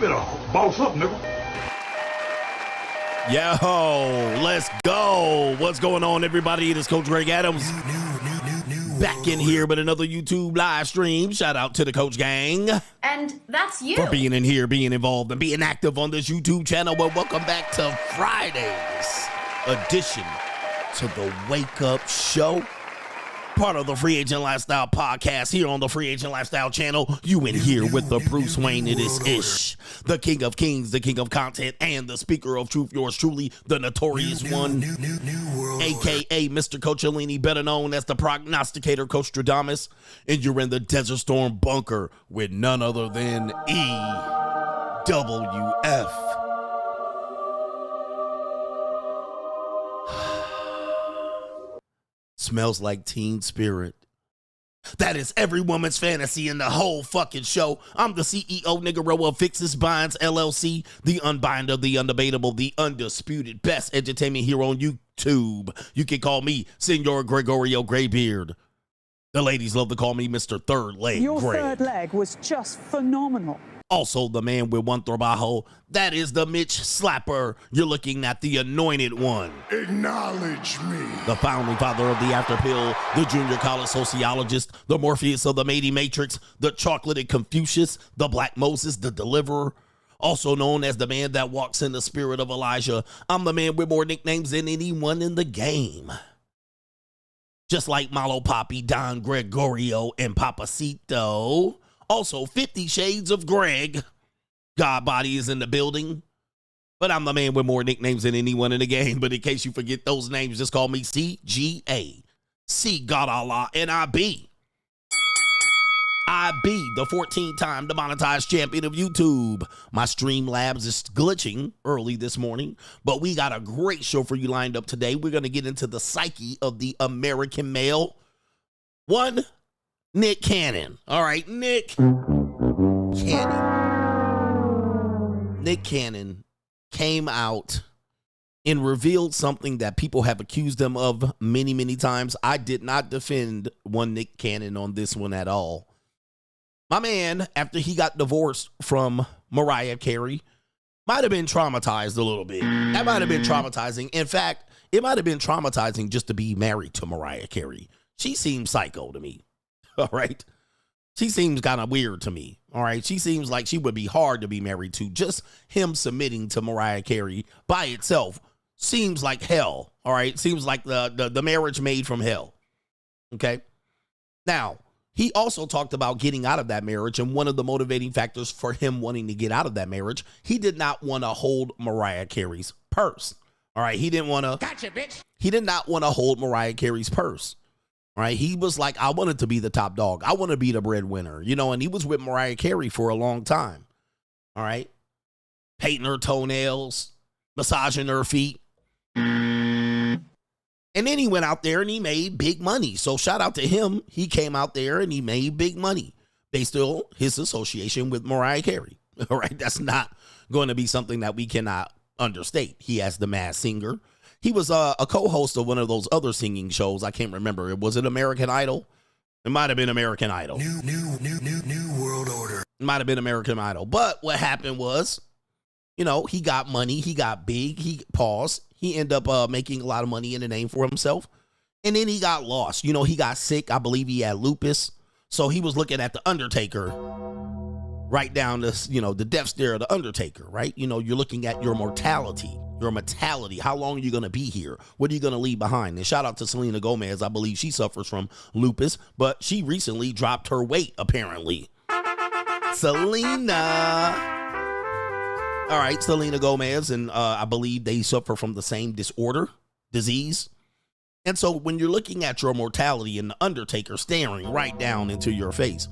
better boss up, nigga. Yo, let's go. What's going on, everybody? It is Coach Greg Adams. Back in here with another YouTube live stream. Shout out to the Coach Gang. And that's you. For being in here, being involved, and being active on this YouTube channel. Well, welcome back to Friday's edition to the Wake Up Show. Part of the Free Agent Lifestyle podcast here on the Free Agent Lifestyle channel. You in here with the Bruce Wayne, it is Ish, the King of Kings, the King of Content, and the Speaker of Truth, yours truly, the Notorious One, aka Mr. Coachellini, better known as the Prognosticator, Coach Stradamus, and you're in the Desert Storm bunker with none other than EWF. Smells like Teen Spirit. That is every woman's fantasy in the whole fucking show. I'm the CEO, Niggero of Fixes Binds LLC, the unbinder, the undebatable, the undisputed best entertainment here on YouTube. You can call me Senor Gregorio Graybeard. The ladies love to call me Mr. Third Leg Your Greg. third leg was just phenomenal. Also, the man with one trabajo, that is the Mitch Slapper. You're looking at the anointed one. Acknowledge me. The founding father of the After Pill, the junior college sociologist, the Morpheus of the Matey Matrix, the chocolated Confucius, the Black Moses, the Deliverer, also known as the man that walks in the spirit of Elijah. I'm the man with more nicknames than anyone in the game. Just like Malo Poppy, Don Gregorio, and Papacito. Also, 50 Shades of Greg. God Body is in the building. But I'm the man with more nicknames than anyone in the game. But in case you forget those names, just call me CGA. C God Allah NIB. I be the 14-time demonetized champion of YouTube. My Streamlabs is glitching early this morning, but we got a great show for you lined up today. We're going to get into the psyche of the American male. One, Nick Cannon. All right, Nick Cannon. Nick Cannon came out and revealed something that people have accused him of many, many times. I did not defend one Nick Cannon on this one at all. My man, after he got divorced from Mariah Carey, might have been traumatized a little bit. That might have been traumatizing. In fact, it might have been traumatizing just to be married to Mariah Carey. She seems psycho to me. All right. She seems kind of weird to me. All right. She seems like she would be hard to be married to. Just him submitting to Mariah Carey by itself seems like hell. All right. Seems like the marriage made from hell. Okay. Now, he also talked about getting out of that marriage, and one of the motivating factors for him wanting to get out of that marriage, he did not want to hold Mariah Carey's purse. All right. He didn't want to. Gotcha, bitch. He did not want to hold Mariah Carey's purse. All right. He was like, I wanted to be the top dog. I want to be the breadwinner, you know, and he was with Mariah Carey for a long time. All right. Painting her toenails, massaging her feet. And then he went out there and he made big money. So shout out to him. He came out there and he made big money based on his association with Mariah Carey. All right. That's not going to be something that we cannot understate. He as the Masked Singer. He was a co-host of one of those other singing shows. I can't remember. Was it American Idol? It might have been American Idol. New World Order. It might have been American Idol. But what happened was, you know, he got money. He got big. He paused. He ended up making a lot of money in the name for himself. And then he got lost. You know, he got sick. I believe he had lupus. So he was looking at the Undertaker right down this, you know, the death stare of the Undertaker, right? You know, you're looking at your mortality. Your mortality. How long are you going to be here? What are you going to leave behind? And shout out to Selena Gomez. I believe she suffers from lupus, but she recently dropped her weight, apparently. Selena. All right, Selena Gomez, and I believe they suffer from the same disease. And so when you're looking at your mortality and the Undertaker staring right down into your face,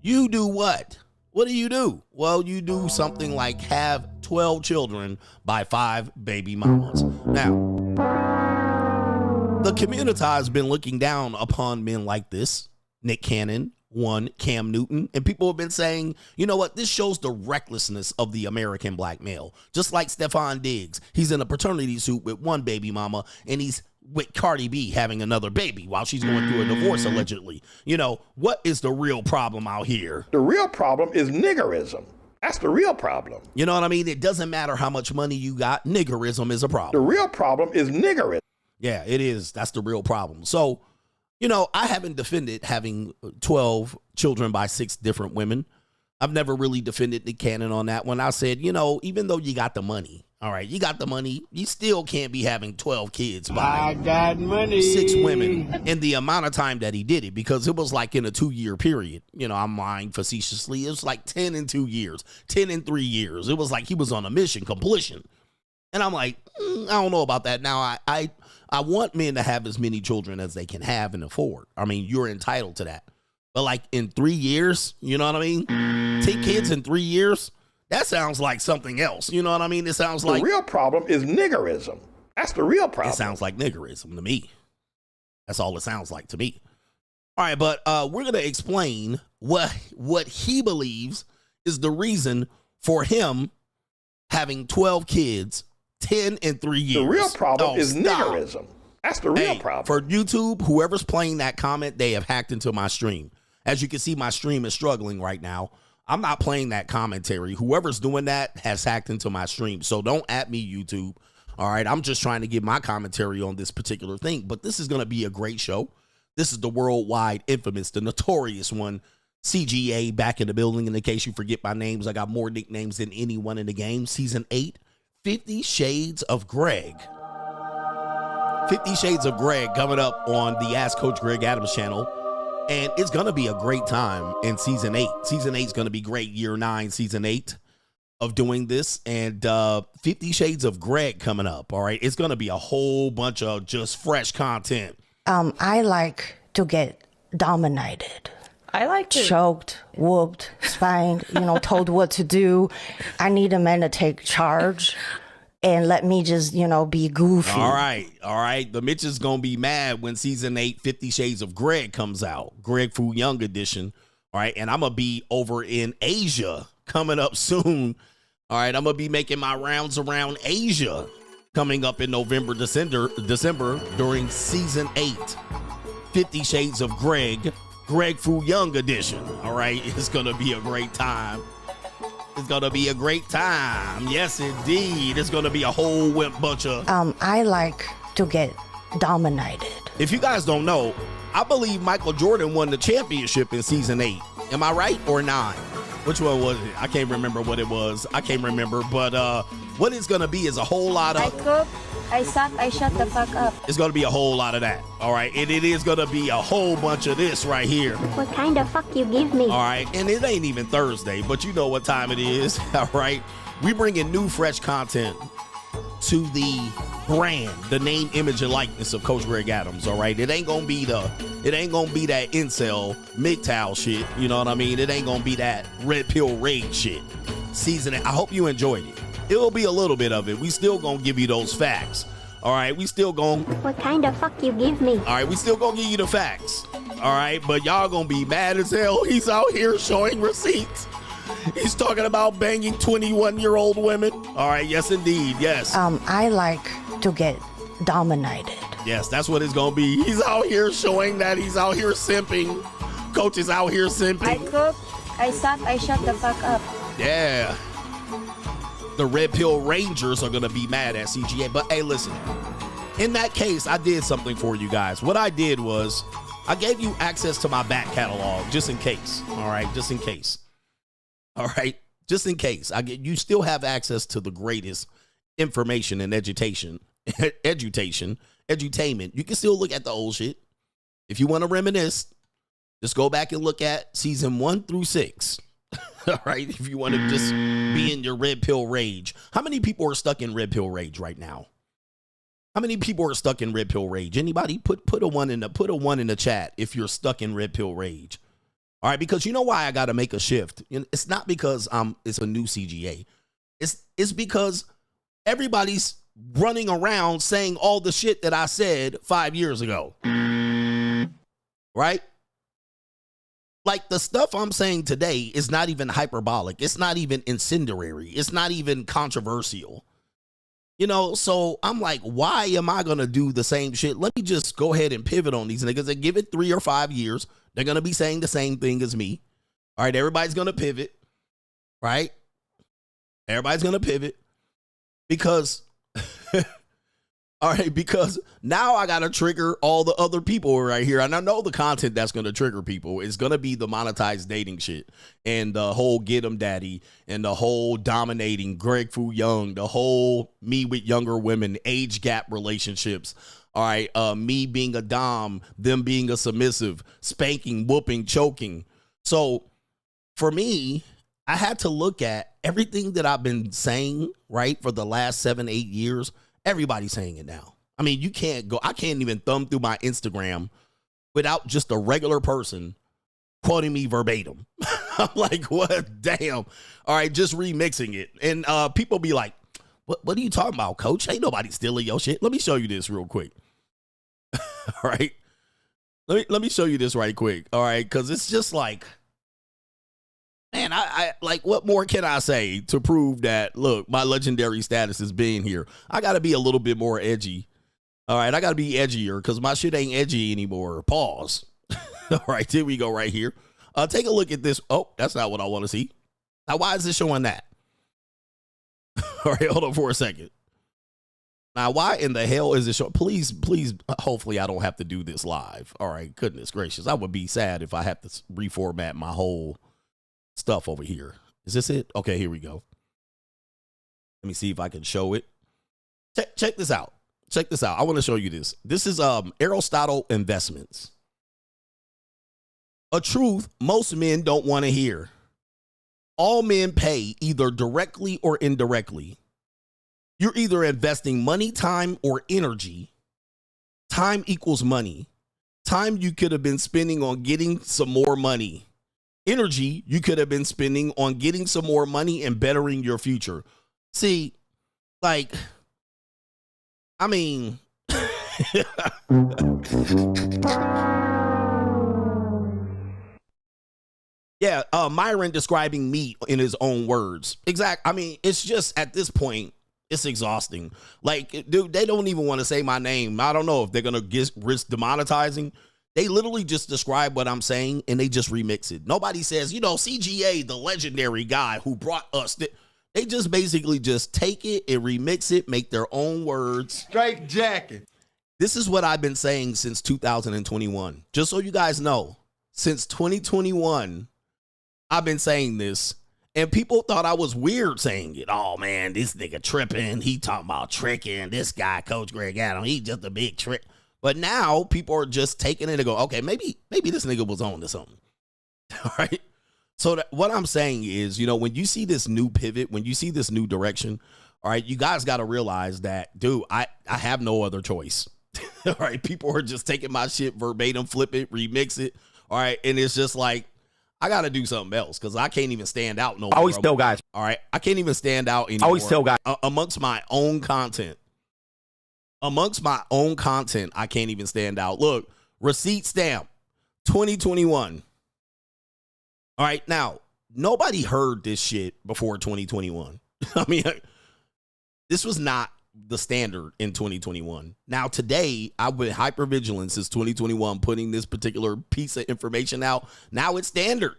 you do what? What do? Well, you do something like have 12 children by 5 baby mamas. Now, the community has been looking down upon men like this, Nick Cannon, Cam Newton, and people have been saying, you know what, this shows the recklessness of the American black male. Just like Stephon Diggs, he's in a paternity suit with one baby mama, and he's with Cardi B having another baby while she's going through a divorce, allegedly. You know, what is the real problem out here? The real problem is niggerism. That's the real problem. You know what I mean? It doesn't matter how much money you got. Niggerism is a problem. The real problem is niggerism. Yeah, it is. That's the real problem. So, you know, I haven't defended having 12 children by 6 different women. I've never really defended Nick Cannon on that one. I said, you know, even though you got the money, all right, you got the money, you still can't be having 12 kids by 6 women in the amount of time that he did it, because it was like in a 2-year period. You know, I'm lying facetiously. It was like 10 in 2 years, 10 in 3 years. It was like he was on a mission, completion. And I'm like, I don't know about that. Now, I want men to have as many children as they can have and afford. I mean, you're entitled to that. But like in 3 years, you know what I mean? 10 kids in 3 years, that sounds like something else. You know what I mean? It sounds like... The real problem is niggerism. That's the real problem. It sounds like niggerism to me. That's all it sounds like to me. All right, but we're going to explain what he believes is the reason for him having 12 kids, 10 in 3 years. The real problem is niggerism. That's the real problem. For YouTube, whoever's playing that comment, they have hacked into my stream. As you can see, my stream is struggling right now. I'm not playing that commentary. Whoever's doing that has hacked into my stream. So don't at me, YouTube. All right, I'm just trying to give my commentary on this particular thing. But this is going to be a great show. This is the worldwide infamous, the notorious one, CGA, back in the building. In case you forget my names, I got more nicknames than anyone in the game. Season 8, 50 Shades of Greg. 50 Shades of Greg coming up on the Ask Coach Greg Adams channel. And it's going to be a great time in Season 8. Season 8 is going to be great. Year 9, Season 8 of doing this. And 50 Shades of Greg coming up, all right? It's going to be a whole bunch of just fresh content. I like to get dominated. I like to... Choked, whooped, spanked, told what to do. I need a man to take charge and let me just, be goofy. All right. The Mitch is going to be mad when Season 8, 50 Shades of Greg comes out. Greg Fu Young edition. All right. And I'm going to be over in Asia coming up soon. All right. I'm going to be making my rounds around Asia coming up in November, December during Season 8, 50 Shades of Greg Fu Young edition. All right. It's going to be a great time. It's going to be a great time. Yes, indeed. It's going to be a whole bunch of... I like to get dominated. If you guys don't know, I believe Michael Jordan won the championship in Season 8. Am I right? Or 9? Which one was it? I can't remember what it was. But what it's going to be is a whole lot of... I cook, I suck, I shut the fuck up. It's going to be a whole lot of that. All right? And it is going to be a whole bunch of this right here. What kind of fuck you give me? All right? And it ain't even Thursday, but you know what time it is. All right? We bringing new, fresh content to the brand, the name, image, and likeness of Coach Greg Adams. All right? It ain't going to be that incel MGTOW shit. You know what I mean? It ain't going to be that red pill rage shit. Season 8. I hope you enjoyed it. It will be a little bit of it. We still going to give you those facts. All right, we still going... What kind of fuck you give me? All right, we still going to give you the facts. All right, but y'all going to be mad as hell. He's out here showing receipts. He's talking about banging 21-year-old women. All right, yes, indeed, yes. I like to get dominated. Yes, that's what it's going to be. He's out here showing that he's out here simping. Coach is out here simping. I cook, I suck, I shut the fuck up. Yeah. The Red Pill Rangers are going to be mad at CGA. But, hey, listen. In that case, I did something for you guys. What I did was I gave you access to my back catalog just in case. All right? Just in case. All right? Just in case. You still have access to the greatest information and edutainment. You can still look at the old shit. If you want to reminisce, just go back and look at season 1 through 6. All right, if you want to just be in your red pill rage. How many people are stuck in red pill rage right now? How many people are stuck in red pill rage? Anybody? Put a one in the chat if you're stuck in red pill rage. All right, because you know why I got to make a shift. It's not because it's a new CGA. It's because everybody's running around saying all the shit that I said 5 years ago. Right? Like, the stuff I'm saying today is not even hyperbolic. It's not even incendiary. It's not even controversial. So I'm like, why am I going to do the same shit? Let me just go ahead and pivot on these niggas and give it 3 or 5 years. They're going to be saying the same thing as me. All right, everybody's going to pivot, right? Everybody's going to pivot because, all right, because now I got to trigger all the other people right here. And I know the content that's going to trigger people is going to be the monetized dating shit and the whole get 'em daddy and the whole dominating Greg Fu Young, the whole me with younger women, age gap relationships. All right, me being a dom, them being a submissive, spanking, whooping, choking. So for me, I had to look at everything that I've been saying, right, for the last 7-8 years. Everybody's saying it now. I mean, I can't even thumb through my Instagram without just a regular person quoting me verbatim. I'm like, what? Damn. All right, just remixing it. And people be like, what are you talking about, coach? Ain't nobody stealing your shit. Let me show you this real quick. All right. Let me show you this right quick. All right, because it's just like, man, I like, what more can I say to prove that, look, my legendary status is being here? I got to be a little bit more edgy. All right, I got to be edgier because my shit ain't edgy anymore. Pause. All right, here we go right here. Take a look at this. Oh, that's not what I want to see. Now, why is this showing that? All right, hold on for a second. Now, why in the hell is it showing? Please, hopefully I don't have to do this live. All right, goodness gracious. I would be sad if I have to reformat my whole stuff over here. Is this it? Okay, here we go. Let me see if I can show it. Check this out. Check this out. I want to show you this. This is Aristotle Investments. A truth most men don't want to hear. All men pay either directly or indirectly. You're either investing money, time, or energy. Time equals money. Time you could have been spending on getting some more money. Energy you could have been spending on getting some more money and bettering your future. See, like, I mean, yeah, Myron describing me in his own words. Exact. I mean, it's just at this point, it's exhausting. Like, dude, they don't even want to say my name. I don't know if they're going to risk demonetizing. They literally just describe what I'm saying and they just remix it. Nobody says, CGA, the legendary guy who brought us. They just basically just take it and remix it, make their own words. Straight jacket. This is what I've been saying since 2021. Just so you guys know, since 2021, I've been saying this. And people thought I was weird saying it. Oh, man, this nigga tripping. He talking about tricking. This guy, Coach Greg Adam, he just a big trick. But now people are just taking it and go, okay, maybe this nigga was on to something. All right. So what I'm saying is, when you see this new pivot, when you see this new direction, all right, you guys got to realize that, dude, I have no other choice. All right. People are just taking my shit verbatim, flip it, remix it. All right. And it's just like, I got to do something else because I can't even stand out no more. I always tell guys. All right. I can't even stand out anymore. I always tell guys. Amongst my own content. I can't even stand out. Look, receipt stamp, 2021. All right. Now, nobody heard this shit before 2021. I mean, this was not the standard in 2021. Now, today, I've been hypervigilant since 2021, putting this particular piece of information out. Now it's standard.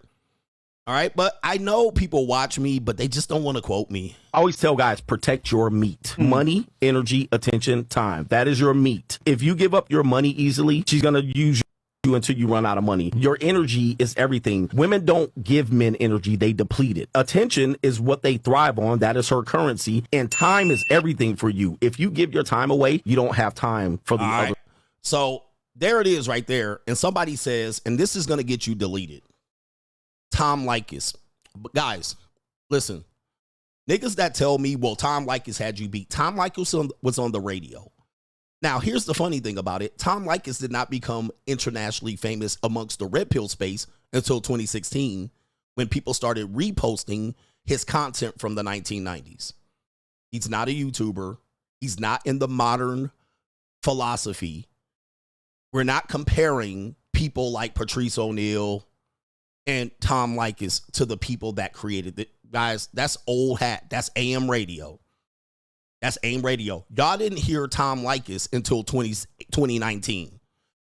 All right. But I know people watch me, but they just don't want to quote me. I always tell guys, protect your meat. Money, energy, attention, time. That is your meat. If you give up your money easily, she's going to use you until you run out of money. Your energy is everything. Women don't give men energy. They deplete it. Attention is what they thrive on. That is her currency. And time is everything for you. If you give your time away, you don't have time for the other. Right. So there it is right there. And somebody says, and this is going to get you deleted. Tom Likas. But guys, listen. Niggas that tell me, well, Tom Likas had you beat. Tom Likas was on the radio. Now, here's the funny thing about it. Tom Likas did not become internationally famous amongst the red pill space until 2016 when people started reposting his content from the 1990s. He's not a YouTuber. He's not in the modern philosophy. We're not comparing people like Patrice O'Neal and Tom Likas to the people that created it. Guys, that's old hat. That's AM radio. That's AIM radio. Y'all didn't hear Tom Likas until 2019.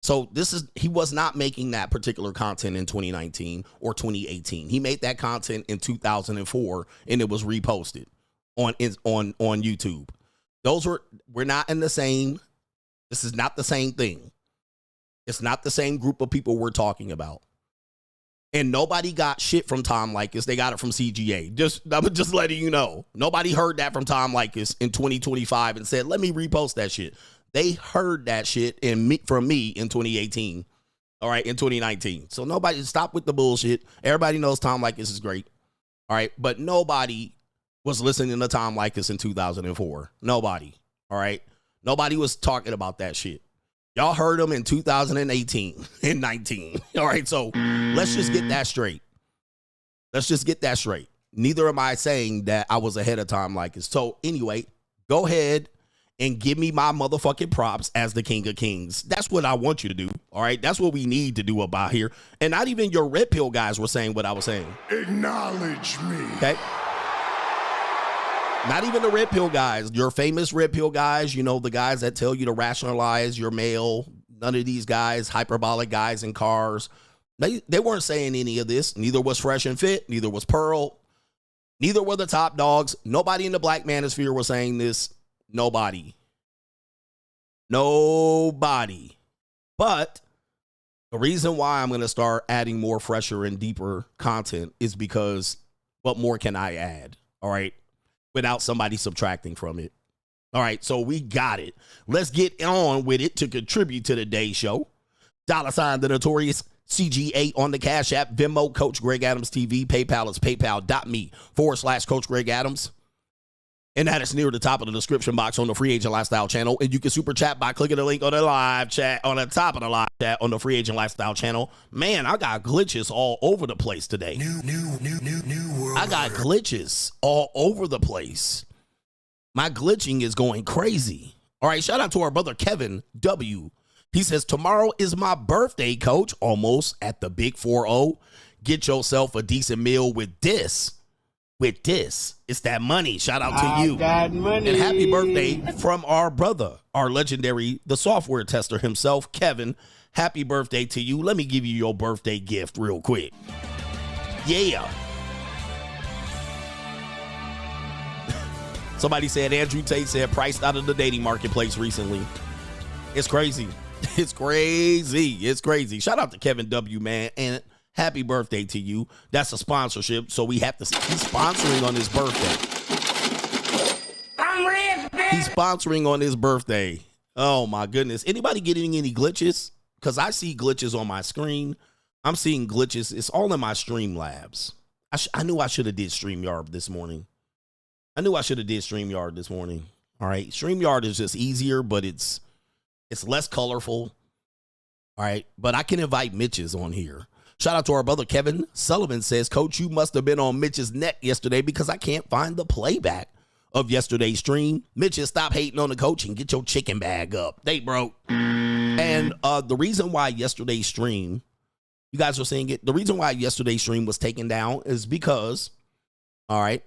So he was not making that particular content in 2019 or 2018. He made that content in 2004 and it was reposted. on YouTube. We're not in the same. This is not the same thing. It's not the same group of people we're talking about. And nobody got shit from Tom Likas. They got it from CGA. I'm just letting you know. Nobody heard that from Tom Likas in 2025 and said, let me repost that shit. They heard that shit from me in 2018. All right, in 2019. So nobody, stop with the bullshit. Everybody knows Tom Likas is great. All right, but nobody was listening to Tom Likas in 2004. Nobody. All right. Nobody was talking about that shit. Y'all heard him in 2018 and 19. All right, so let's just get that straight. Let's just get that straight. Neither am I saying that I was ahead of Tom Likas. So anyway, go ahead and give me my motherfucking props as the King of Kings. That's what I want you to do. All right, that's what we need to do about here. And not even your red pill guys were saying what I was saying. Acknowledge me. Okay. Not even the red pill guys, your famous red pill guys, you know, the guys that tell you to rationalize your mail. None of these guys, hyperbolic guys in cars, they weren't saying any of this. Neither was Fresh and Fit. Neither was Pearl. Neither were the Top Dogs. Nobody in the Black Manosphere was saying this. Nobody. But the reason why I'm going to start adding more fresher and deeper content is because what more can I add? All right. Without somebody subtracting from it. All right, so we got it. Let's get on with it to contribute to today's show. $ the Notorious CGA on the Cash App, Venmo, Coach Greg Adams TV, PayPal is paypal.me/Coach Greg Adams. And that is near the top of the description box on the Free Agent Lifestyle channel. And you can super chat by clicking the link on the live chat, on the top of the live chat on the Free Agent Lifestyle channel. Man, I got glitches all over the place today. New world. I got glitches all over the place. My glitching is going crazy. All right, shout out to our brother Kevin W. He says, tomorrow is my birthday, coach. Almost at the big 4-0. Get yourself a decent meal with this. It's that money. Shout out to you. Got money. And happy birthday from our brother, our legendary, the software tester himself, Kevin. Happy birthday to you. Let me give you your birthday gift real quick. Yeah. Somebody said, Andrew Tate said, priced out of the dating marketplace recently. It's crazy. It's crazy. Shout out to Kevin W, man. And happy birthday to you. That's a sponsorship, so we have to. He's sponsoring on his birthday. I'm rich, man. He's sponsoring on his birthday. Oh, my goodness. Anybody getting any glitches? Because I see glitches on my screen. I'm seeing glitches. It's all in my Streamlabs. I knew I should have did StreamYard this morning. All right. StreamYard is just easier, but it's less colorful. All right. But I can invite Mitches on here. Shout out to our brother Kevin Sullivan says, Coach, you must have been on Mitch's neck yesterday because I can't find the playback of yesterday's stream. Mitches, stop hating on the coach and get your chicken bag up. They broke. And the reason why yesterday's stream, you guys were saying it, the reason why yesterday's stream was taken down is because, I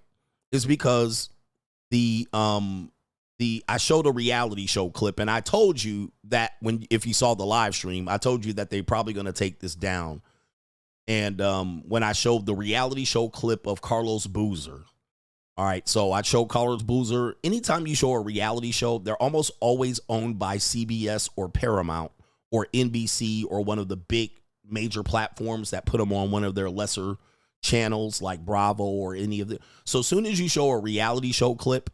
showed a reality show clip, and I told you that if you saw the live stream, I told you that they're probably going to take this down. And when I showed the reality show clip of Carlos Boozer, all right, so I showed Carlos Boozer. Anytime you show a reality show, they're almost always owned by CBS or Paramount or NBC or one of the big major platforms that put them on one of their lesser channels like Bravo or any of the. So as soon as you show a reality show clip,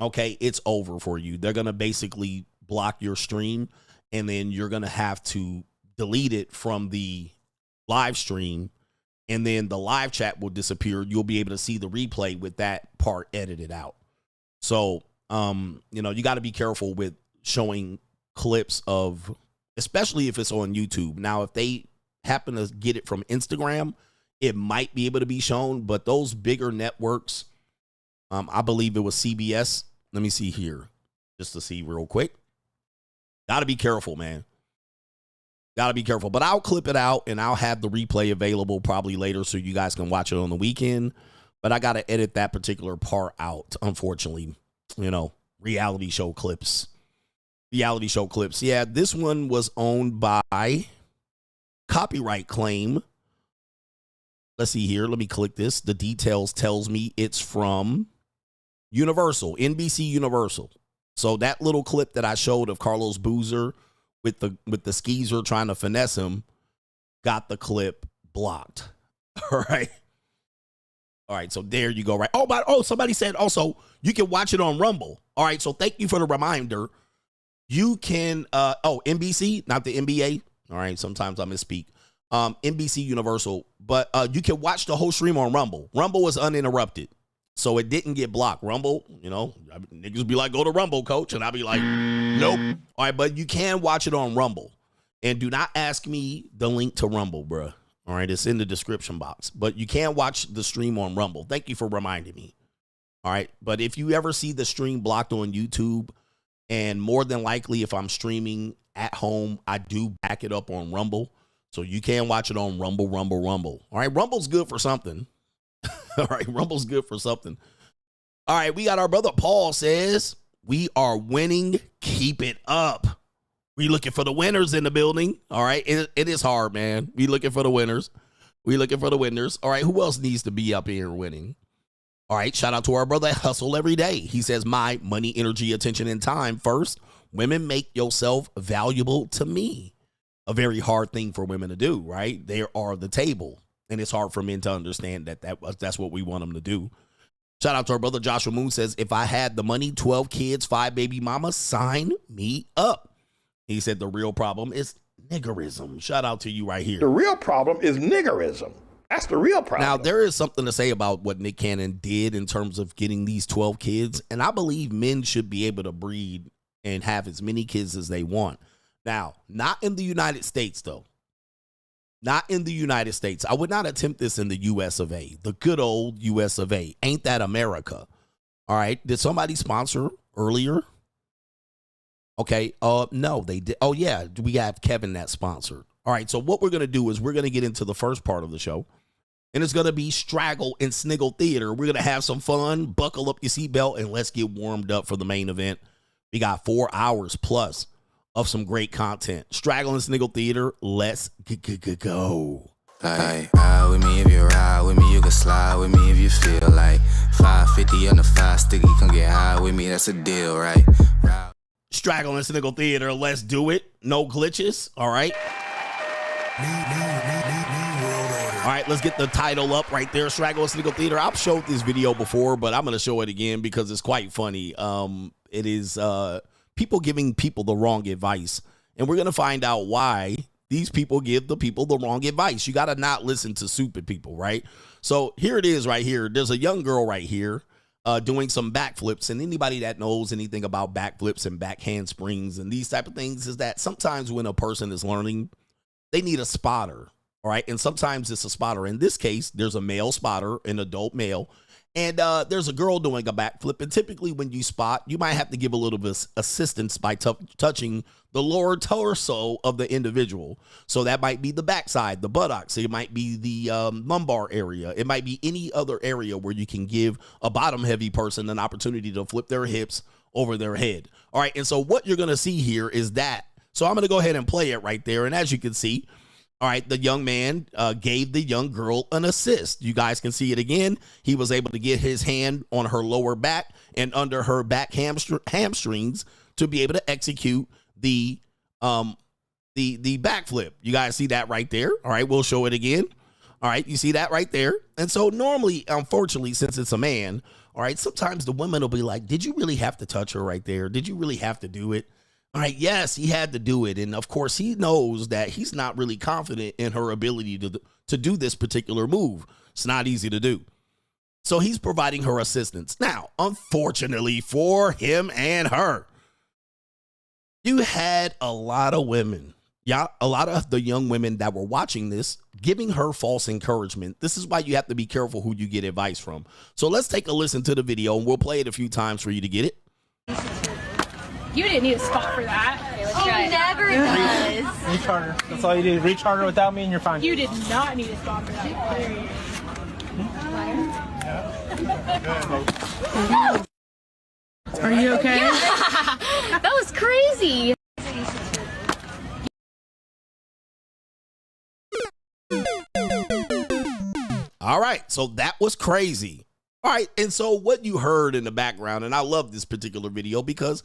okay, it's over for you. They're going to basically block your stream, and then you're going to have to delete it from the live stream, and then the live chat will disappear. You'll be able to see the replay with that part edited out. So, you got to be careful with showing clips of, especially if it's on YouTube. Now, if they happen to get it from Instagram, it might be able to be shown, but those bigger networks, I believe it was CBS. Let me see here, just to see real quick. Got to be careful, man. Got to be careful. But I'll clip it out, and I'll have the replay available probably later so you guys can watch it on the weekend. But I got to edit that particular part out, unfortunately. Reality show clips. Yeah, this one was owned by copyright claim. Let's see here. Let me click this. The details tells me it's from Universal, NBC Universal. So that little clip that I showed of Carlos Boozer with the skeezer trying to finesse him got the clip blocked. All right. All right, so there you go, right? Somebody said also you can watch it on Rumble. All right, so thank you for the reminder. You can, NBC, not the NBA. All right, sometimes I misspeak. NBC Universal, but you can watch the whole stream on Rumble. Rumble was uninterrupted, so it didn't get blocked. Rumble, niggas be like, go to Rumble, coach, and I'll be like, nope. All right, but you can watch it on Rumble, and do not ask me the link to Rumble, bruh. All right, it's in the description box, but you can watch the stream on Rumble. Thank you for reminding me. All right, but if you ever see the stream blocked on YouTube, and more than likely if I'm streaming at home, I do back it up on Rumble, so you can watch it on Rumble. All right, Rumble's good for something. All right, Rumble's good for something. All right, we got our brother Paul says, we are winning, keep it up. We looking for the winners in the building. All right. It is hard, man. We looking for the winners. All right. Who else needs to be up here winning? All right. Shout out to our brother Hustle Every Day. He says, my money, energy, attention, and time first. Women, make yourself valuable to me. A very hard thing for women to do, right? They are the table. And it's hard for men to understand that's what we want them to do. Shout out to our brother Joshua Moon says, if I had the money, 12 kids, 5 baby mamas, sign me up. He said the real problem is niggerism. Shout out to you right here. The real problem is niggerism. That's the real problem. Now, there is something to say about what Nick Cannon did in terms of getting these 12 kids. And I believe men should be able to breed and have as many kids as they want. Now, not in the United States, though. Not in the United States. I would not attempt this in the U.S. of A. The good old U.S. of A. Ain't that America? All right. Did somebody sponsor earlier? Okay, no, they did. Oh, yeah, we have Kevin that sponsored. All right, so what we're going to do is we're going to get into the first part of the show, and it's going to be Straggle and Sniggle Theater. We're going to have some fun, buckle up your seatbelt, and let's get warmed up for the main event. We got 4 hours plus of some great content. Straggle and Sniggle Theater, let's go. Like, ride with me if you ride with me, you can slide with me if you feel like 550 on the 5 sticky, come get high with me, that's a deal, right? Ride. Straggle and Sniggle Theater, let's do it. No glitches, all right? All right, let's get the title up right there, Straggle and Sniggle Theater. I've showed this video before, but I'm going to show it again because it's quite funny. It is people giving people the wrong advice, and we're going to find out why these people give the people the wrong advice. You got to not listen to stupid people, right? So here it is right here. There's a young girl right here. Doing some backflips, and anybody that knows anything about backflips and back handsprings and these type of things is that sometimes when a person is learning, they need a spotter, all right? And sometimes it's a spotter. In this case, there's a male spotter, an adult male, and there's a girl doing a backflip. And typically when you spot, you might have to give a little bit of assistance by touching the lower torso of the individual. So that might be the backside, the buttocks. It might be the lumbar area. It might be any other area where you can give a bottom heavy person an opportunity to flip their hips over their head. All right. And so what you're going to see here is that. So I'm going to go ahead and play it right there. And as you can see, all right, the young man gave the young girl an assist. You guys can see it again. He was able to get his hand on her lower back and under her back hamstrings to be able to execute the backflip. You guys see that right there? All right, we'll show it again. All right, you see that right there? And so normally, unfortunately, since it's a man, all right, sometimes the women will be like, did you really have to touch her right there? Did you really have to do it? All right, yes, he had to do it. And of course, he knows that he's not really confident in her ability to do this particular move. It's not easy to do. So he's providing her assistance. Now, unfortunately for him and her, you had a lot of women, a lot of the young women that were watching this, giving her false encouragement. This is why you have to be careful who you get advice from. So let's take a listen to the video, and we'll play it a few times for you to get it. You didn't need a spot for that. He never does. Reach harder. That's all you do. Reach harder without me and you're fine. You did not need a spot for that. Are you okay? Yeah. That was crazy. All right, so that was crazy. All right, and so what you heard in the background, and I love this particular video because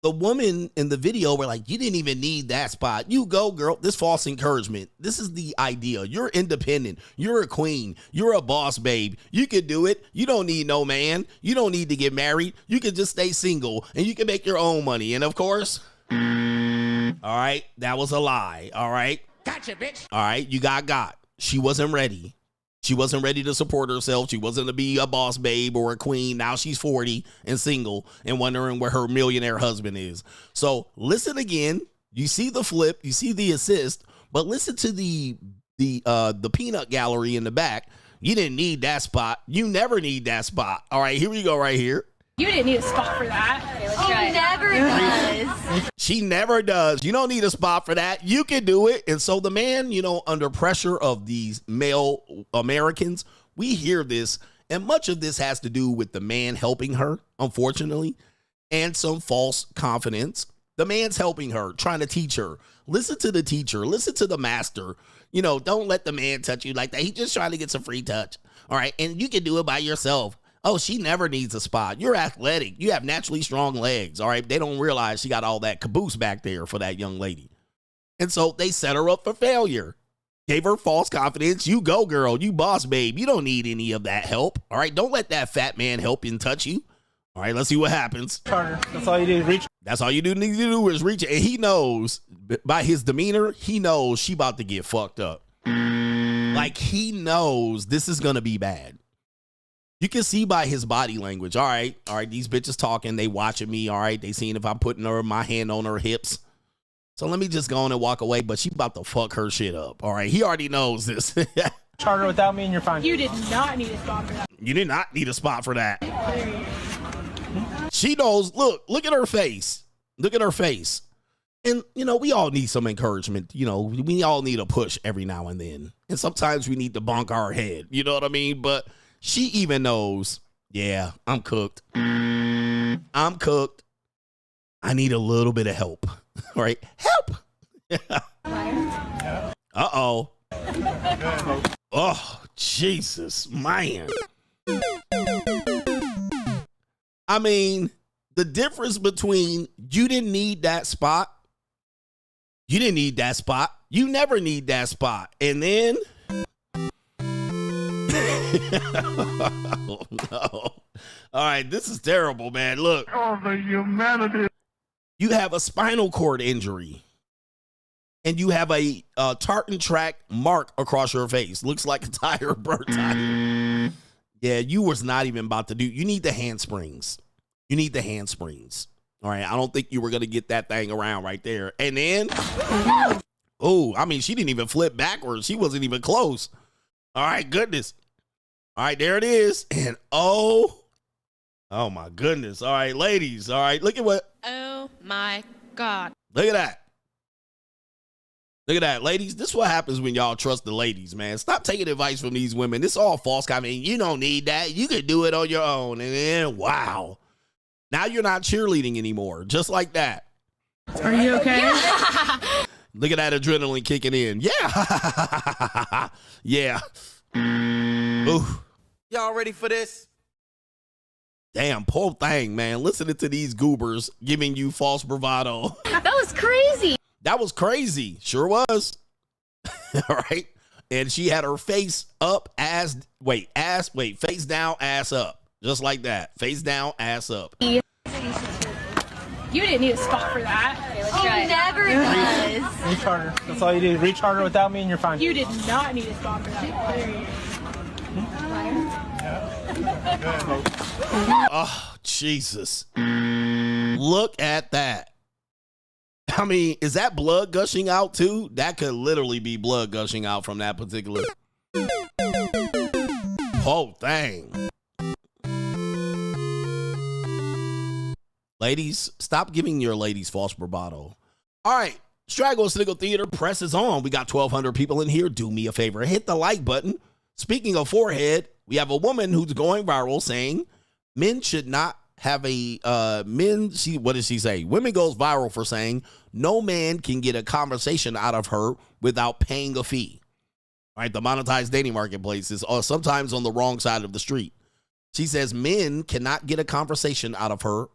the woman in the video were like, you didn't even need that spot. You go, girl. This false encouragement. This is the idea. You're independent. You're a queen. You're a boss, babe. You can do it. You don't need no man. You don't need to get married. You can just stay single and you can make your own money. And of course, all right, that was a lie. All right. Gotcha, bitch. All right, you got. She wasn't ready. She wasn't ready to support herself. She wasn't to be a boss babe or a queen. Now she's 40 and single and wondering where her millionaire husband is. So listen again. You see the flip, you see the assist, but listen to the peanut gallery in the back. You didn't need that spot. You never need that spot. All right, here we go right here. You didn't need a spot for that. She never does. She never does. You don't need a spot for that. You can do it. And so the man, under pressure of these male Americans, we hear this, and much of this has to do with the man helping her, unfortunately, and some false confidence. The man's helping her, trying to teach her. Listen to the teacher. Listen to the master. Don't let the man touch you like that. He's just trying to get some free touch. All right. And you can do it by yourself. Oh, she never needs a spot. You're athletic. You have naturally strong legs. All right. They don't realize she got all that caboose back there for that young lady. And so they set her up for failure. Gave her false confidence. You go, girl. You boss, babe. You don't need any of that help. All right. Don't let that fat man help and touch you. All right. Let's see what happens. Carter, that's all you do. Reach. That's all you need to do is reach it. And he knows by his demeanor, he knows she about to get fucked up. Like he knows this is going to be bad. You can see by his body language. All right, these bitches talking. They watching me. All right, they seeing if I'm putting my hand on her hips. So let me just go on and walk away. But she about to fuck her shit up. All right, he already knows this. Charter without me and you're fine. You did not need a spot for that. You did not need a spot for that. She knows. Look at her face. Look at her face. And, we all need some encouragement. We all need a push every now and then. And sometimes we need to bonk our head. You know what I mean? But she even knows, yeah, I'm cooked. I'm cooked. I need a little bit of help. All right. Help. Uh-oh. Oh, Jesus, man. I mean, the difference between you didn't need that spot. You didn't need that spot. You never need that spot. And then oh, no. All right, this is terrible, man. Look. Oh, the humanity. You have a spinal cord injury. And you have a tartan track mark across your face. Looks like a tire, burnt tire. Yeah, you was not even about to do. You need the handsprings. You need the handsprings. All right, I don't think you were going to get that thing around right there. And then, oh, I mean, she didn't even flip backwards. She wasn't even close. All right, goodness. All right, there it is. And oh my goodness. All right, ladies. All right, look at what. Oh my God. Look at that. Look at that, ladies. This is what happens when y'all trust the ladies, man. Stop taking advice from these women. This is all false. I mean, you don't need that. You can do it on your own. And then, wow. Now you're not cheerleading anymore. Just like that. Are you okay? Look at that adrenaline kicking in. Yeah. Yeah. Ooh. Y'all ready for this? Damn, poor thing, man. Listening to these goobers giving you false bravado. That was crazy. That was crazy. Sure was. All right. And she had her face up, face down, ass up. Just like that. Face down, ass up. You didn't need a spot for that. She never does. Reach harder. That's all you do. Reach harder without me and you're fine. You did not need a spot for that. Oh, Jesus. Look at that. I mean, is that blood gushing out too? That could literally be blood gushing out from that particular whole thing. Ladies, stop giving your ladies false bravado. All right, Straggle Sniggle Theater presses on. We got 1,200 people in here. Do me a favor, hit the like button. Speaking of forehead, we have a woman who's going viral saying men should not have a what did she say? Women goes viral for saying no man can get a conversation out of her without paying a fee. All right, the monetized dating marketplace is sometimes on the wrong side of the street. She says men cannot get a conversation out of her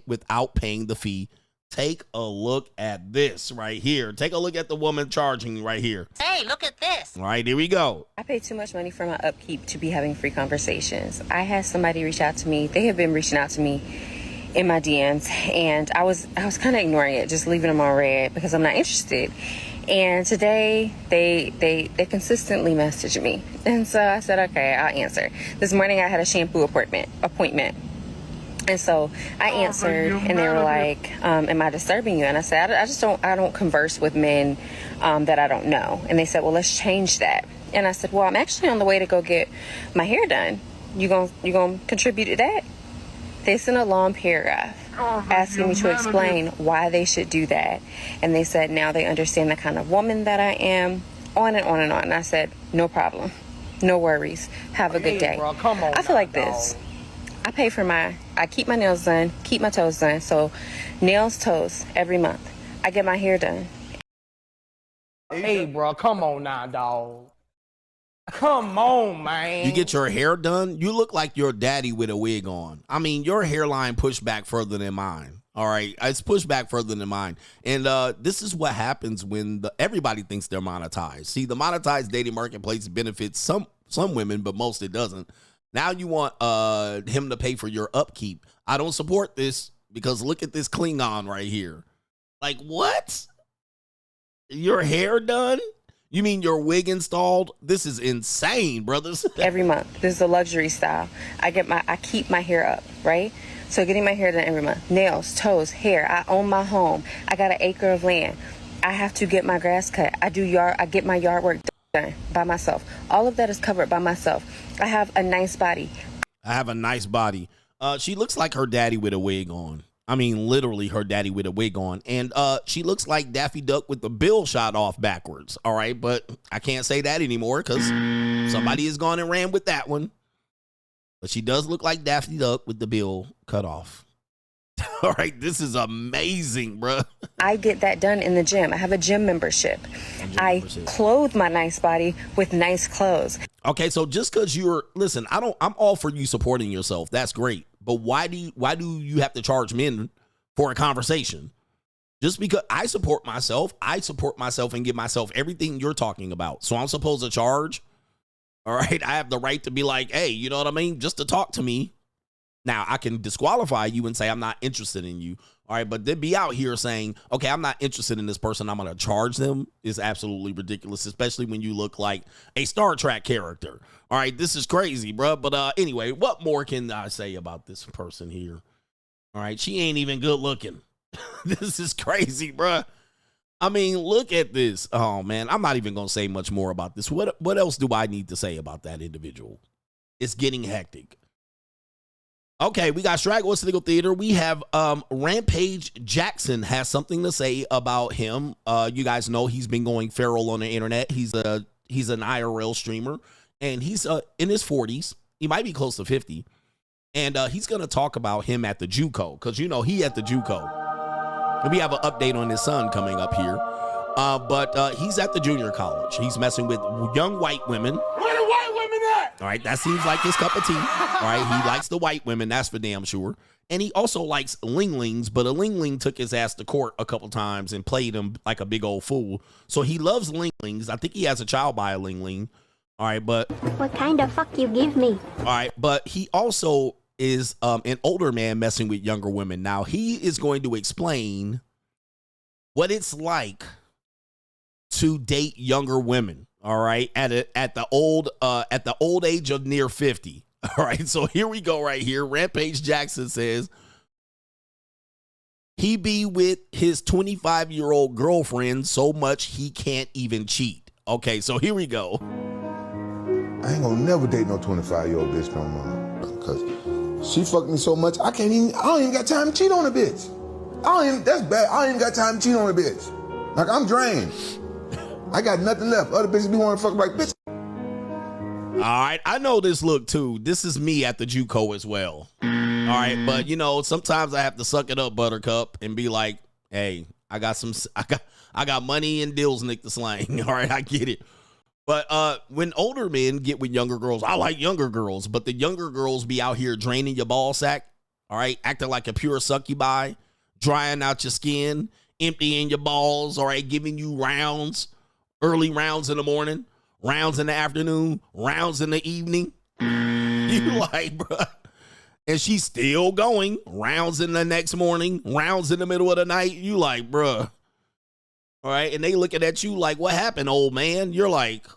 without paying the fee. Take a look at this right here. Take a look at the woman charging right here. Hey, look at this. All right, here we go. I pay too much money for my upkeep to be having free conversations. I had somebody reach out to me. They have been reaching out to me in my DMs, and I was kind of ignoring it, just leaving them on red because I'm not interested. And today they consistently messaged me, and so I said, okay, I'll answer. This morning I had a shampoo appointment. And so I answered, and they were like, am I disturbing you? And I said, I don't converse with men that I don't know. And they said, well, let's change that. And I said, well, I'm actually on the way to go get my hair done. You gonna contribute to that? They sent a long paragraph asking me to explain why they should do that. And they said now they understand the kind of woman that I am, on and on and on. And I said, no problem. No worries. Have a good day. Bro, come on, I feel like this. I keep my nails done, keep my toes done. So nails, toes, every month. I get my hair done. Hey, bro, come on now, dog. Come on, man. You get your hair done, you look like your daddy with a wig on. I mean, your hairline pushed back further than mine. All right, it's pushed back further than mine. And this is what happens when everybody thinks they're monetized. See, the monetized dating marketplace benefits some women, but most it doesn't. Now you want him to pay for your upkeep. I don't support this because look at this Klingon right here. Like, what? Your hair done? You mean your wig installed? This is insane, brothers. Every month. This is a luxury style. I keep my hair up, right? So getting my hair done every month. Nails, toes, hair. I own my home. I got an acre of land. I have to get my grass cut. I get my yard work done by myself. All of that is covered by myself. I have a nice body. She looks like her daddy with a wig on. I mean, literally her daddy with a wig on. And she looks like Daffy Duck with the bill shot off backwards. All right, but I can't say that anymore because somebody has gone and ran with that one. But she does look like Daffy Duck with the bill cut off. All right, this is amazing, bro. I get that done in the gym. I have a gym membership. I clothe my nice body with nice clothes. Okay, so just because I'm all for you supporting yourself. That's great. But why do you have to charge men for a conversation? Just because I support myself and give myself everything you're talking about. So I'm supposed to charge? All right, I have the right to be like, hey, you know what I mean? Just to talk to me. Now, I can disqualify you and say I'm not interested in you. All right, but then be out here saying, okay, I'm not interested in this person, I'm going to charge them is absolutely ridiculous, especially when you look like a Star Trek character. All right, this is crazy, bro. But anyway, what more can I say about this person here? All right, she ain't even good looking. This is crazy, bro. I mean, look at this. Oh, man, I'm not even going to say much more about this. What else do I need to say about that individual? It's getting hectic. Okay, we got Straggle at Sniggle Theater. We have Rampage Jackson has something to say about him. You guys know he's been going feral on the internet. He's an IRL streamer, and he's in his 40s. He might be close to 50. And he's going to talk about him at the JUCO, because, you know, he at the JUCO. And we have an update on his son coming up here. But he's at the junior college. He's messing with young white women. Where the white women at? All right, that seems like his cup of tea. All right, he likes the white women, that's for damn sure. And he also likes linglings, but a lingling took his ass to court a couple times and played him like a big old fool. So he loves linglings. I think he has a child by a lingling. All right, but... What kind of fuck you give me? All right, but he also is an older man messing with younger women. Now, he is going to explain what it's like to date younger women, all right, at the old age of near 50. All right, so here we go right here. Rampage Jackson says he be with his 25-year-old girlfriend so much he can't even cheat. Okay, so here we go. I ain't gonna never date no 25-year-old bitch no more, because she fucked me so much I don't even got time to cheat on a bitch. That's bad. I don't even got time to cheat on a bitch. Like, I'm drained. I got nothing left. Other bitches be wanting to fuck like, bitch. All right, I know this look too. This is me at the JUCO as well. All right, but you know, sometimes I have to suck it up, Buttercup, and be like, hey, I got money and deals, Nick the slang. All right, I get it. But when older men get with younger girls, I like younger girls, but the younger girls be out here draining your ball sack, all right, acting like a pure succubi, drying out your skin, emptying your balls, all right, giving you rounds, early rounds in the morning, rounds in the afternoon, rounds in the evening. You like, bruh. And she's still going, rounds in the next morning, rounds in the middle of the night. You like, bruh. All right, and they looking at you like, what happened, old man? You're like,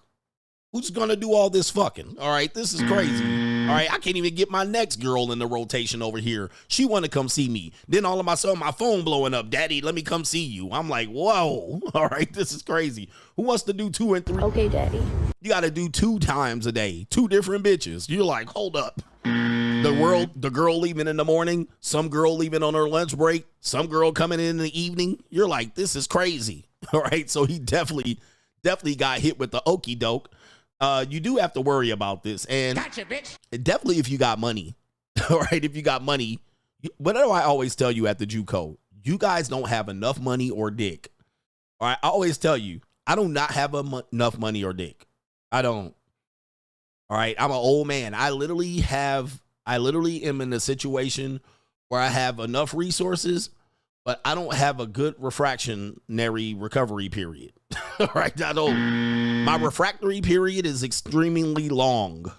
who's going to do all this fucking? All right, this is crazy. All right, I can't even get my next girl in the rotation over here. She want to come see me. Then all of my sudden, my phone blowing up. Daddy, let me come see you. I'm like, whoa. All right, this is crazy. Who wants to do 2 and 3? Okay, Daddy. You got to do 2 times a day. 2 different bitches. You're like, hold up. The girl leaving in the morning, some girl leaving on her lunch break, some girl coming in the evening. You're like, this is crazy. All right, so he definitely got hit with the okey doke. You do have to worry about this, and Gotcha, bitch. definitely if you got money. All right, if you got money, what do I always tell you at the JUCO? You guys don't have enough money or dick. All right, I always tell you, I do not have enough money or dick. I don't. All right, I'm an old man. I literally am in a situation where I have enough resources, but I don't have a good refractionary recovery period. All right, I don't. My refractory period is extremely long.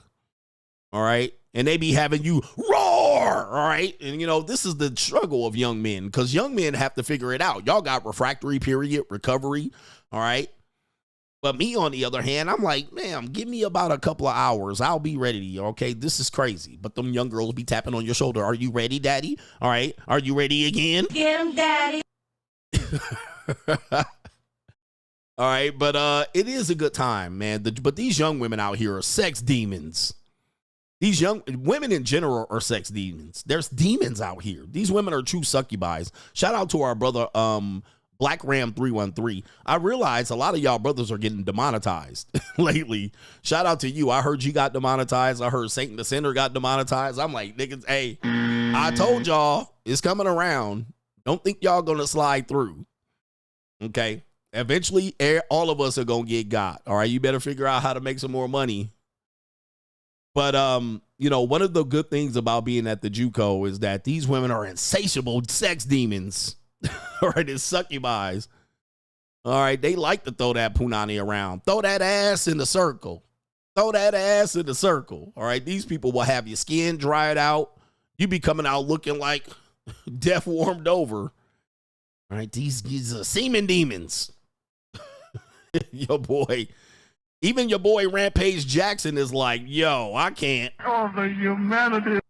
All right, and they be having you roar. All right, and you know this is the struggle of young men because young men have to figure it out. Y'all got refractory period, recovery. All right. But me, on the other hand, I'm like, ma'am, give me about a couple of hours. I'll be ready. Okay, this is crazy. But them young girls be tapping on your shoulder. Are you ready, daddy? All right. Are you ready again? Get him, daddy. All right. But it is a good time, man. But these young women out here are sex demons. These young women in general are sex demons. There's demons out here. These women are true succubis. Shout out to our brother, Black Ram 313. I realize a lot of y'all brothers are getting demonetized lately. Shout out to you. I heard you got demonetized. I heard Satan the Sinner got demonetized. I'm like, niggas, hey, I told y'all it's coming around. Don't think y'all gonna slide through. Okay. Eventually, all of us are gonna get got. All right. You better figure out how to make some more money. But you know, one of the good things about being at the JUCO is that these women are insatiable sex demons. All right, it's succubis. All right, they like to throw that punani around. Throw that ass in the circle. Throw that ass in the circle. All right, these people will have your skin dried out. You be coming out looking like death warmed over. All right, these are semen demons. Your boy, even your boy Rampage Jackson is like, yo, I can't. Oh, the humanity.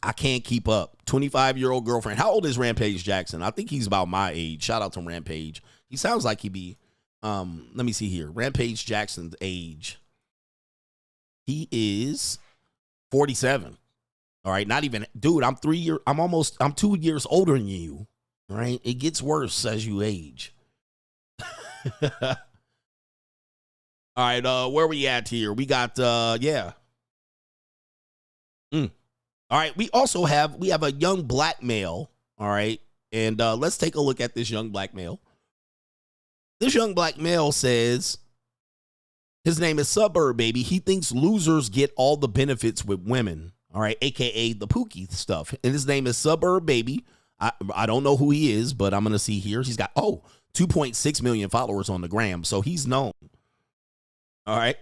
I can't keep up. 25-year-old girlfriend. How old is Rampage Jackson? I think he's about my age. Shout out to Rampage. He sounds like he'd be, let me see here. Rampage Jackson's age. He is 47. All right. Not even, dude, I'm 2 years older than you. All right. It gets worse as you age. All right. Where we at here? We got, yeah. All right, we have a young black male, all right? And let's take a look at this young black male. This young black male says, his name is Suburb Baby. He thinks losers get all the benefits with women, all right, a.k.a. the Pookie stuff. And his name is Suburb Baby. I don't know who he is, but I'm going to see here. He's got, 2.6 million followers on the gram, so he's known. All right,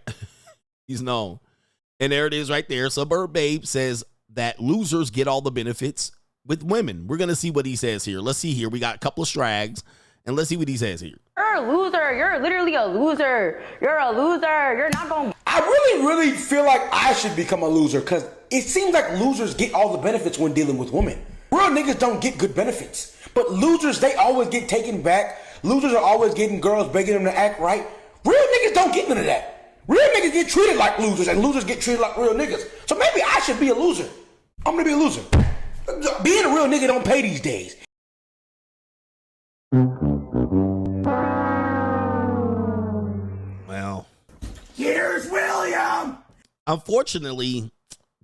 he's known. And there it is right there. Suburb Babe says that losers get all the benefits with women. We're going to see what he says here. Let's see here. We got a couple of strags, and let's see what he says here. You're a loser. You're literally a loser. You're a loser. You're not going to... I really feel like I should become a loser because it seems like losers get all the benefits when dealing with women. Real niggas don't get good benefits. But losers, they always get taken back. Losers are always getting girls begging them to act right. Real niggas don't get none of that. Real niggas get treated like losers, and losers get treated like real niggas. So maybe I should be a loser. I'm gonna be a loser. Being a real nigga don't pay these days. Well, here's William. Unfortunately,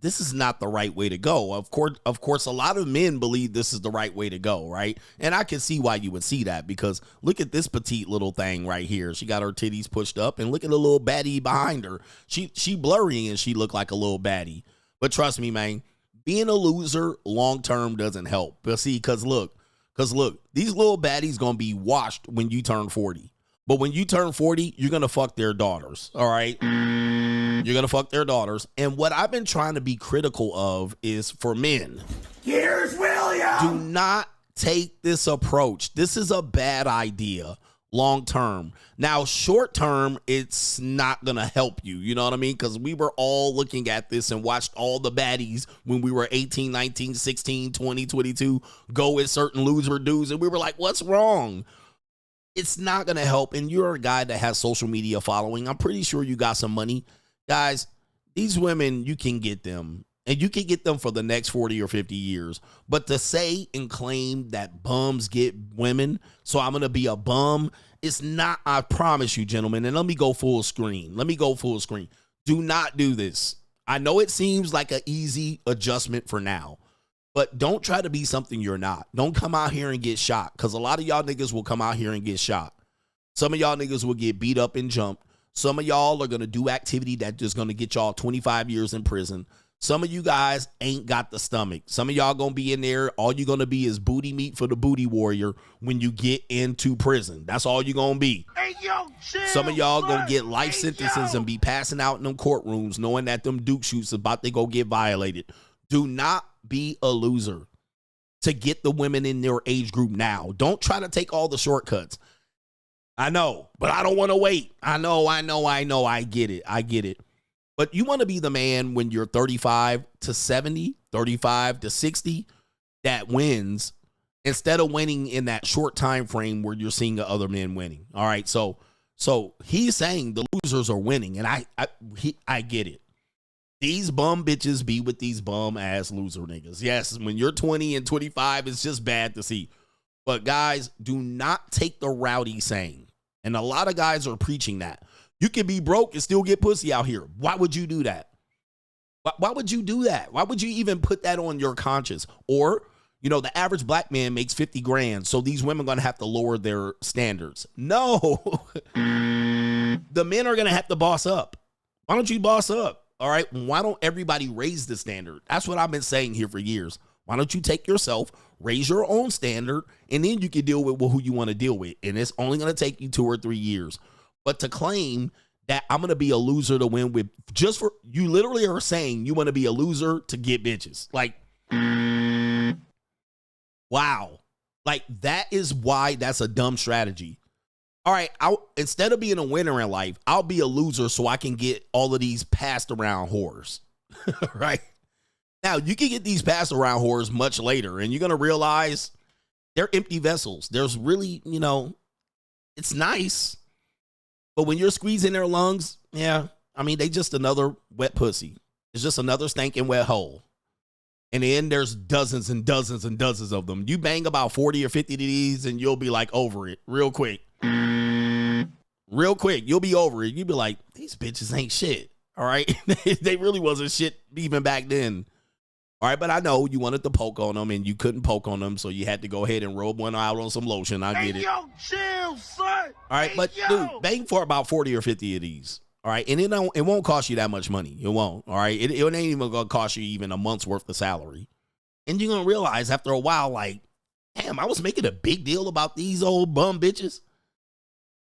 this is not the right way to go. Of course, a lot of men believe this is the right way to go, right? And I can see why you would see that, because look at this petite little thing right here. She got her titties pushed up, and look at the little baddie behind her. She blurry and she look like a little baddie. But trust me, man, being a loser long term doesn't help. But see, cause look, these little baddies gonna be washed when you turn 40. But when you turn 40, you're gonna fuck their daughters. All right. You're going to fuck their daughters. And what I've been trying to be critical of is for men. Here's William. Do not take this approach. This is a bad idea long term. Now, short term, it's not going to help you. You know what I mean? Because we were all looking at this and watched all the baddies when we were 18, 19, 16, 20, 22 go with certain loser dudes. And we were like, what's wrong? It's not going to help. And you're a guy that has social media following. I'm pretty sure you got some money. Guys, these women, you can get them, and you can get them for the next 40 or 50 years. But to say and claim that bums get women, so I'm going to be a bum, it's not, I promise you, gentlemen. And let me go full screen. Do not do this. I know it seems like an easy adjustment for now, but don't try to be something you're not. Don't come out here and get shot, because a lot of y'all niggas will come out here and get shot. Some of y'all niggas will get beat up and jumped. Some of y'all are going to do activity that just going to get y'all 25 years in prison. Some of you guys ain't got the stomach. Some of y'all going to be in there. All you're going to be is booty meat for the booty warrior when you get into prison. That's all you're going to be. Hey, yo, chill, some of y'all going to get life hey, sentences yo. and be passing out in them courtrooms knowing that them Duke shoots about to go get violated. Do not be a loser to get the women in their age group now. Don't try to take all the shortcuts. I know, but I don't want to wait. I know. I get it. But you want to be the man when you're 35 to 70, 35 to 60 that wins, instead of winning in that short time frame where you're seeing other men winning. All right. So he's saying the losers are winning, and I get it. These bum bitches be with these bum ass loser niggas. Yes, when you're 20 and 25, it's just bad to see. But guys, do not take the rowdy saying. And a lot of guys are preaching that. You can be broke and still get pussy out here. Why would you do that? Why would you do that? Why would you even put that on your conscience? Or, you know, the average black man makes 50 grand, so these women are going to have to lower their standards. No. The men are going to have to boss up. Why don't you boss up? All right. Why don't everybody raise the standard? That's what I've been saying here for years. Why don't you take yourself, raise your own standard, and then you can deal with who you want to deal with. And it's only going to take you 2 or 3 years. But to claim that I'm going to be a loser to win with, just for, you literally are saying you want to be a loser to get bitches. Like, wow. Like, that is why that's a dumb strategy. All right, instead of being a winner in life, I'll be a loser so I can get all of these passed around whores. Right? Now, you can get these passed around whores much later, and you're going to realize they're empty vessels. There's really, you know, it's nice, but when you're squeezing their lungs, yeah, I mean, they just another wet pussy. It's just another stinking wet hole. And then there's dozens and dozens and dozens of them. You bang about 40 or 50 of these, and you'll be like over it real quick. Real quick, you'll be over it. You'll be like, these bitches ain't shit. All right? They really wasn't shit even back then. All right, but I know you wanted to poke on them, and you couldn't poke on them, so you had to go ahead and rub one out on some lotion. I get it. Yo, chill, son. All right, but dude, bang for about 40 or 50 of these. All right, and it won't cost you that much money. It won't. All right, it ain't even gonna cost you even a month's worth of salary. And you're gonna realize after a while, like, damn, I was making a big deal about these old bum bitches.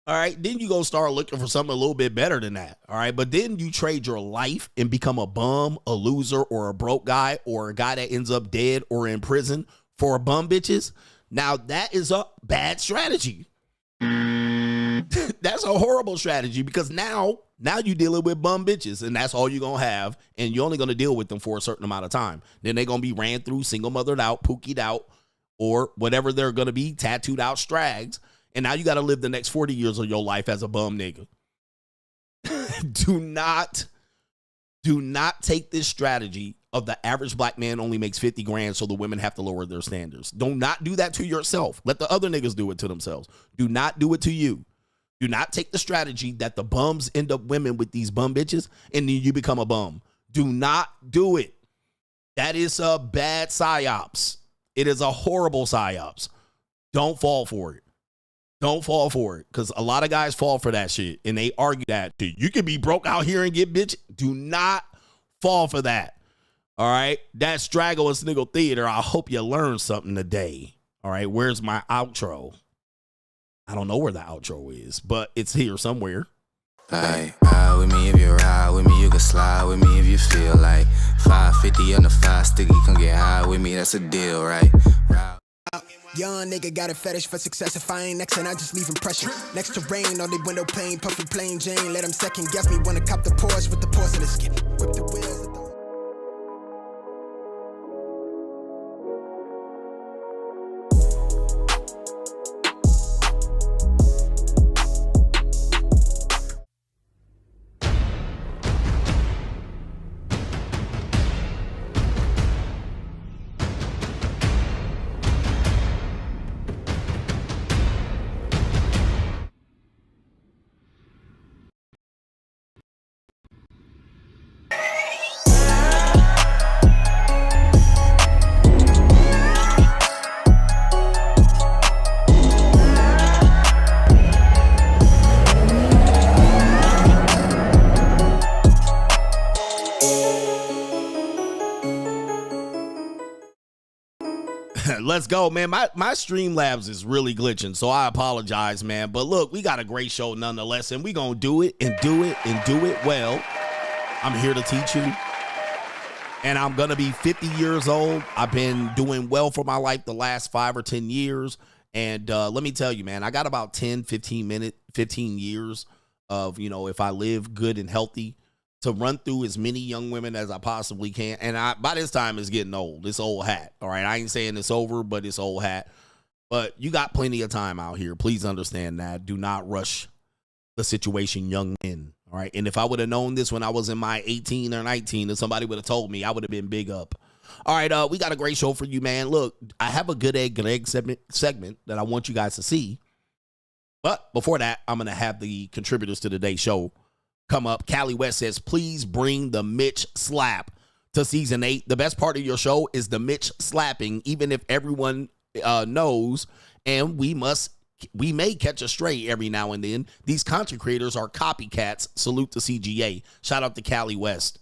All right, then you go start looking for something a little bit better than that. All right, but then you trade your life and become a bum, a loser, or a broke guy, or a guy that ends up dead or in prison for bum bitches. Now that is a bad strategy. That's a horrible strategy, because now you're dealing with bum bitches, and that's all you're gonna have, and you're only gonna deal with them for a certain amount of time. Then they're gonna be ran through, single mothered out, pookied out, or whatever they're gonna be, tattooed out strags. And now you got to live the next 40 years of your life as a bum nigga. Do not take this strategy of the average black man only makes 50 grand, so the women have to lower their standards. Do not do that to yourself. Let the other niggas do it to themselves. Do not do it to you. Do not take the strategy that the bums end up women with these bum bitches, and then you become a bum. Do not do it. That is a bad psyops. It is a horrible psyops. Don't fall for it. Don't fall for it, because a lot of guys fall for that shit, and they argue that shit. You can be broke out here and get bitch. Do not fall for that. All right? That's Straggle and Sniggle Theater. I hope you learned something today. All right? Where's my outro? I don't know where the outro is, but it's here somewhere. Like, ride with me if you ride with me, you can slide with me if you feel like 550 on the 5 sticky, come get high with me, that's a deal, right? Ride. Young nigga got a fetish for success. If I ain't next, and I just leave impression. Next to rain on the window pane, puffy plain Jane. Let him second guess me. Wanna cop the Porsche with the porcelain skin. Whip the wheels. Let's go, man. My Streamlabs is really glitching, so I apologize, man. But look, we got a great show nonetheless, and we gonna do it and do it and do it well. I'm here to teach you, and I'm gonna be 50 years old. I've been doing well for my life the last 5 or 10 years, and let me tell you, man, I got about 15 years of, you know, if I live good and healthy, to run through as many young women as I possibly can. And by this time, it's getting old. It's old hat. All right. I ain't saying it's over, but it's old hat. But you got plenty of time out here. Please understand that. Do not rush the situation, young men. All right. And if I would have known this when I was in my 18 or 19, and somebody would have told me, I would have been big up. All right. We got a great show for you, man. Look, I have a good egg segment that I want you guys to see. But before that, I'm going to have the contributors to today's show come up. Callie West says, please bring the Mitch slap to season 8. The best part of your show is the Mitch slapping, even if everyone knows, and we may catch a stray every now and then. These content creators are copycats. Salute to CGA. Shout out to Callie West.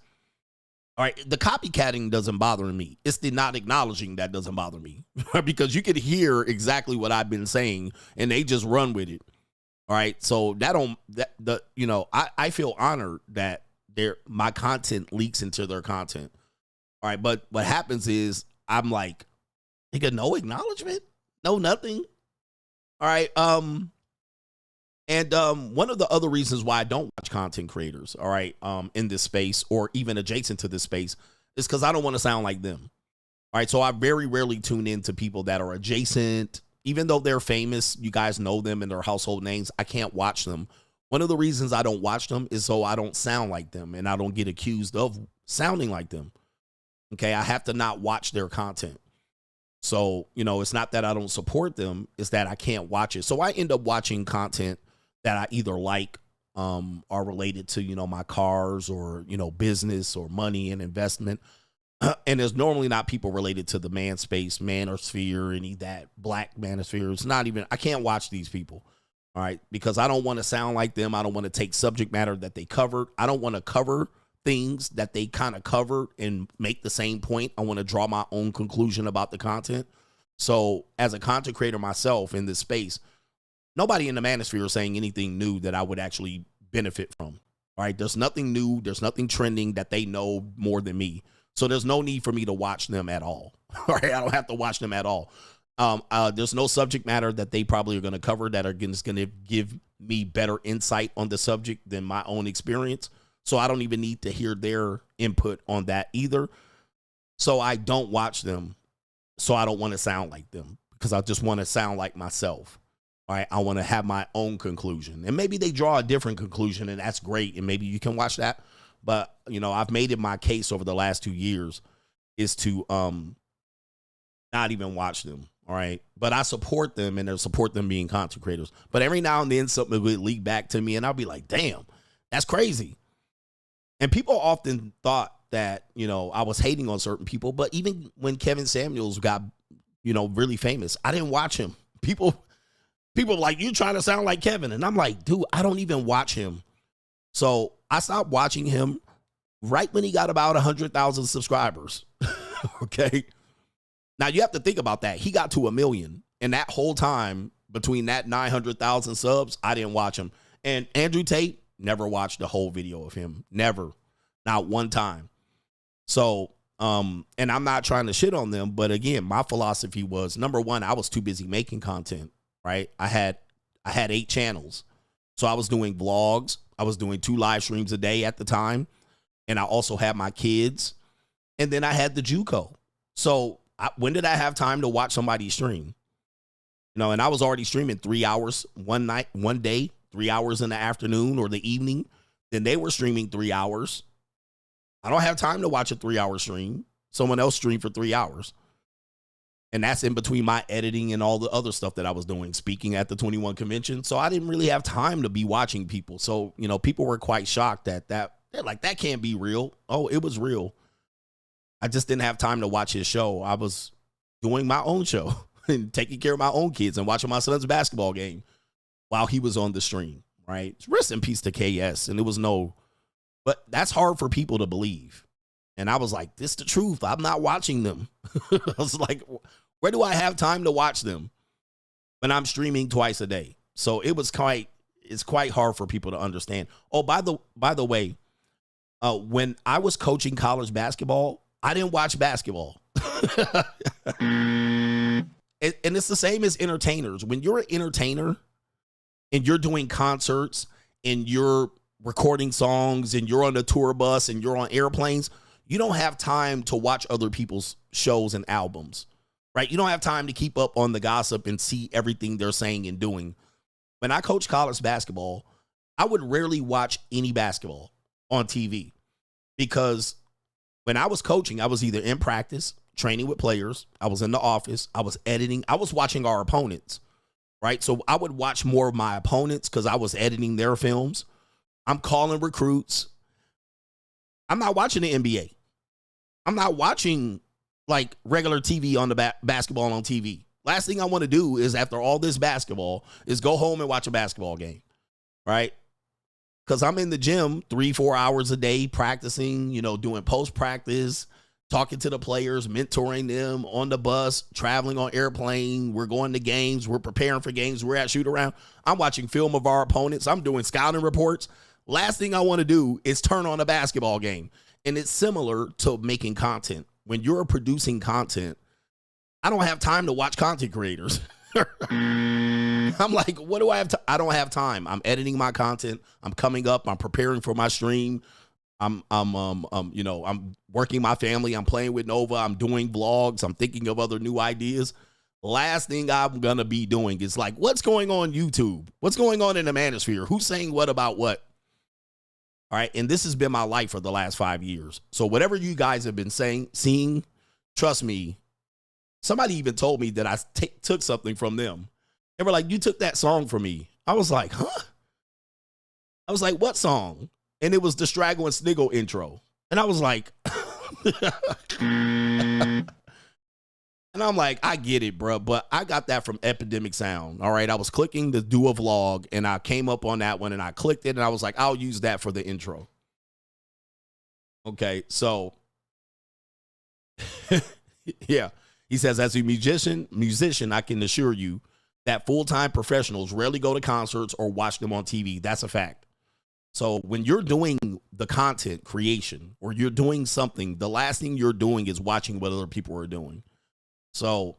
All right, the copycatting doesn't bother me. It's the not acknowledging that doesn't bother me, because you can hear exactly what I've been saying, and they just run with it. All right, so I feel honored that my content leaks into their content. All right, but what happens is I'm like, nigga, no acknowledgement, no nothing. All right, one of the other reasons why I don't watch content creators, all right, in this space or even adjacent to this space, is because I don't want to sound like them. All right, so I very rarely tune in to people that are adjacent. Even though they're famous, you guys know them and their household names, I can't watch them. One of the reasons I don't watch them is so I don't sound like them and I don't get accused of sounding like them. Okay, I have to not watch their content. So, you know, it's not that I don't support them, it's that I can't watch it. So I end up watching content that I either like, are related to, you know, my cars or, you know, business or money and investment. And there's normally not people related to the man space, manosphere, any that black manosphere. It's not even, I can't watch these people. All right. Because I don't want to sound like them. I don't want to take subject matter that they covered. I don't want to cover things that they kind of covered and make the same point. I want to draw my own conclusion about the content. So as a content creator myself in this space, nobody in the manosphere is saying anything new that I would actually benefit from. All right. There's nothing new. There's nothing trending that they know more than me. So there's no need for me to watch them at all. All right, I don't have to watch them at all. There's no subject matter that they probably are going to cover that are just going to give me better insight on the subject than my own experience. So I don't even need to hear their input on that either. So I don't watch them. So I don't want to sound like them because I just want to sound like myself. All right, I want to have my own conclusion. And maybe they draw a different conclusion, and that's great. And maybe you can watch that. But, you know, I've made it my case over the last 2 years is to not even watch them. All right. But I support them and I support them being content creators. But every now and then something would leak back to me and I'll be like, damn, that's crazy. And people often thought that, you know, I was hating on certain people. But even when Kevin Samuels got, you know, really famous, I didn't watch him. People like, you trying to sound like Kevin. And I'm like, dude, I don't even watch him. So I stopped watching him right when he got about 100,000 subscribers. Okay. Now you have to think about that. He got to 1 million. And that whole time between that 900,000 subs, I didn't watch him. And Andrew Tate, never watched the whole video of him. Never. Not one time. So, and I'm not trying to shit on them, but again, my philosophy was, number one, I was too busy making content, right? I had 8 channels. So I was doing vlogs. I was doing 2 live streams a day at the time. And I also had my kids. And then I had the JUCO. So when did I have time to watch somebody stream? You know, and I was already streaming 3 hours one day, 3 hours in the afternoon or the evening. Then they were streaming 3 hours. I don't have time to watch a 3-hour stream. Someone else streamed for 3 hours. And that's in between my editing and all the other stuff that I was doing, speaking at the 21 convention. So I didn't really have time to be watching people. So, you know, people were quite shocked at that. They're like, that can't be real. Oh, it was real. I just didn't have time to watch his show. I was doing my own show and taking care of my own kids and watching my son's basketball game while he was on the stream, right? Rest in peace to KS. And it was but that's hard for people to believe. And I was like, this is the truth. I'm not watching them. I was like, where do I have time to watch them when I'm streaming twice a day? So it's quite hard for people to understand. Oh, by the way, when I was coaching college basketball, I didn't watch basketball. And it's the same as entertainers. When you're an entertainer and you're doing concerts and you're recording songs and you're on the tour bus and you're on airplanes, you don't have time to watch other people's shows and albums, right? You don't have time to keep up on the gossip and see everything they're saying and doing. When I coach college basketball, I would rarely watch any basketball on TV because when I was coaching, I was either in practice, training with players, I was in the office, I was editing, I was watching our opponents, right? So I would watch more of my opponents because I was editing their films. I'm calling recruits. I'm not watching the NBA. I'm not watching like regular TV on the basketball on TV. Last thing I want to do is, after all this basketball, is go home and watch a basketball game, right? Because I'm in the gym 3-4 hours a day practicing, you know, doing post-practice, talking to the players, mentoring them on the bus, traveling on airplane. We're going to games. We're preparing for games. We're at shoot-around. I'm watching film of our opponents. I'm doing scouting reports. Last thing I want to do is turn on a basketball game. And it's similar to making content. When you're producing content, I don't have time to watch content creators. I'm like, what do I have to? I don't have time. I'm editing my content. I'm coming up. I'm preparing for my stream. I'm working my family. I'm playing with Nova. I'm doing vlogs. I'm thinking of other new ideas. Last thing I'm going to be doing is like, what's going on YouTube? What's going on in the Manosphere? Who's saying what about what? All right. And this has been my life for the last 5 years. So whatever you guys have been seeing, trust me, somebody even told me that I took something from them. They were like, you took that song from me. I was like, huh? I was like, what song? And it was the Straggle and Sniggle intro. And I was like, and I'm like, I get it, bro. But I got that from Epidemic Sound. All right. I was clicking to do a vlog and I came up on that one and I clicked it and I was like, I'll use that for the intro. Okay. So, yeah. He says, as a musician, I can assure you that full-time professionals rarely go to concerts or watch them on TV. That's a fact. So when you're doing the content creation or you're doing something, the last thing you're doing is watching what other people are doing. So,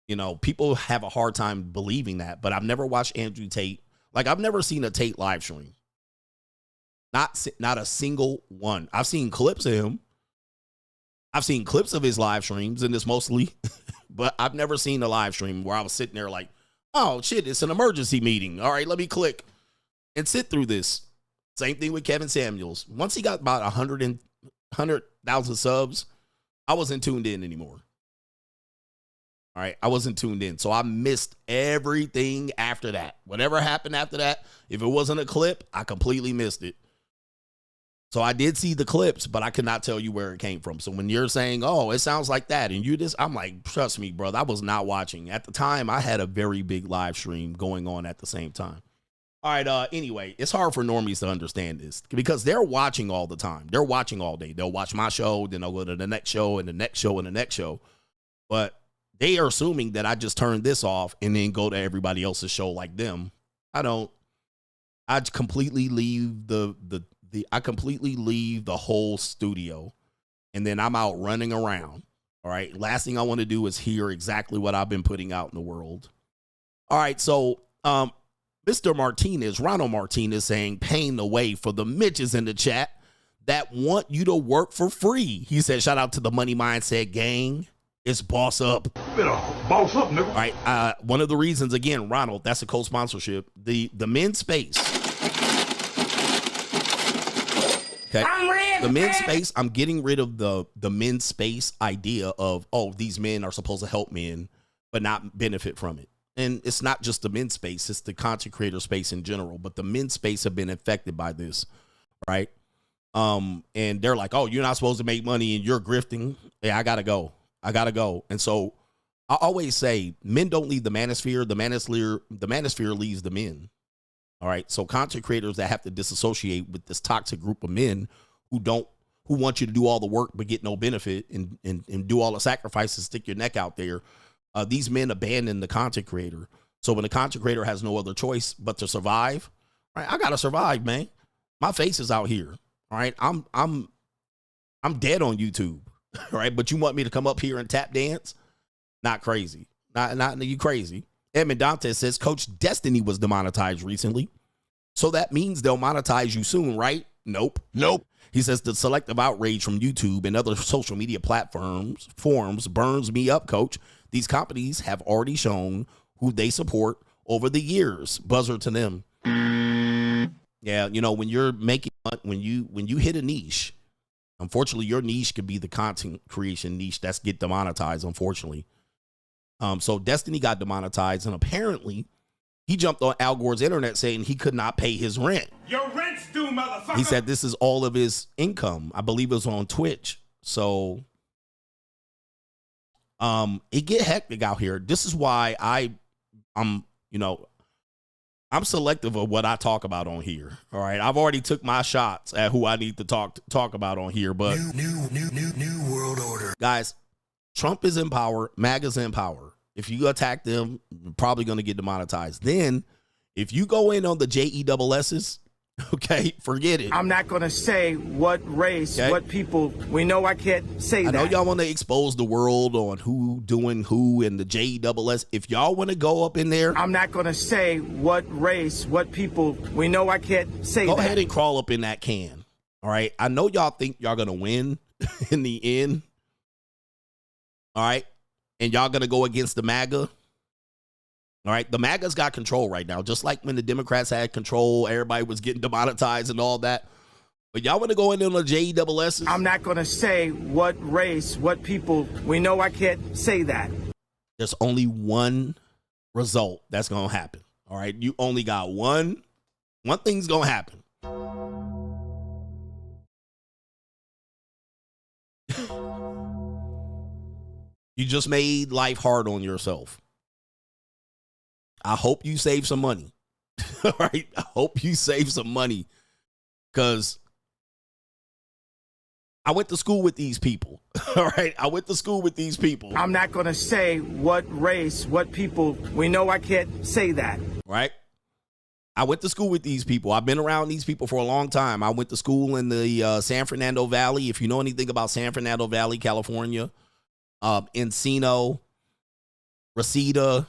you know, people have a hard time believing that, but I've never watched Andrew Tate. Like, I've never seen a Tate live stream. Not a single one. I've seen clips of him. I've seen clips of his live streams, and it's mostly, but I've never seen a live stream where I was sitting there like, oh, shit, it's an emergency meeting. All right, let me click and sit through this. Same thing with Kevin Samuels. Once he got about 100,000 subs, I wasn't tuned in anymore. All right, I wasn't tuned in. So I missed everything after that. Whatever happened after that, if it wasn't a clip, I completely missed it. So I did see the clips, but I could not tell you where it came from. So when you're saying, oh, it sounds like that, and you just, I'm like, trust me, brother, I was not watching. At the time, I had a very big live stream going on at the same time. All right, anyway, it's hard for normies to understand this because they're watching all the time. They're watching all day. They'll watch my show, then they'll go to the next show and the next show and the next show. But they are assuming that I just turned this off and then go to everybody else's show like them. I don't. I completely leave I completely leave the whole studio, and then I'm out running around. All right. Last thing I want to do is hear exactly what I've been putting out in the world. All right. So, Mr. Martinez, Ronald Martinez, saying paying the way for the midgets in the chat that want you to work for free. He said, shout out to the Money Mindset gang. It's boss up. Better boss up, nigga. All right. One of the reasons, again, Ronald, that's a co-sponsorship. The men's space. Okay. The men's space, I'm getting rid of the men's space idea of, oh, these men are supposed to help men, but not benefit from it. And it's not just the men's space, it's the content creator space in general. But the men's space have been affected by this, right? And they're like, oh, you're not supposed to make money and you're grifting. Yeah, I gotta go. And so I always say men don't leave the manosphere. The manosphere leaves the men. All right. So content creators that have to disassociate with this toxic group of men who want you to do all the work but get no benefit and do all the sacrifices, stick your neck out there. These men abandon the content creator. So when the content creator has no other choice but to survive, right? I gotta survive, man. My face is out here. All right. I'm dead on YouTube. Right. But you want me to come up here and tap dance? Not crazy. Not you crazy. Edmund Dante says Coach Destiny was demonetized recently. So that means they'll monetize you soon, right? Nope. He says the selective outrage from YouTube and other social media forums burns me up, Coach. These companies have already shown who they support over the years. Buzzer to them. Yeah, you know, when you're making, when you hit a niche, unfortunately, your niche could be the content creation niche that's get demonetized, unfortunately. So Destiny got demonetized, and apparently he jumped on Al Gore's internet saying he could not pay his rent. Your rent's due, motherfucker. He said this is all of his income. I believe it was on Twitch. So it get hectic out here. This is why I'm selective of what I talk about on here. All right. I've already took my shots at who I need to talk about on here, but New world order. Guys, Trump is in power, MAGA's in power. If you attack them, you're probably going to get demonetized. Then if you go in on the JESS, okay, forget it. I'm not going to say what race, what people. We know I can't say that. I know y'all want to expose the world on who doing who and the JESS. If y'all want to go up in there, I'm not going to say what race, what people. We know I can't say that. Go ahead and crawl up in that can. All right. I know y'all think y'all going to win in the end. All right. And y'all going to go against the MAGA. All right. The MAGA's got control right now. Just like when the Democrats had control, everybody was getting demonetized and all that. But y'all want to go in on the JESS? I'm not going to say what race, what people. We know I can't say that. There's only one result that's going to happen. All right. You only got one thing's going to happen. You just made life hard on yourself. I hope you save some money. All right. I hope you save some money because I went to school with these people. All right. I went to school with these people. I'm not going to say what race, what people. We know I can't say that. Right. I went to school with these people. I've been around these people for a long time. I went to school in the San Fernando Valley. If you know anything about San Fernando Valley, California, Encino, Reseda,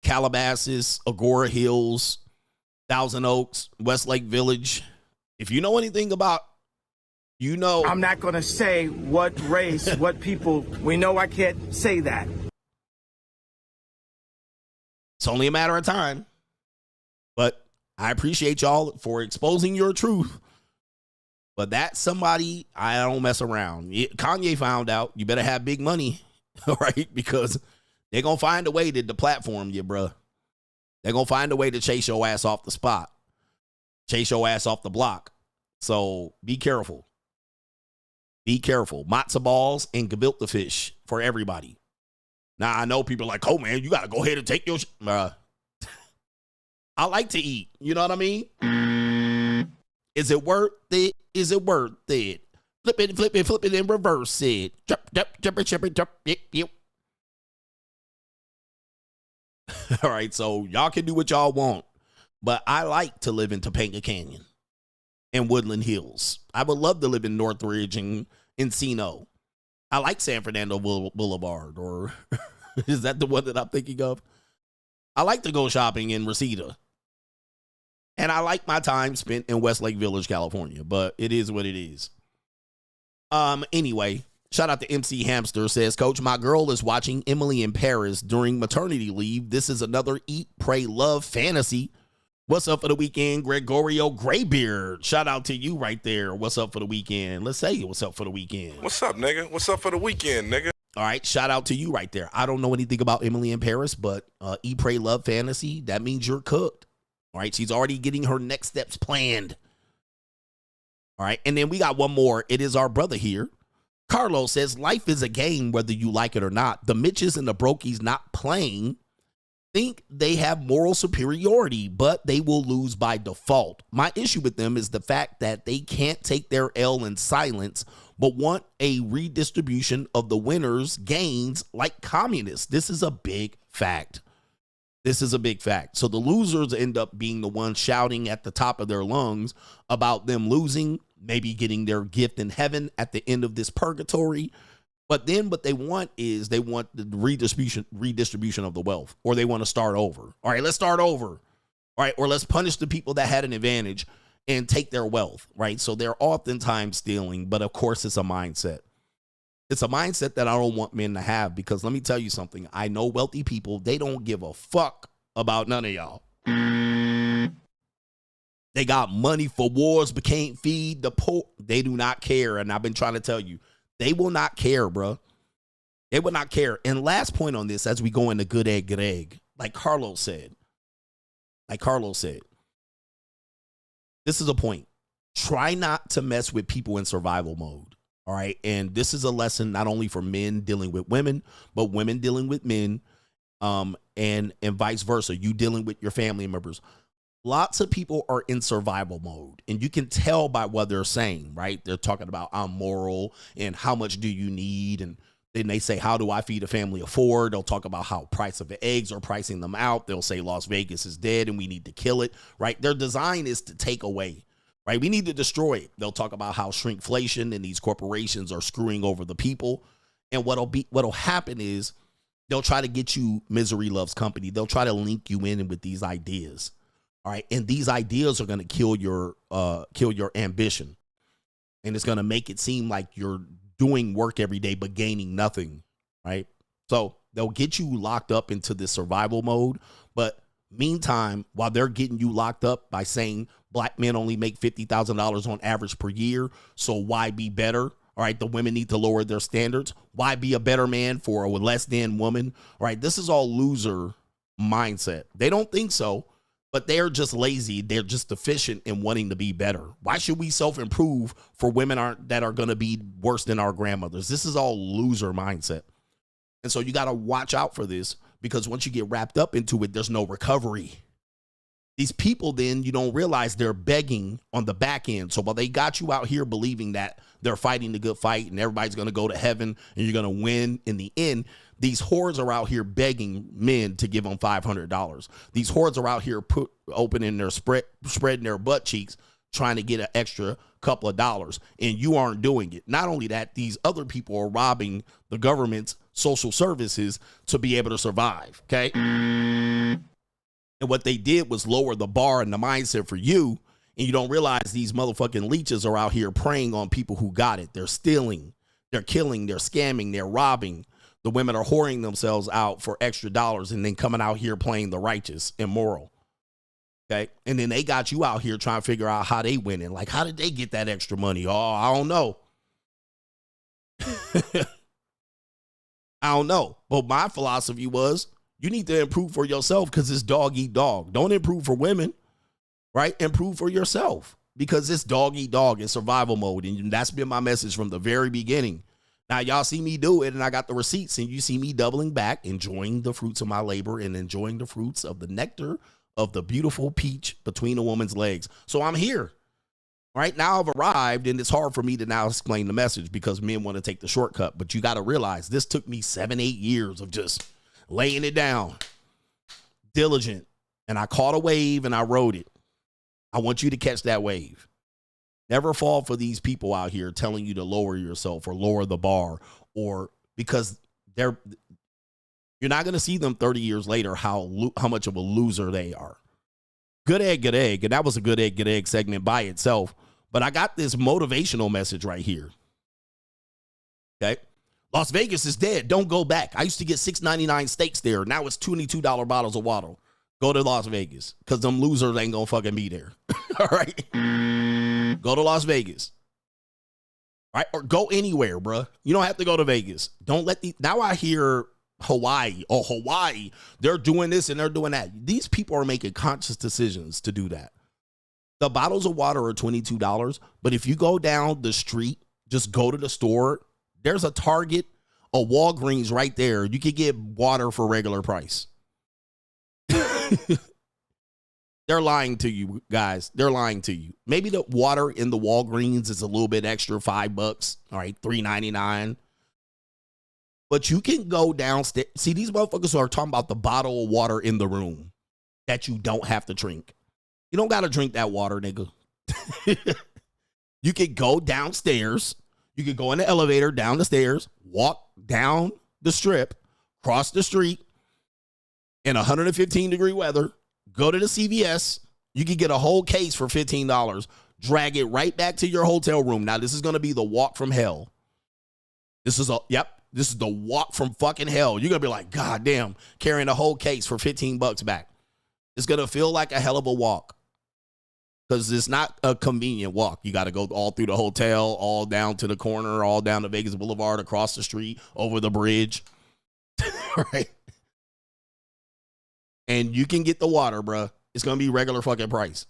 Calabasas, Agora Hills, Thousand Oaks, Westlake Village. If you know anything about, you know. I'm not going to say what race, what people. We know I can't say that. It's only a matter of time. But I appreciate y'all for exposing your truth. But that's somebody I don't mess around. Kanye found out. You better have big money, all right? Because they're going to find a way to deplatform you, bro. They're going to find a way to chase your ass off the spot. Chase your ass off the block. So be careful. Be careful. Matzo balls and gefilte fish for everybody. Now, I know people are like, oh, man, you got to go ahead and take your I like to eat. You know what I mean? Is it worth it? Is it worth it? Flip it, and reverse it. Drop. Yep. All right, so y'all can do what y'all want. But I like to live in Topanga Canyon and Woodland Hills. I would love to live in Northridge and Encino. I like San Fernando Boulevard, or is that the one that I'm thinking of? I like to go shopping in Reseda. And I like my time spent in Westlake Village, California, but it is what it is. Anyway, shout out to MC Hamster, says, Coach, my girl is watching Emily in Paris during maternity leave. This is another eat, pray, love fantasy. What's up for the weekend, Gregorio Graybeard? Shout out to you right there. What's up for the weekend? Let's say what's up for the weekend. What's up, nigga? What's up for the weekend, nigga? All right, shout out to you right there. I don't know anything about Emily in Paris, but eat, pray, love fantasy, that means you're cooked. All right, she's already getting her next steps planned. All right, and then we got one more. It is our brother here. Carlos says, life is a game whether you like it or not. The Mitches and the Brokies not playing think they have moral superiority, but they will lose by default. My issue with them is the fact that they can't take their L in silence, but want a redistribution of the winners' gains like communists. This is a big fact. This is a big fact. So the losers end up being the ones shouting at the top of their lungs about them losing, maybe getting their gift in heaven at the end of this purgatory. But then what they want is they want the redistribution of the wealth, or they want to start over. All right, let's start over. All right, or let's punish the people that had an advantage and take their wealth, right? So they're oftentimes stealing, but of course it's a mindset. It's a mindset that I don't want men to have, because let me tell you something. I know wealthy people, they don't give a fuck about none of y'all. They got money for wars but can't feed the poor. They do not care, and I've been trying to tell you, they will not care, bro. They will not care. And last point on this, as we go into good egg, like Carlos said, this is a point. Try not to mess with people in survival mode. All right. And this is a lesson not only for men dealing with women, but women dealing with men, and vice versa. You dealing with your family members. Lots of people are in survival mode, and you can tell by what they're saying, right? They're talking about I'm moral and how much do you need? And then they say, how do I feed a family of four? They'll talk about how price of the eggs are pricing them out. They'll say Las Vegas is dead and we need to kill it, right? Their design is to take away. Right, we need to destroy it. They'll talk about how shrinkflation and these corporations are screwing over the people. And what'll happen is they'll try to get you misery loves company. They'll try to link you in with these ideas. All right, and these ideas are going to kill your ambition, and it's going to make it seem like you're doing work every day but gaining nothing. Right, so they'll get you locked up into this survival mode, but meantime, while they're getting you locked up by saying black men only make $50,000 on average per year, so why be better? All right, the women need to lower their standards. Why be a better man for a less than woman? All right, this is all loser mindset. They don't think so, but they're just lazy. They're just deficient in wanting to be better. Why should we self-improve for women that are going to be worse than our grandmothers? This is all loser mindset. And so you got to watch out for this, because once you get wrapped up into it, there's no recovery. These people, then, you don't realize they're begging on the back end. So while they got you out here believing that they're fighting the good fight and everybody's going to go to heaven and you're going to win in the end, these whores are out here begging men to give them $500. These whores are out here opening their spreading their butt cheeks, trying to get an extra couple of dollars, and you aren't doing it. Not only that, these other people are robbing the government's social services to be able to survive. Okay. And what they did was lower the bar and the mindset for you. And you don't realize these motherfucking leeches are out here preying on people who got it. They're stealing, they're killing, they're scamming, they're robbing. The women are whoring themselves out for extra dollars and then coming out here playing the righteous and moral. Okay. And then they got you out here trying to figure out how they winning. Like, how did they get that extra money? Oh, I don't know. I don't know. But my philosophy was, you need to improve for yourself, because it's dog eat dog. Don't improve for women, right? Improve for yourself. because it's dog eat dog. It's survival mode. And that's been my message from the very beginning. Now, y'all see me do it, and I got the receipts, and you see me doubling back, enjoying the fruits of my labor and enjoying the fruits of the nectar of the beautiful peach between a woman's legs. So I'm here. Right now I've arrived, and it's hard for me to now explain the message because men want to take the shortcut. But you got to realize this took me 7-8 years of just laying it down, diligent. And I caught a wave and I rode it. I want you to catch that wave. Never fall for these people out here telling you to lower yourself or lower the bar, or because you're not going to see them 30 years later how much of a loser they are. Good egg, and that was a good egg segment by itself. But I got this motivational message right here. Okay. Las Vegas is dead. Don't go back. I used to get $6.99 steaks there. Now it's $22 bottles of water. Go to Las Vegas because them losers ain't going to fucking be there. All right. Go to Las Vegas. All right. Or go anywhere, bruh. You don't have to go to Vegas. Don't let now I hear Hawaii. Oh, Hawaii. They're doing this and they're doing that. These people are making conscious decisions to do that. The bottles of water are $22, but if you go down the street, just go to the store, there's a Target, a Walgreens right there. You could get water for regular price. They're lying to you, guys. They're lying to you. Maybe the water in the Walgreens is a little bit extra, $5. All right, $3.99. But you can go downstairs. See, these motherfuckers are talking about the bottle of water in the room that you don't have to drink. You don't got to drink that water, nigga. You could go downstairs. You could go in the elevator, down the stairs, walk down the strip, cross the street in 115-degree weather, go to the CVS. You could get a whole case for $15, drag it right back to your hotel room. Now, this is going to be the walk from hell. This is the walk from fucking hell. You're going to be like, God damn, carrying a whole case for $15 back. It's going to feel like a hell of a walk because it's not a convenient walk. You got to go all through the hotel, all down to the corner, all down to Vegas Boulevard, across the street, over the bridge. Right? And you can get the water, bruh. It's going to be regular fucking price.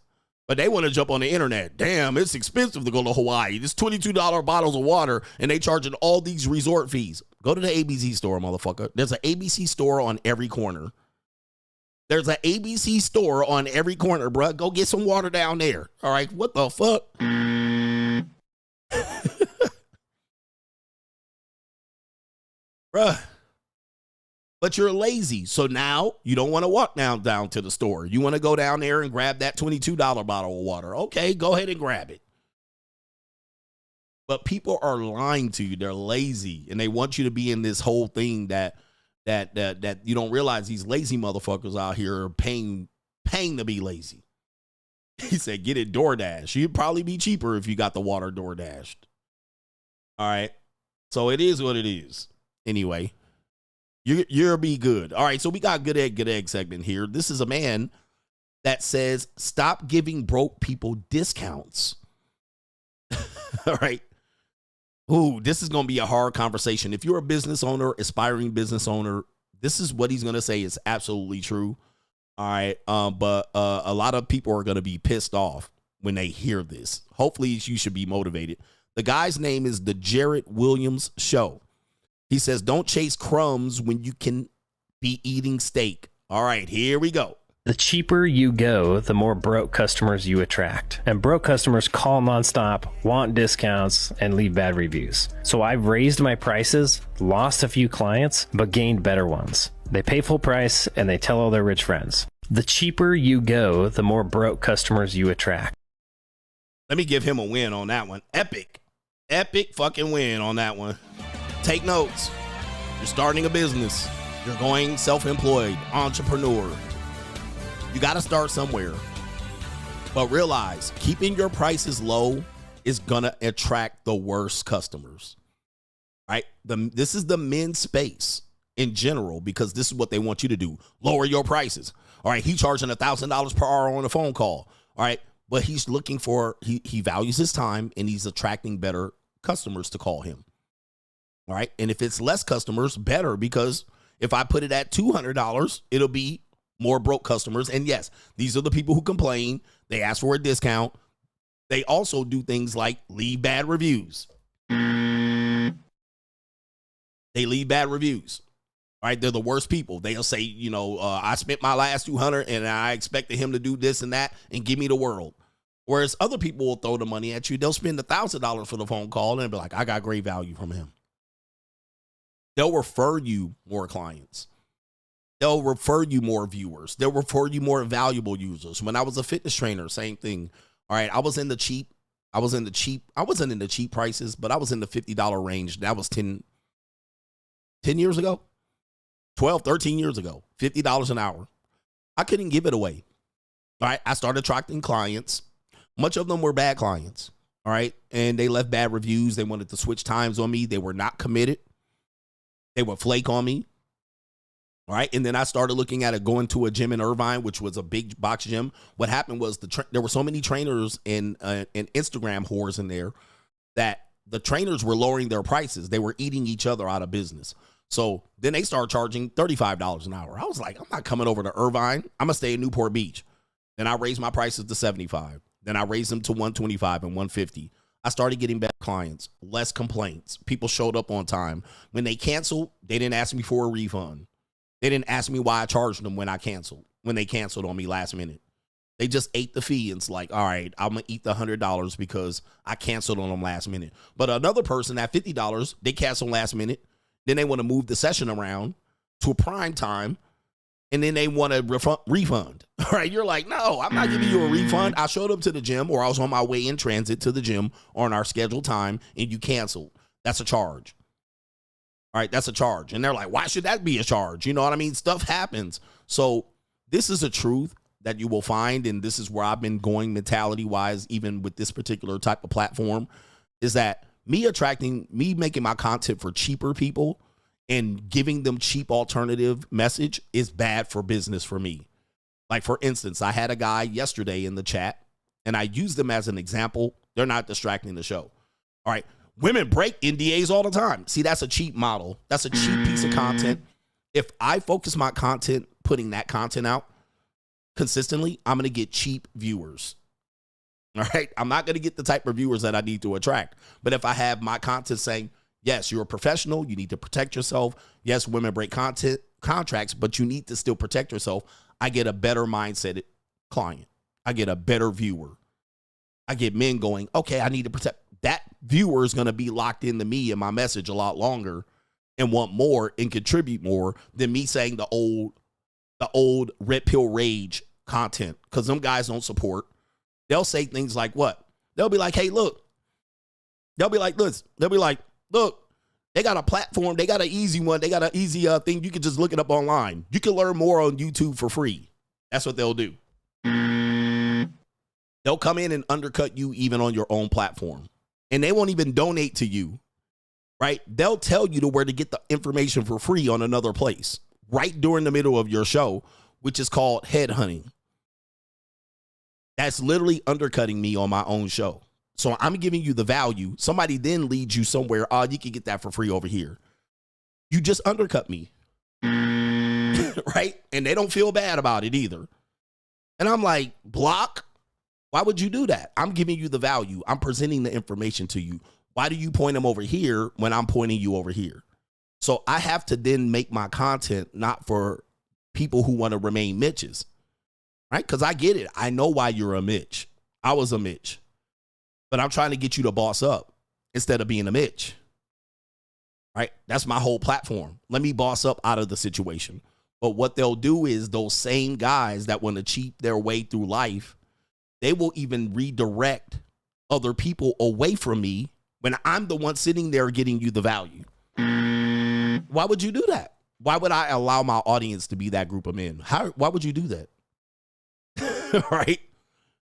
But they want to jump on the internet. Damn, it's expensive to go to Hawaii. This $22 bottles of water, and they charging all these resort fees. Go to the ABC store, motherfucker. There's an ABC store on every corner. There's an ABC store on every corner, bruh. Go get some water down there. All right, what the fuck? Bruh. But you're lazy. So now you don't want to walk down to the store. You want to go down there and grab that $22 bottle of water. Okay, go ahead and grab it. But people are lying to you. They're lazy. And they want you to be in this whole thing that you don't realize these lazy motherfuckers out here are paying to be lazy. He said, get it DoorDash. You'd probably be cheaper if you got the water DoorDashed. All right. So it is what it is. Anyway, you'll be good. All right. So we got good egg segment here. This is a man that says, stop giving broke people discounts. All right. Ooh, this is going to be a hard conversation. If you're a business owner, aspiring business owner, this is what he's going to say is absolutely true. All right. But a lot of people are going to be pissed off when they hear this. Hopefully you should be motivated. The guy's name is the Jarrett Williams Show. He says, don't chase crumbs when you can be eating steak. All right, here we go. The cheaper you go, the more broke customers you attract. And broke customers call nonstop, want discounts, and leave bad reviews. So I've raised my prices, lost a few clients, but gained better ones. They pay full price, and they tell all their rich friends. The cheaper you go, the more broke customers you attract. Let me give him a win on that one. Epic fucking win on that one. Take notes. You're starting a business. You're going self-employed, entrepreneur. You got to start somewhere. But realize, keeping your prices low is going to attract the worst customers. Right? This is the men's space in general because this is what they want you to do. Lower your prices. All right, he's charging $1,000 per hour on a phone call. All right, but he's looking for, he values his time and he's attracting better customers to call him. All right, and if it's less customers, better, because if I put it at $200, it'll be more broke customers. And yes, these are the people who complain. They ask for a discount. They also do things like leave bad reviews. They leave bad reviews. All right, they're the worst people. They'll say, I spent my last 200 and I expected him to do this and that and give me the world. Whereas other people will throw the money at you. They'll spend $1,000 for the phone call and be like, I got great value from him. They'll refer you more clients. They'll refer you more viewers. They'll refer you more valuable users. When I was a fitness trainer, same thing. All right, I wasn't in the cheap prices, but I was in the $50 range. That was 10 years ago, 12, 13 years ago, $50 an hour. I couldn't give it away. All right, I started attracting clients. Much of them were bad clients. All right, and they left bad reviews. They wanted to switch times on me. They were not committed. They would flake on me. All right. And then I started looking at it, going to a gym in Irvine, which was a big box gym. What happened was there were so many trainers and Instagram whores in there that the trainers were lowering their prices. They were eating each other out of business. So then they started charging $35 an hour. I was like, I'm not coming over to Irvine. I'm going to stay in Newport Beach. Then I raised my prices to $75. Then I raised them to $125 and $150. I started getting better clients, less complaints. People showed up on time. When they canceled, they didn't ask me for a refund. They didn't ask me why I charged them when they canceled on me last minute. They just ate the fee and it's like, all right, I'm going to eat the $100 because I canceled on them last minute. But another person at $50, they canceled last minute. Then they want to move the session around to a prime time. And then they want a refund. All right, you're like, no, I'm not giving you a refund. I showed up to the gym or I was on my way in transit to the gym on our scheduled time and you canceled. That's a charge. All right, that's a charge. And they're like, why should that be a charge? You know what I mean? Stuff happens. So this is a truth that you will find, and this is where I've been going mentality-wise, even with this particular type of platform, is that me making my content for cheaper people and giving them cheap alternative message is bad for business for me. Like, for instance, I had a guy yesterday in the chat, and I used them as an example. They're not distracting the show. All right. Women break NDAs all the time. See, that's a cheap model. That's a cheap piece of content. If I focus my content, putting that content out consistently, I'm going to get cheap viewers. All right. I'm not going to get the type of viewers that I need to attract. But if I have my content saying, yes, you're a professional, you need to protect yourself. Yes, women break contracts, but you need to still protect yourself. I get a better mindset client. I get a better viewer. I get men going, okay, I need to protect. That viewer is going to be locked into me and my message a lot longer and want more and contribute more than me saying the old red pill rage content, because them guys don't support. They'll say things like what? They'll be like, hey, look. They'll be like, look, they got a platform. They got an easy one. They got an easy thing. You can just look it up online. You can learn more on YouTube for free. That's what they'll do. They'll come in and undercut you even on your own platform. And they won't even donate to you, right? They'll tell you where to get the information for free on another place, right during the middle of your show, which is called headhunting. That's literally undercutting me on my own show. So I'm giving you the value. Somebody then leads you somewhere. Oh, you can get that for free over here. You just undercut me, right? And they don't feel bad about it either. And I'm like, block? Why would you do that? I'm giving you the value. I'm presenting the information to you. Why do you point them over here when I'm pointing you over here? So I have to then make my content not for people who want to remain Mitches, right? Because I get it. I know why you're a Mitch. I was a Mitch. But I'm trying to get you to boss up instead of being a Mitch, right? That's my whole platform. Let me boss up out of the situation. But what they'll do is those same guys that want to cheat their way through life, they will even redirect other people away from me when I'm the one sitting there getting you the value. Why would you do that? Why would I allow my audience to be that group of men? Why would you do that? Right?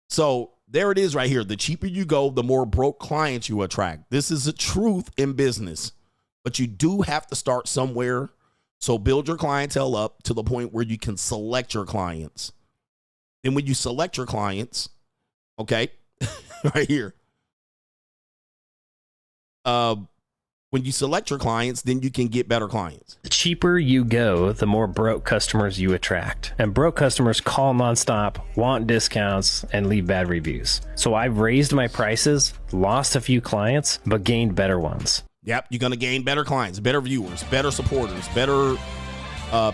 So there it is right here. The cheaper you go, the more broke clients you attract. This is the truth in business, but you do have to start somewhere. So build your clientele up to the point where you can select your clients. And when you select your clients, okay, right here, When you select your clients, then you can get better clients. The cheaper you go, the more broke customers you attract. And broke customers call nonstop, want discounts, and leave bad reviews. So I've raised my prices, lost a few clients, but gained better ones. Yep, you're going to gain better clients, better viewers, better supporters, better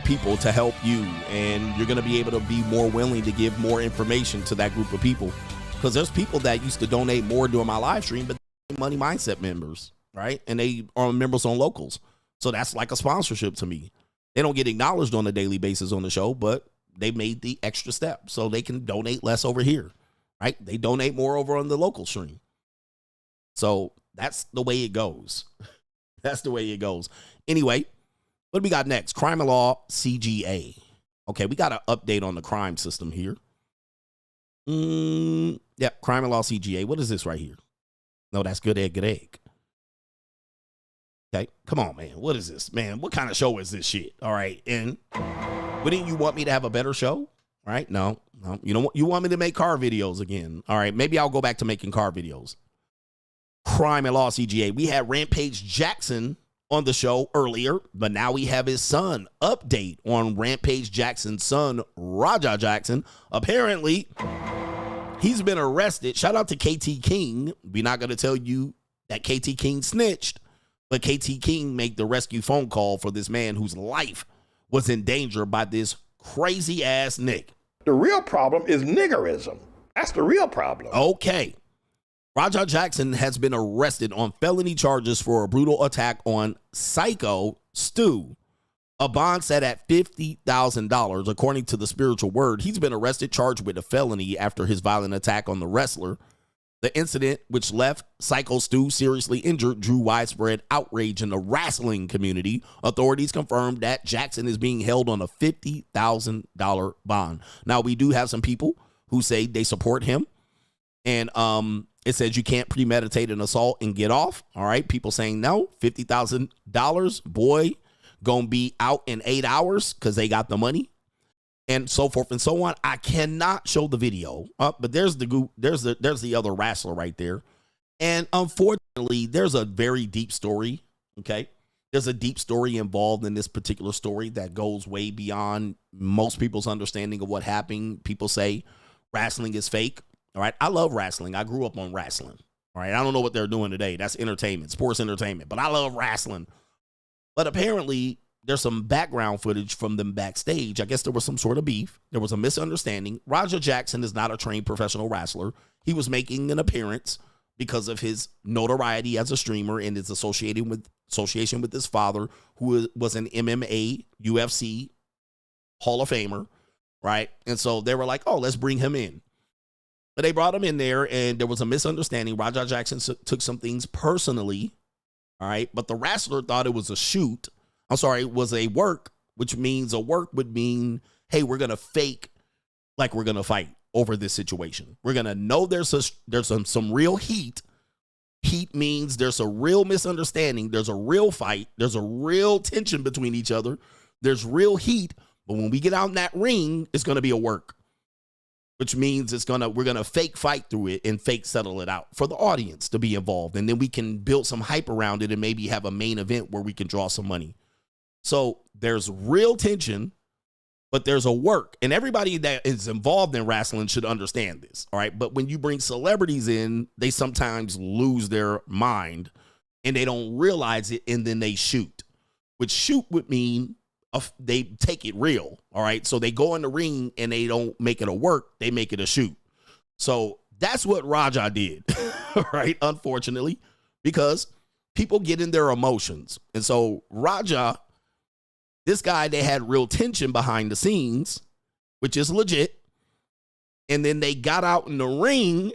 people to help you. And you're going to be able to be more willing to give more information to that group of people. Because there's people that used to donate more during my live stream, but they're Money Mindset members, right? And they are members on Locals. So that's like a sponsorship to me. They don't get acknowledged on a daily basis on the show, but they made the extra step so they can donate less over here, right? They donate more over on the local stream. So that's the way it goes. That's the way it goes. Anyway, what do we got next? Crime and Law CGA. Okay, we got an update on the crime system here. Yeah, Crime and Law CGA. What is this right here? No, that's Good Egg, Good Egg. Okay, come on, man. What is this? Man, what kind of show is this shit? All right, and wouldn't you want me to have a better show? Right? No. You don't. You want me to make car videos again? All right, maybe I'll go back to making car videos. Crime and Law CGA. We had Rampage Jackson on the show earlier, but now we have his son. Update on Rampage Jackson's son, Raja Jackson. Apparently, he's been arrested. Shout out to KT King. We're not going to tell you that KT King snitched, but KT King made the rescue phone call for this man whose life was in danger by this crazy ass Nick. The real problem is niggerism. That's the real problem. Okay. Raja Jackson has been arrested on felony charges for a brutal attack on Syko Stu. A bond set at $50,000. According to the spiritual word, he's been arrested, charged with a felony after his violent attack on the wrestler. The incident, which left Syko Stu seriously injured, drew widespread outrage in the wrestling community. Authorities confirmed that Jackson is being held on a $50,000 bond. Now, we do have some people who say they support him. And it says you can't premeditate an assault and get off. All right. People saying no. $50,000. Boy, gonna be out in 8 hours because they got the money. And so forth and so on. I cannot show the video. But there's the other wrestler right there. And unfortunately, there's a very deep story. Okay. There's a deep story involved in this particular story that goes way beyond most people's understanding of what happened. People say wrestling is fake. All right. I love wrestling. I grew up on wrestling. All right. I don't know what they're doing today. That's entertainment, sports entertainment, but I love wrestling. But apparently there's some background footage from them backstage. I guess there was some sort of beef. There was a misunderstanding. Raja Jackson is not a trained professional wrestler. He was making an appearance because of his notoriety as a streamer and his association with his father, who was an MMA, UFC Hall of Famer. Right. And so they were like, oh, let's bring him in. But they brought him in there, and there was a misunderstanding. Raja Jackson took some things personally, all right? But the wrestler thought it was a shoot. I'm sorry, it was a work, which means a work would mean, hey, we're going to fake like we're going to fight over this situation. We're going to know there's some real heat. Heat means there's a real misunderstanding. There's a real fight. There's a real tension between each other. There's real heat. But when we get out in that ring, it's going to be a work. Which means we're gonna fake fight through it and fake settle it out for the audience to be involved. And then we can build some hype around it and maybe have a main event where we can draw some money. So there's real tension, but there's a work. And everybody that is involved in wrestling should understand this. All right. But when you bring celebrities in, they sometimes lose their mind and they don't realize it. And then they shoot, which shoot would mean they take it real. All right. So they go in the ring and they don't make it a work. They make it a shoot. So that's what Raja did. Right. Unfortunately, because people get in their emotions. And so Raja, this guy, they had real tension behind the scenes, which is legit. And then they got out in the ring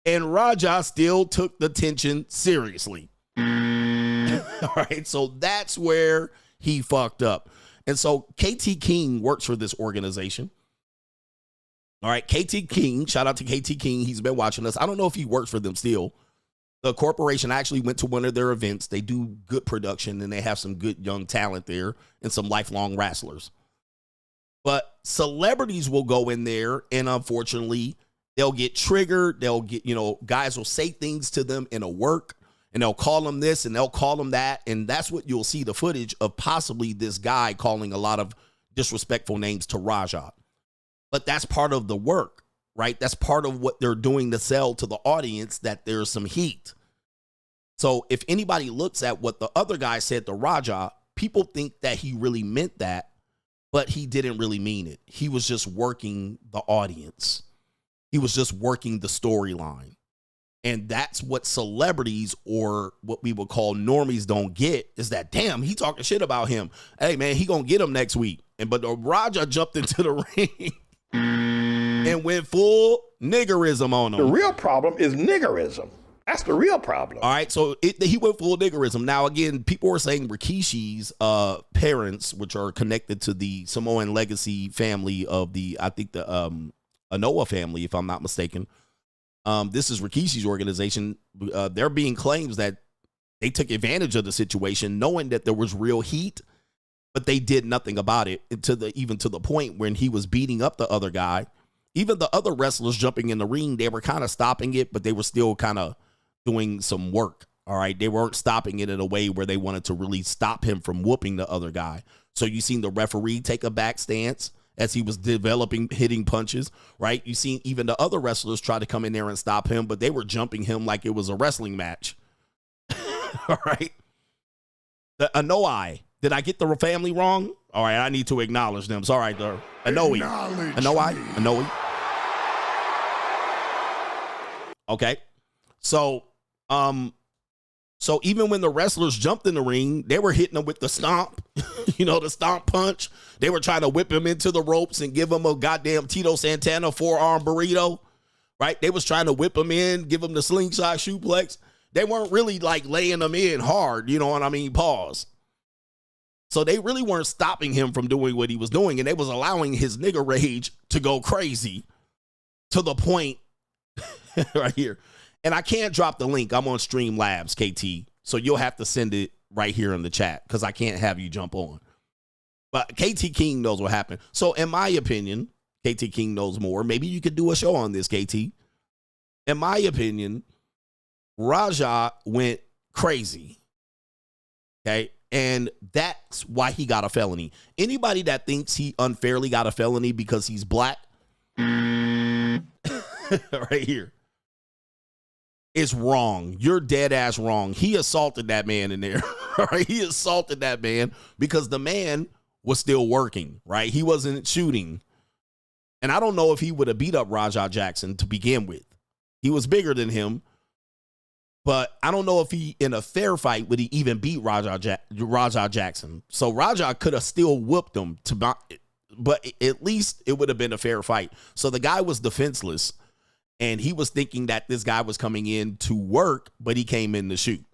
and Raja still took the tension seriously. All right. So that's where he fucked up. And so KT King works for this organization. All right. KT King, shout out to KT King. He's been watching us. I don't know if he works for them still. The corporation actually went to one of their events. They do good production and they have some good young talent there and some lifelong wrestlers. But celebrities will go in there and unfortunately they'll get triggered. They'll get, guys will say things to them in a work. And they'll call him this and they'll call him that. And that's what you'll see the footage of, possibly this guy calling a lot of disrespectful names to Raja. But that's part of the work, right? That's part of what they're doing to sell to the audience, that there's some heat. So if anybody looks at what the other guy said to Raja, people think that he really meant that, but he didn't really mean it. He was just working the audience. He was just working the storyline. And that's what celebrities, or what we would call normies, don't get, is that, damn, he talking shit about him. Hey, man, he gonna get him next week. But Raja jumped into the ring and went full niggerism on him. The real problem is niggerism. That's the real problem. All right, so he went full niggerism. Now, again, people are saying Rikishi's parents, which are connected to the Samoan legacy family of the, I think the Anoa family, if I'm not mistaken. This is Rikishi's organization. There being claims that they took advantage of the situation, knowing that there was real heat, but they did nothing about it, even to the point when he was beating up the other guy. Even the other wrestlers jumping in the ring, they were kind of stopping it, but they were still kind of doing some work. All right, they weren't stopping it in a way where they wanted to really stop him from whooping the other guy. So you seen the referee take a back stance as he was developing hitting punches, right? You seen even the other wrestlers try to come in there and stop him, but they were jumping him like it was a wrestling match. All right. The Anoi, did I get the family wrong? All right, I need to acknowledge them. Sorry, the Anoi. Okay. So even when the wrestlers jumped in the ring, they were hitting them with the stomp, the stomp punch. They were trying to whip him into the ropes and give him a goddamn Tito Santana forearm burrito, right? They was trying to whip him in, give him the slingshot suplex. They weren't really like laying him in hard, you know what I mean? Pause. So they really weren't stopping him from doing what he was doing, and they was allowing his nigger rage to go crazy to the point right here. And I can't drop the link. I'm on Streamlabs, KT. So you'll have to send it right here in the chat because I can't have you jump on. But KT King knows what happened. So in my opinion, KT King knows more. Maybe you could do a show on this, KT. In my opinion, Raja went crazy. Okay. And that's why he got a felony. Anybody that thinks he unfairly got a felony because he's black, right here, is wrong. You're dead ass wrong. He assaulted that man in there. Right? He assaulted that man because the man was still working, right? He wasn't shooting. And I don't know if he would have beat up Raja Jackson to begin with. He was bigger than him. But I don't know if he, in a fair fight, would he even beat Raja Jackson. So Raja could have still whooped him, but at least it would have been a fair fight. So the guy was defenseless. And he was thinking that this guy was coming in to work, but he came in to shoot.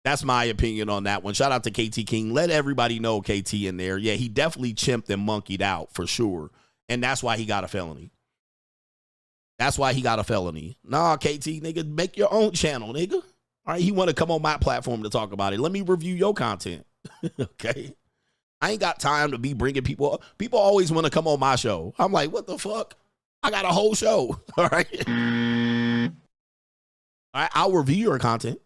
That's my opinion on that one. Shout out to KT King. Let everybody know KT in there. Yeah, he definitely chimped and monkeyed out for sure. And that's why he got a felony. Nah, KT, nigga, make your own channel, nigga. All right, he want to come on my platform to talk about it. Let me review your content. Okay? I ain't got time to be bringing people up. People always want to come on my show. I'm like, what the fuck? I got a whole show. All right. All right. I'll review your content.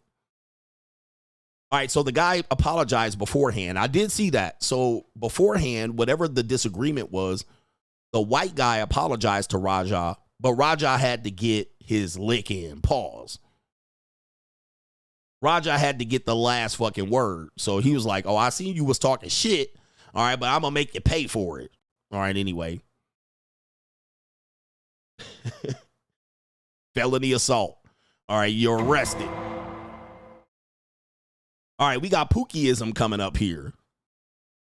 All right. So the guy apologized beforehand. I did see that. So beforehand, whatever the disagreement was, the white guy apologized to Raja, but Raja had to get his lick in. Pause. Raja had to get the last fucking word. So he was like, oh, I seen you was talking shit. All right. But I'm going to make you pay for it. All right. Anyway. Felony assault. All right, you're arrested. All right, we got Pookieism coming up here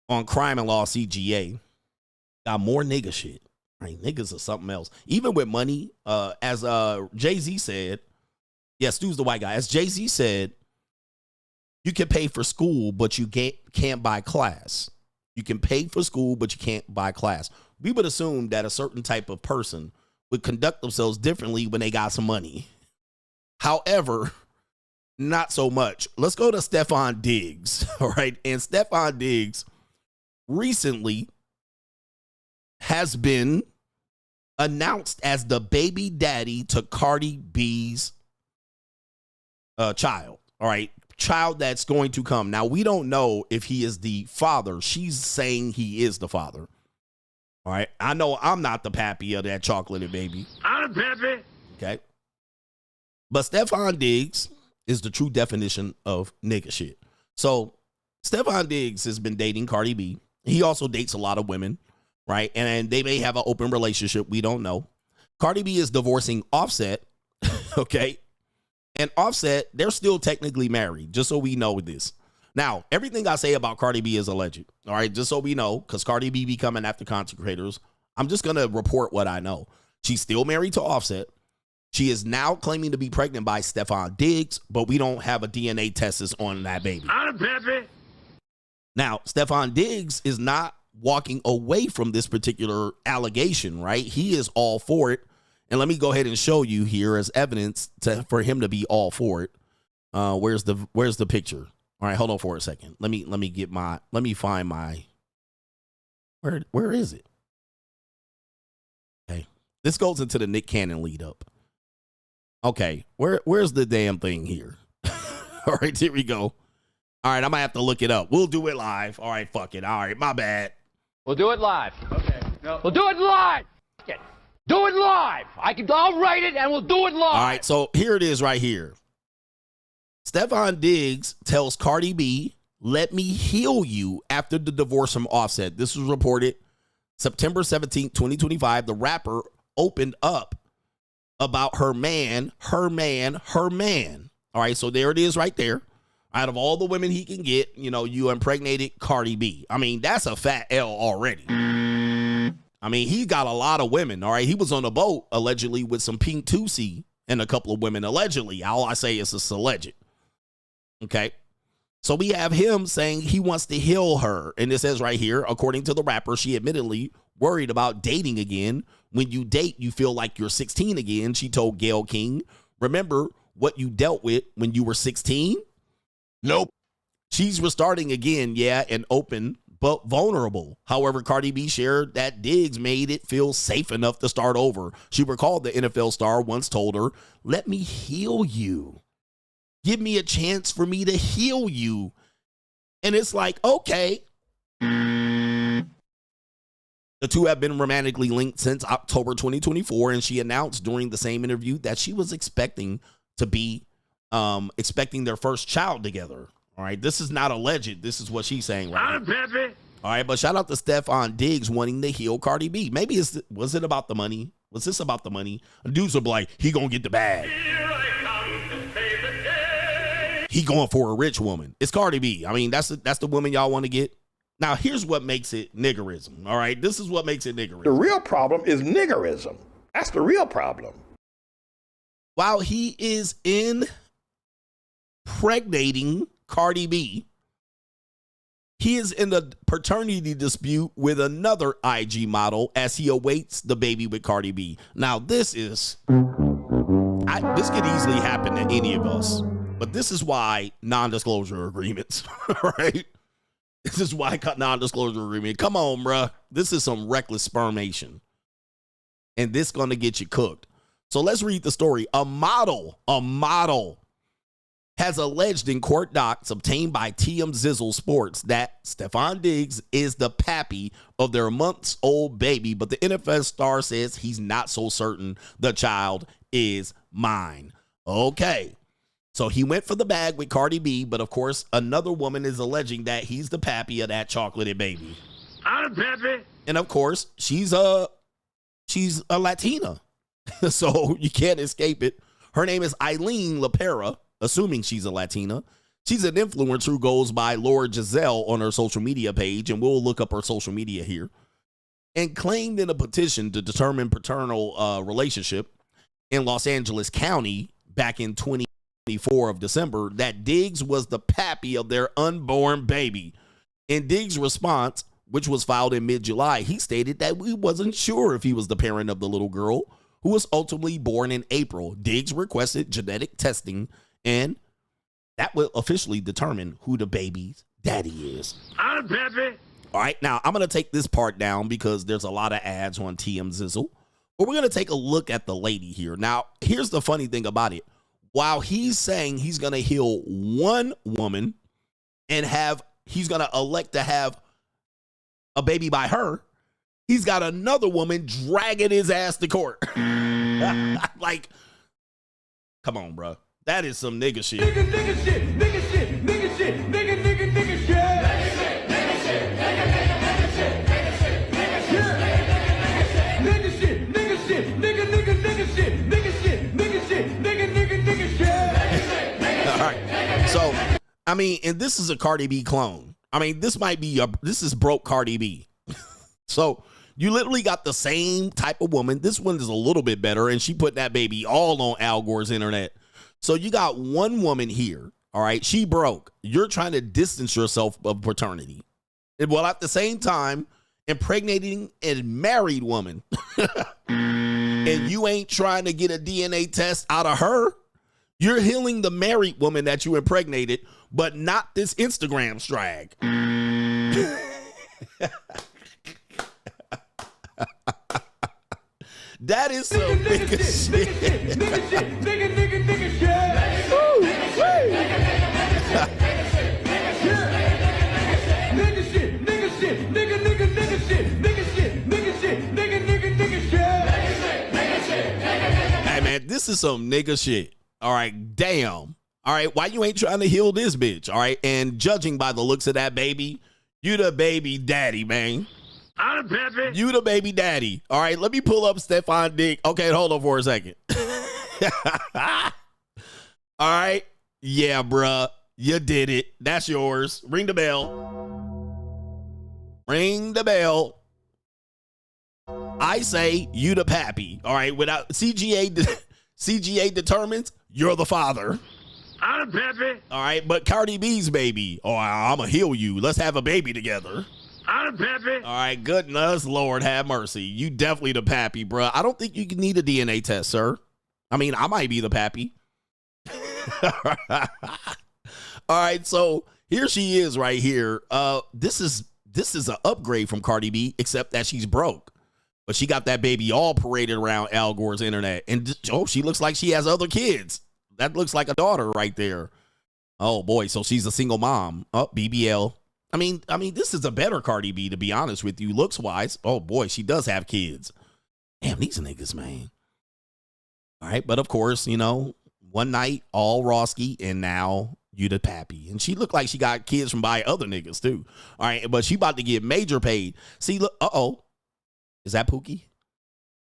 on Crime and Law CGA. Got more nigga shit. All right, niggas are something else. Even with money, as Jay-Z said, yeah, Stu's the white guy. As Jay-Z said, you can pay for school, but you can't buy class. You can pay for school, but you can't buy class. We would assume that a certain type of person would conduct themselves differently when they got some money. However, not so much. Let's go to Stephon Diggs, all right? And Stephon Diggs recently has been announced as the baby daddy to Cardi B's child. All right. Child that's going to come. Now, we don't know if he is the father. She's saying he is the father. All right. I know I'm not the pappy of that chocolatey baby. I'm pappy. Okay. But Stephon Diggs is the true definition of nigga shit. So Stephon Diggs has been dating Cardi B. He also dates a lot of women, right? And they may have an open relationship. We don't know. Cardi B is divorcing Offset. Okay. And Offset, they're still technically married, just so we know this. Now, everything I say about Cardi B is alleged. All right, just so we know, because Cardi B be coming after content creators. I'm just going to report what I know. She's still married to Offset. She is now claiming to be pregnant by Stephon Diggs, but we don't have a DNA test on that baby. I'm pappy. Now, Stephon Diggs is not walking away from this particular allegation, right? He is all for it. And let me go ahead and show you here as evidence for him to be all for it. Where's the picture? All right, hold on for a second. Let me find my, where is it? Okay. This goes into the Nick Cannon lead up. Okay. Where's the damn thing here? All right, here we go. All right, I might have to look it up. We'll do it live. All right, fuck it. All right, my bad. We'll do it live. Okay. No. We'll do it live. Fuck it. Do it live. I'll write it and we'll do it live. All right, so here it is right here. Stephon Diggs tells Cardi B, "Let me heal you," after the divorce from Offset. This was reported September 17th, 2025. The rapper opened up about her man. All right, so there it is right there. Out of all the women he can get, you impregnated Cardi B. I mean, that's a fat L already. I mean, he got a lot of women, all right? He was on a boat, allegedly, with some Pink 2C and a couple of women, allegedly. All I say is it's alleged. Okay? So we have him saying he wants to heal her. And it says right here, according to the rapper, she admittedly worried about dating again. When you date, you feel like you're 16 again, she told Gayle King. Remember what you dealt with when you were 16? Nope. She's restarting again, yeah, and open, but vulnerable. However, Cardi B shared that Diggs made it feel safe enough to start over. She recalled the NFL star once told her, "Let me heal you. Give me a chance for me to heal you." And it's like, okay. The two have been romantically linked since October 2024, and she announced during the same interview that she was expecting their first child together. All right, this is not alleged. This is what she's saying right now. All right, but shout out to Stephon Diggs wanting to heal Cardi B. Maybe was it about the money? Was this about the money? Dudes will be like, he gonna get the bag. He going for a rich woman. It's Cardi B. I mean, that's the woman y'all want to get. Now, here's what makes it niggerism. All right, this is what makes it niggerism. The real problem is niggerism. That's the real problem. While he is impregnating Cardi B, he is in a paternity dispute with another IG model as he awaits the baby with Cardi B. Now, this could easily happen to any of us, but this is why non-disclosure agreements, right? This is why non-disclosure agreement. Come on, bruh. This is some reckless spermation, and this going to get you cooked. So let's read the story. A model has alleged in court docs obtained by TM Zizzle Sports that Stephon Diggs is the pappy of their months-old baby, but the NFL star says he's not so certain the child is mine. Okay, so he went for the bag with Cardi B, but of course, another woman is alleging that he's the pappy of that chocolatey baby. I'm pappy. And of course, she's a Latina, so you can't escape it. Her name is Eileen LaPera. Assuming she's a Latina. She's an influencer who goes by Laura Giselle on her social media page, and we'll look up her social media here, and claimed in a petition to determine paternal relationship in Los Angeles County back in 2024 of December that Diggs was the pappy of their unborn baby. In Diggs' response, which was filed in mid-July, he stated that he wasn't sure if he was the parent of the little girl who was ultimately born in April. Diggs requested genetic testing, and that will officially determine who the baby's daddy is. I'm pappy. All right, now I'm going to take this part down because there's a lot of ads on TM Zizzle. But we're going to take a look at the lady here. Now, here's the funny thing about it. while he's saying he's going to heal one woman and he's going to elect to have a baby by her, he's got another woman dragging his ass to court. Like, come on, bro. That is some nigga shit. Nigga shit, nigga shit, nigga shit, nigga shit. All right. So, I mean, and this is a Cardi B clone. I mean, this is broke Cardi B. So, you literally got the same type of woman. This one is a little bit better, and she put that baby all on Al Gore's internet. So, you got one woman here, all right? She broke. You're trying to distance yourself of paternity. And while at the same time, impregnating a married woman. And you ain't trying to get a DNA test out of her. You're healing the married woman that you impregnated, but not this Instagram strag. That is some nigga shit. Nigga shit, nigga shit. Woo, nigga shit, nigga shit, nigga shit, nigga shit. Hey man, this is some nigga shit. All right, damn. All right, why you ain't trying to heal this bitch? All right, and judging by the looks of that baby, you the baby daddy, man. I'm Pepe. You the baby daddy. All right, let me pull up Stephon dick. Okay, hold on for a second. All right. Yeah, bruh. You did it. That's yours. Ring the bell. Ring the bell. I say you the pappy. All right, without CGA determines you're the father. I'm Pepe. All right, but Cardi B's baby. Oh, I'm going to heal you. Let's have a baby together. I'm Pepe. All right, goodness, Lord have mercy. You definitely the pappy, bro. I don't think you need a DNA test, sir. I mean, I might be the pappy. All right, so here she is right here. This is an upgrade from Cardi B, except that she's broke. But she got that baby all paraded around Al Gore's internet. And, she looks like she has other kids. That looks like a daughter right there. Oh, boy, so she's a single mom. Oh, BBL. I mean, this is a better Cardi B, to be honest with you, looks-wise. Oh, boy, she does have kids. Damn, these niggas, man. All right, but of course, one night, all Roski, and now you the pappy. And she looked like she got kids from by other niggas, too. All right, but she about to get major paid. See, look, uh-oh. Is that Pookie?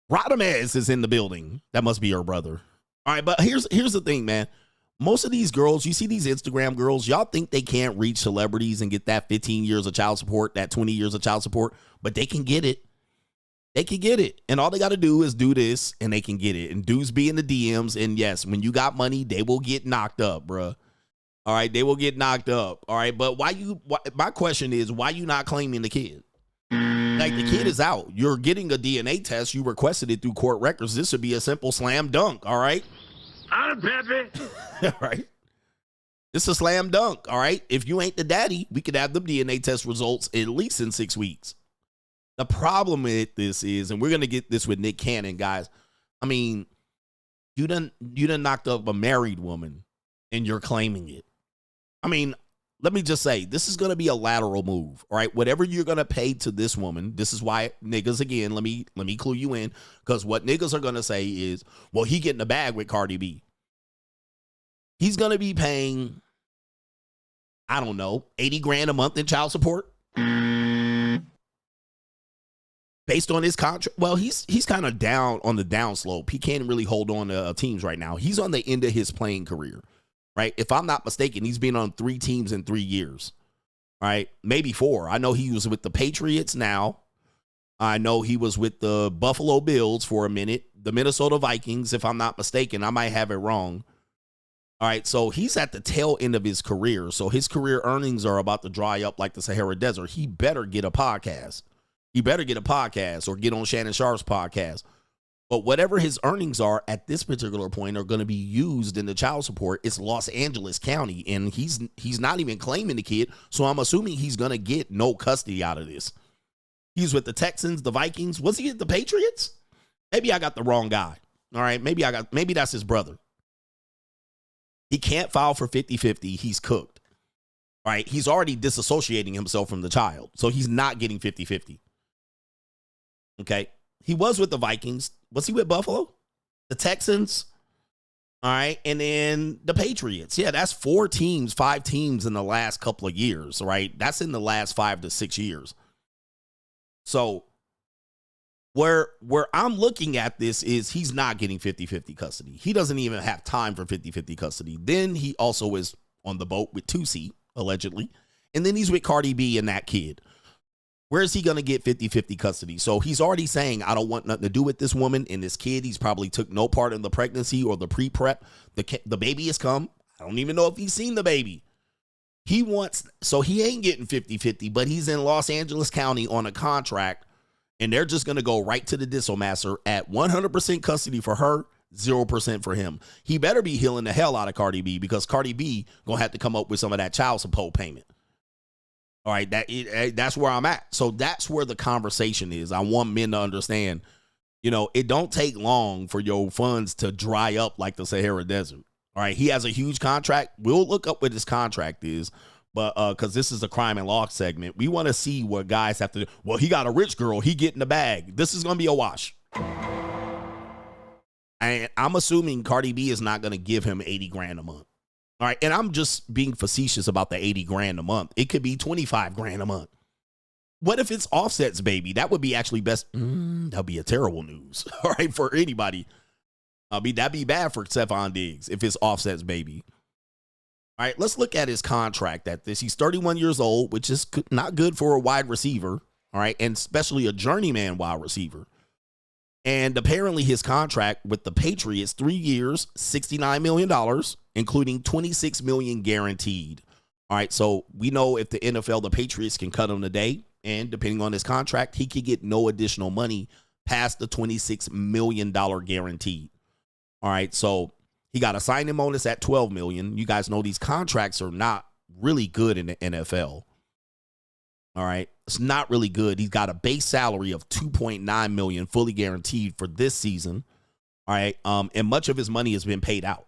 Rodamez is in the building. That must be her brother. All right, but here's the thing, man. Most of these girls, you see these Instagram girls, y'all think they can't reach celebrities and get that 15 years of child support, that 20 years of child support, but they can get it. They can get it. And all they got to do is do this, and they can get it. And dudes be in the DMs, and yes, when you got money, they will get knocked up, bruh. All right, they will get knocked up. All right, but my question is, why you not claiming the kid? Like, the kid is out. You're getting a DNA test. You requested it through court records. This would be a simple slam dunk, all right? I'm Pepe. All right. It's a slam dunk, all right? If you ain't the daddy, we could have the DNA test results at least in 6 weeks. The problem with this is, and we're going to get this with Nick Cannon, guys. I mean, you done knocked up a married woman, and you're claiming it. I mean, let me just say, this is going to be a lateral move, all right? Whatever you're going to pay to this woman, this is why niggas, again, let me clue you in, because what niggas are going to say is, well, he getting a bag with Cardi B. He's going to be paying, I don't know, 80 grand a month in child support. Based on his contract. Well, he's kind of down on the downslope. He can't really hold on to teams right now. He's on the end of his playing career. Right? If I'm not mistaken, he's been on 3 teams in 3 years. Right? Maybe 4. I know he was with the Patriots now. I know he was with the Buffalo Bills for a minute. The Minnesota Vikings, if I'm not mistaken. I might have it wrong. All right, so he's at the tail end of his career. So his career earnings are about to dry up like the Sahara Desert. He better get a podcast. He better get a podcast or get on Shannon Sharp's podcast. But whatever his earnings are at this particular point are going to be used in the child support. It's Los Angeles County, and he's not even claiming the kid, so I'm assuming he's going to get no custody out of this. He's with the Texans, the Vikings. Was he at the Patriots? Maybe I got the wrong guy. All right, maybe that's his brother. He can't file for 50-50. He's cooked. All right. He's already disassociating himself from the child. So he's not getting 50-50. Okay. He was with the Vikings. Was he with Buffalo? The Texans? All right. And then the Patriots. Yeah, that's 5 teams in the last couple of years, right? That's in the last 5 to 6 years. So where I'm looking at this is he's not getting 50-50 custody. He doesn't even have time for 50-50 custody. Then he also is on the boat with 2C, allegedly. And then he's with Cardi B and that kid. Where is he going to get 50-50 custody? So he's already saying, I don't want nothing to do with this woman and this kid. He's probably took no part in the pregnancy or the pre-prep. The baby has come. I don't even know if he's seen the baby. So he ain't getting 50-50, but he's in Los Angeles County on a contract, and they're just going to go right to the Disso Master at 100% custody for her, 0% for him. He better be healing the hell out of Cardi B, because Cardi B going to have to come up with some of that child support payment. All right, that's where I'm at. So that's where the conversation is. I want men to understand, it don't take long for your funds to dry up like the Sahara Desert. All right, he has a huge contract. We'll look up what his contract is, but because this is a crime and law segment, we want to see what guys have to do. Well, he got a rich girl. He getting the bag. This is going to be a wash. And I'm assuming Cardi B is not going to give him $80,000 a month. All right, and I'm just being facetious about the $80,000 a month. It could be $25,000 a month. What if it's Offset's baby? That would be actually best. That'd be a terrible news. All right, for anybody. That'd be bad for Stephon Diggs if it's Offset's baby. All right, let's look at his contract at this. He's 31 years old, which is not good for a wide receiver. All right, and especially a journeyman wide receiver. And apparently his contract with the Patriots, 3 years, $69 million, including $26 million guaranteed. All right, so we know if the NFL, the Patriots can cut him today, and depending on his contract, he could get no additional money past the $26 million guaranteed. All right, so he got a signing bonus at $12 million. You guys know these contracts are not really good in the NFL. All right, it's not really good. He's got a base salary of $2.9 million, fully guaranteed for this season. All right, and much of his money has been paid out.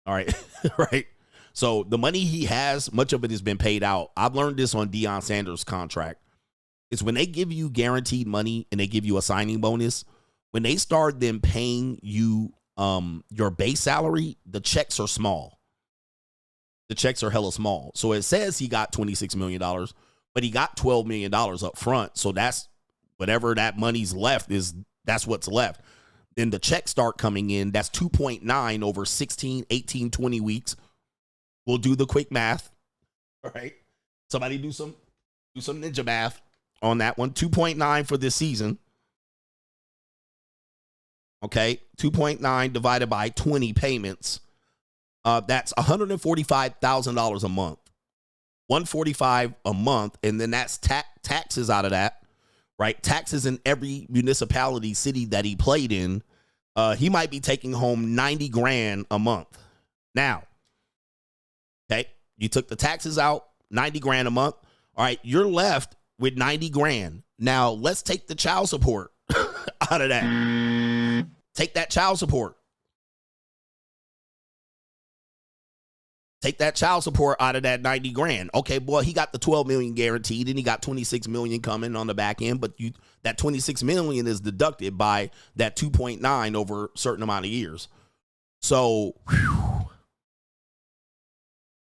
All right, right. So the money he has, much of it has been paid out. I've learned this on Deion Sanders' contract. It's when they give you guaranteed money and they give you a signing bonus, when they start them paying you your base salary, the checks are small. The checks are hella small. So it says he got $26 million, but he got $12 million up front. So that's whatever that money's left is, that's what's left. Then the checks start coming in. That's 2.9 over 16, 18, 20 weeks. We'll do the quick math. All right. Somebody do some ninja math on that one. 2.9 for this season. Okay. 2.9 divided by 20 payments. That's $145,000 a month. $145,000 a month, and then that's taxes out of that, right? Taxes in every municipality, city that he played in. He might be taking home $90,000 a month. Now, okay, you took the taxes out, $90,000 a month. All right, you're left with $90,000. Now, let's take the child support out of that. Take that child support. Take that child support out of that $90,000. Okay, boy, he got the $12 million guaranteed, and he got $26 million coming on the back end. But that $26 million is deducted by that 2.9 over a certain amount of years. So,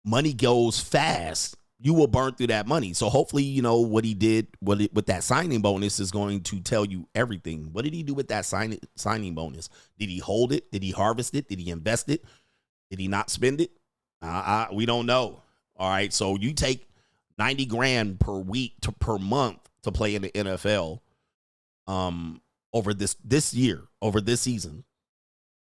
money goes fast. You will burn through that money. So hopefully, what he did with that signing bonus is going to tell you everything. What did he do with that signing bonus? Did he hold it? Did he harvest it? Did he invest it? Did he not spend it? We don't know. All right. So you take $90,000 per week per month to play in the NFL over this year, over this season,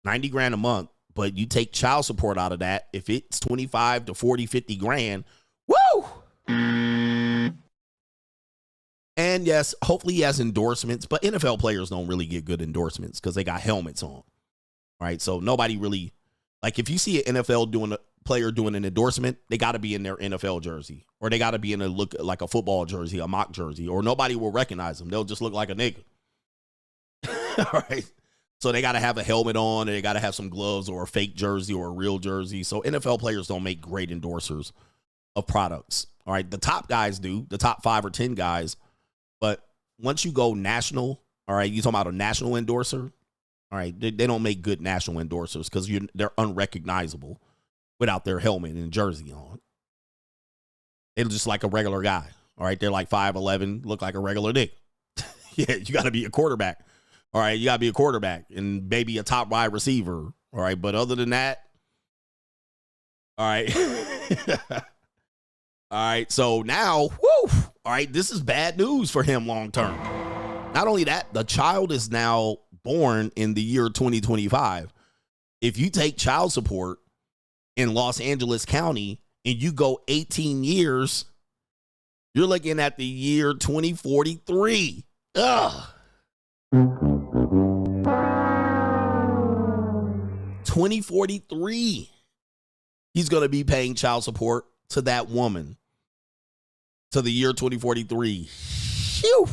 $90,000 a month, but you take child support out of that. If it's 25 to 40, 50 grand, woo! And yes, hopefully he has endorsements, but NFL players don't really get good endorsements because they got helmets on. All right. So nobody really, like, if you see an NFL player doing an endorsement, they got to be in their NFL jersey, or they got to be in a look like a football jersey, a mock jersey, or nobody will recognize them. They'll just look like a nigga. All right. So they got to have a helmet on, and they got to have some gloves or a fake jersey or a real jersey. So NFL players don't make great endorsers of products. All right, the top guys do, the top 5 or 10 guys. But once you go national, all right, you talking about a national endorser, all right, they don't make good national endorsers because they're unrecognizable without their helmet and jersey on. They're just like a regular guy, all right? They're like 5'11", look like a regular nigga. Yeah, you got to be a quarterback. All right, you got to be a quarterback and maybe a top wide receiver. All right, but other than that, all right. All right, so now, whoo, all right, this is bad news for him long term. Not only that, the child is now born in the year 2025. If you take child support in Los Angeles County and you go 18 years, you're looking at the year 2043. Ugh. 2043. He's going to be paying child support to that woman to the year 2043. Phew.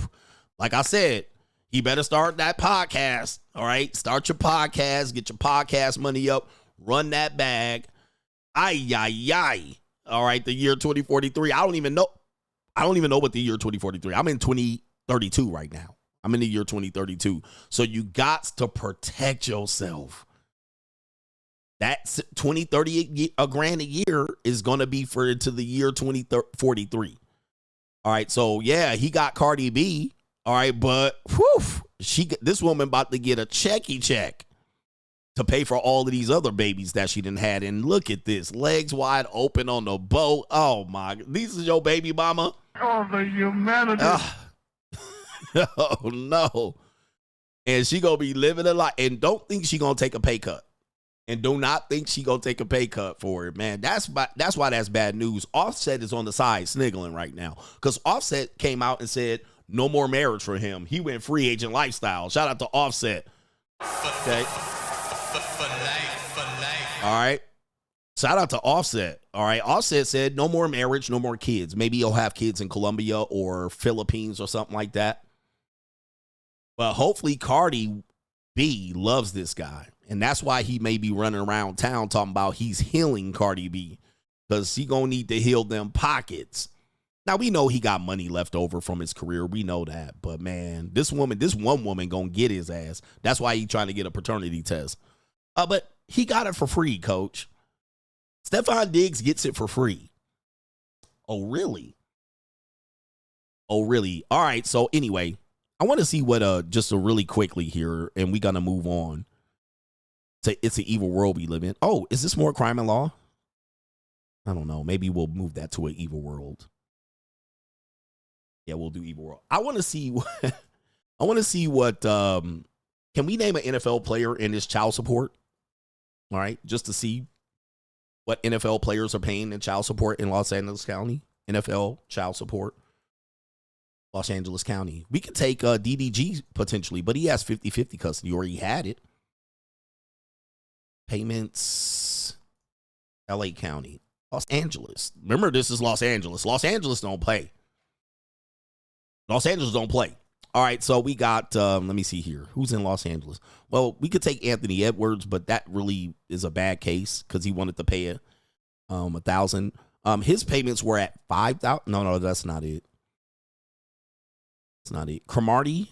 Like I said, he better start that podcast. All right. Start your podcast. Get your podcast money up. Run that bag. Ay. All right. The year 2043. I don't even know what the year 2043. I'm in 2032 right now. I'm in the year 2032. So you got to protect yourself. That's 20, 30 a grand a year is going to be for to the year 2043. All right. So yeah, he got Cardi B. All right. But this woman about to get a check to pay for all of these other babies that she done had. And look at this, legs wide open on the boat. Oh my, this is your baby mama. Oh, the humanity. Oh no. And she gonna be living a life. And don't think she gonna take a pay cut. And do not think she gonna take a pay cut for it, man. That's why that's bad news. Offset is on the side sniggling right now. Because Offset came out and said no more marriage for him. He went free agent lifestyle. Shout out to Offset. Okay. All right. Shout out to Offset. All right. Offset said no more marriage, no more kids. Maybe he'll have kids in Colombia or Philippines or something like that. But hopefully Cardi B loves this guy. And that's why he may be running around town talking about he's healing Cardi B. Because he going to need to heal them pockets. Now, we know he got money left over from his career. We know that. But, man, this one woman going to get his ass. That's why he trying to get a paternity test. But he got it for free, coach. Stephon Diggs gets it for free. Oh, really? Oh, really? All right. So, anyway, I want to see what, just really quickly here, and we're going to move on to It's an Evil World we live in. Oh, is this more crime and law? I don't know. Maybe we'll move that to an evil world. Yeah, we'll do evil world. I want to see what, can we name an NFL player in this child support? All right. Just to see what NFL players are paying in child support in Los Angeles County. NFL child support. Los Angeles County. We could take DDG potentially, but he has 50-50 custody, or he had it. Payments. LA County. Los Angeles. Remember, this is Los Angeles. Los Angeles don't play. Los Angeles don't play. All right, so we got, let me see here. Who's in Los Angeles? Well, we could take Anthony Edwards, but that really is a bad case because he wanted to pay $1,000. His payments were at $5,000. No, that's not it. That's not it. Cromartie,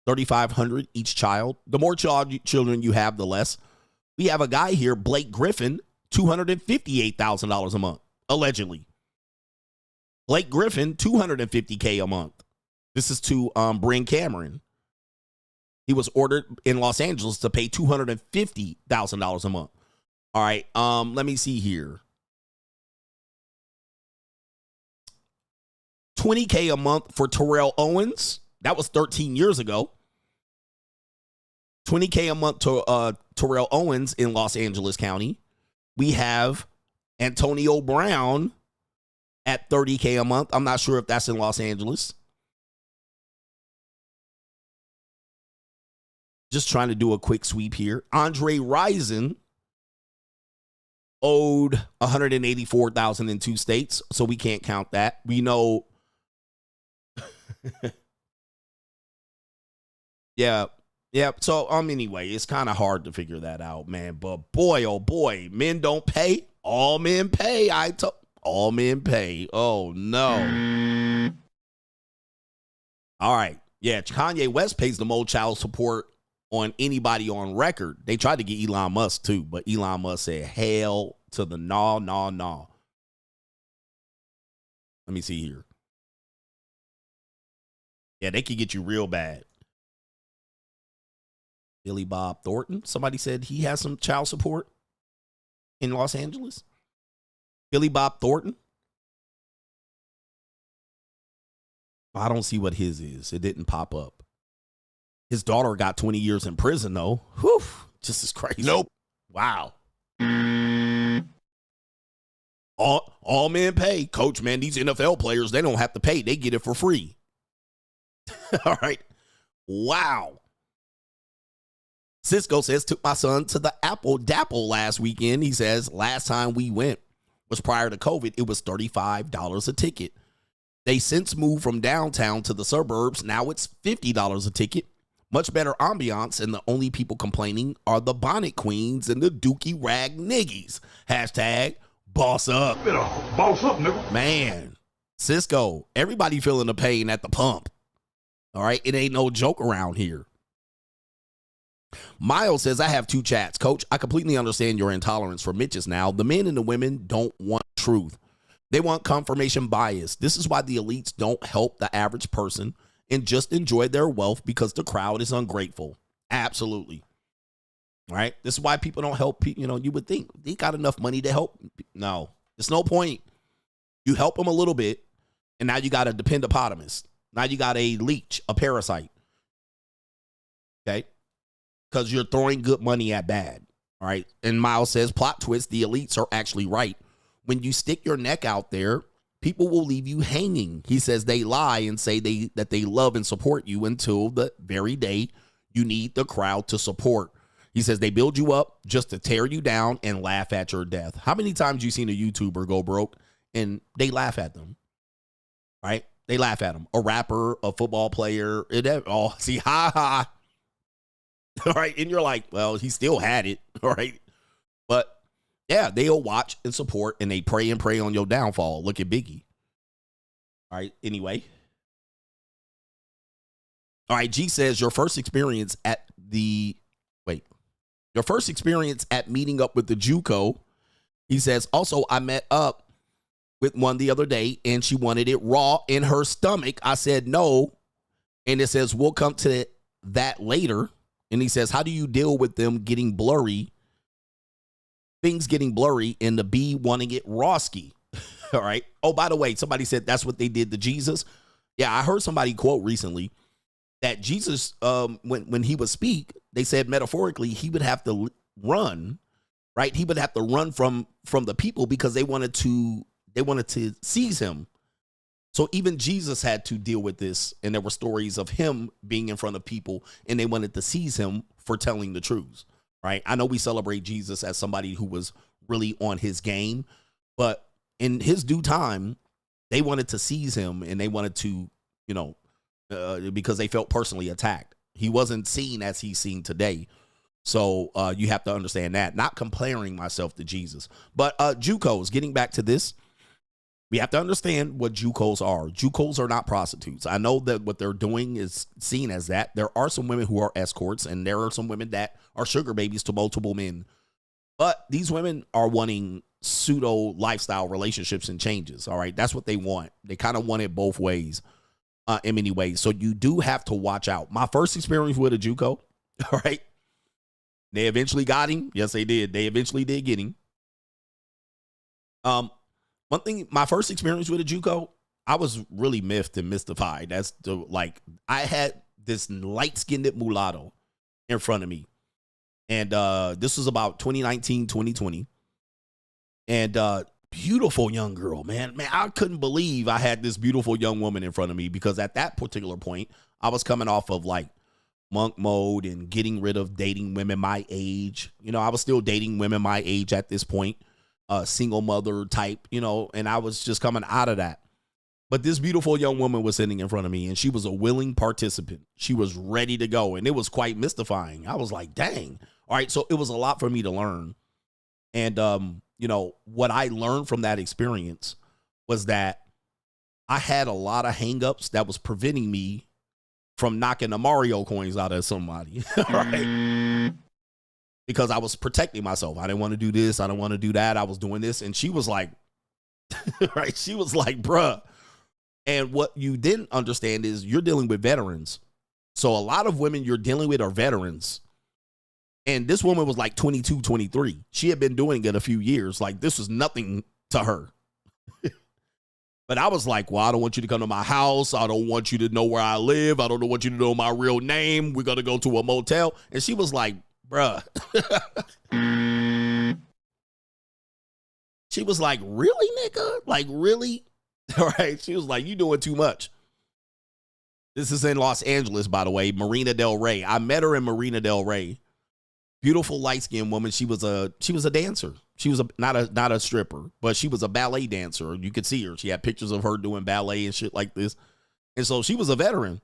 $3,500 each child. The more children you have, the less. We have a guy here, Blake Griffin, $258,000 a month, allegedly. Blake Griffin, $250K a month. This is to Bryn Cameron. He was ordered in Los Angeles to pay $250,000 a month. All right, let me see here. $20K a month for Terrell Owens. That was 13 years ago. $20K a month to Terrell Owens in Los Angeles County. We have Antonio Brown at $30K a month. I'm not sure if that's in Los Angeles. Just trying to do a quick sweep here. Andre Rison owed $184,000 in 2 states, so we can't count that. We know. Yeah. Yeah, so anyway, it's kind of hard to figure that out, man. But boy, oh boy, men don't pay. All men pay. All men pay. Oh no. All right. Yeah, Kanye West pays the most child support on anybody on record. They tried to get Elon Musk too, but Elon Musk said hell to the no. Let me see here. Yeah, they could get you real bad. Billy Bob Thornton. Somebody said he has some child support in Los Angeles. Billy Bob Thornton. I don't see what his is. It didn't pop up. His daughter got 20 years in prison, though. Whew. Just as crazy. Nope. Wow. All men pay. Coach, man, these NFL players, they don't have to pay. They get it for free. All right. Wow. Cisco says, took my son to the Apple Dapple last weekend. He says, last time we went was prior to COVID. It was $35 a ticket. They since moved from downtown to the suburbs. Now it's $50 a ticket. Much better ambiance, and the only people complaining are the bonnet queens and the dookie rag niggies. Hashtag boss up. Better boss up, nigga. Man, Cisco, everybody feeling the pain at the pump. All right, it ain't no joke around here. Miles says, I have two chats. Coach, I completely understand your intolerance for Mitches now. The men and the women don't want truth. They want confirmation bias. This is why the elites don't help the average person and just enjoy their wealth because the crowd is ungrateful. Absolutely. All right. This is why people don't help people. You know, you would think they got enough money to help. No, there's no point. You help them a little bit, and now you got a dependopotamus. Now you got a leech, a parasite. Okay. Because you're throwing good money at bad. All right. And Miles says, plot twist, the elites are actually right. When you stick your neck out there, people will leave you hanging. He says they lie and say that they love and support you until the very day you need the crowd to support. He says they build you up just to tear you down and laugh at your death. How many times you seen a YouTuber go broke and they laugh at them? Right? They laugh at them. A rapper, a football player, see, ha ha. All right. And you're like, well, he still had it. All right. But yeah, they'll watch and support and they pray and pray on your downfall. Look at Biggie. All right. Anyway. All right. G says your first experience at meeting up with the JUCO. He says, also, I met up with one the other day and she wanted it raw in her stomach. I said no. And it says, we'll come to that later. And he says, how do you deal with them getting blurry? Things getting blurry and the B wanting it rawski. All right. Oh, by the way, somebody said that's what they did to Jesus. Yeah, I heard somebody quote recently that Jesus, when he would speak, they said metaphorically he would have to run, right? He would have to run from the people because they wanted to seize him. So even Jesus had to deal with this, and there were stories of him being in front of people, and they wanted to seize him for telling the truth, right? I know we celebrate Jesus as somebody who was really on his game, but in his due time, they wanted to seize him, and they wanted to, because they felt personally attacked. He wasn't seen as he's seen today. So you have to understand that. Not comparing myself to Jesus. But JUCOs, getting back to this, we have to understand what JUCOs are. JUCOs are not prostitutes. I know that what they're doing is seen as that. There are some women who are escorts, and there are some women that are sugar babies to multiple men. But these women are wanting pseudo lifestyle relationships and changes. All right. That's what they want. They kind of want it both ways in many ways. So you do have to watch out. My first experience with a JUCO, all right, they eventually got him. Yes, they did. They eventually did get him. One thing, my first experience with a JUCO, I was really miffed and mystified. I had this light-skinned mulatto in front of me. And this was about 2019, 2020. And beautiful young girl, man. Man, I couldn't believe I had this beautiful young woman in front of me because at that particular point, I was coming off of like monk mode and getting rid of dating women my age. I was still dating women my age at this point. Single mother type, and I was just coming out of that. But this beautiful young woman was sitting in front of me, and she was a willing participant. She was ready to go, and it was quite mystifying. I was like, dang. All right, so it was a lot for me to learn. And, you know, what I learned from that experience was that I had a lot of hangups that was preventing me from knocking the Mario coins out of somebody, right? Because I was protecting myself. I didn't want to do this. I didn't want to do that. I was doing this. And she was like, right? She was like, bruh. And what you didn't understand is you're dealing with veterans. So a lot of women you're dealing with are veterans. And this woman was like 22, 23. She had been doing it a few years. Like, this was nothing to her. But I was like, well, I don't want you to come to my house. I don't want you to know where I live. I don't want you to know my real name. We're going to go to a motel. And she was like, bruh. She was like, really, nigga? Like, really? All right. She was like, you doing too much. This is in Los Angeles, by the way, Marina Del Rey. I met her in Marina Del Rey. Beautiful light-skinned woman. She was a dancer. She was not a stripper, but she was a ballet dancer. You could see her. She had pictures of her doing ballet and shit like this. And so she was a veteran.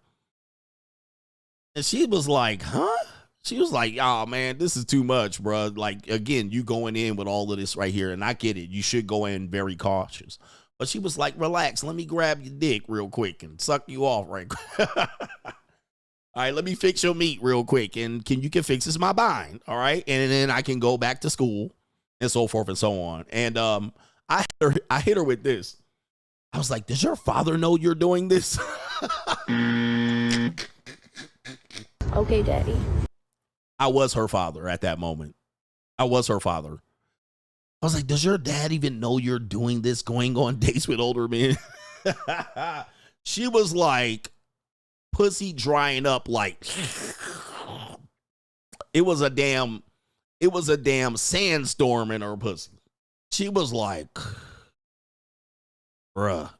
And she was like, huh? She was like, oh, man, this is too much, bro. Like, again, you going in with all of this right here, and I get it. You should go in very cautious. But she was like, relax, let me grab your dick real quick and suck you off right quick. All right, let me fix your meat real quick, and you can fix this my bind, all right? And then I can go back to school and so forth and so on. And I hit her with this. I was like, does your father know you're doing this? Okay, Daddy. I was her father at that moment. I was her father. I was like, does your dad even know you're doing this, going on dates with older men? She was like, pussy drying up like it was a damn sandstorm in her pussy. She was like, bruh.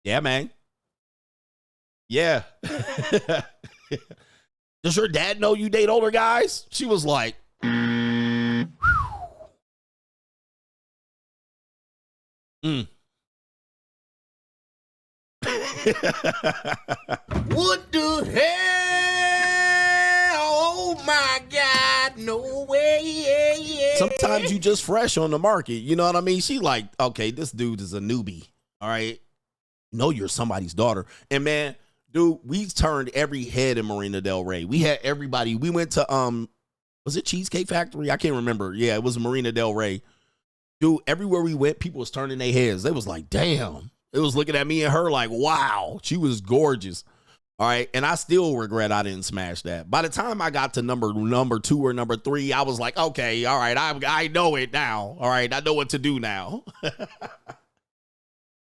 Yeah, man. Yeah. Does your dad know you date older guys? She was like, What the hell? Oh my God, no way. Sometimes you just fresh on the market. You know what I mean? She like, okay, this dude is a newbie. All right. Know you're somebody's daughter. And man, dude, we turned every head in Marina Del Rey. We had everybody. We went to, was it Cheesecake Factory? I can't remember. Yeah, it was Marina Del Rey. Dude, everywhere we went, people was turning their heads. They was like, damn. It was looking at me and her like, wow, she was gorgeous. All right. And I still regret I didn't smash that. By the time I got to number 2 or number 3, I was like, okay, all right, I know it now. All right, I know what to do now.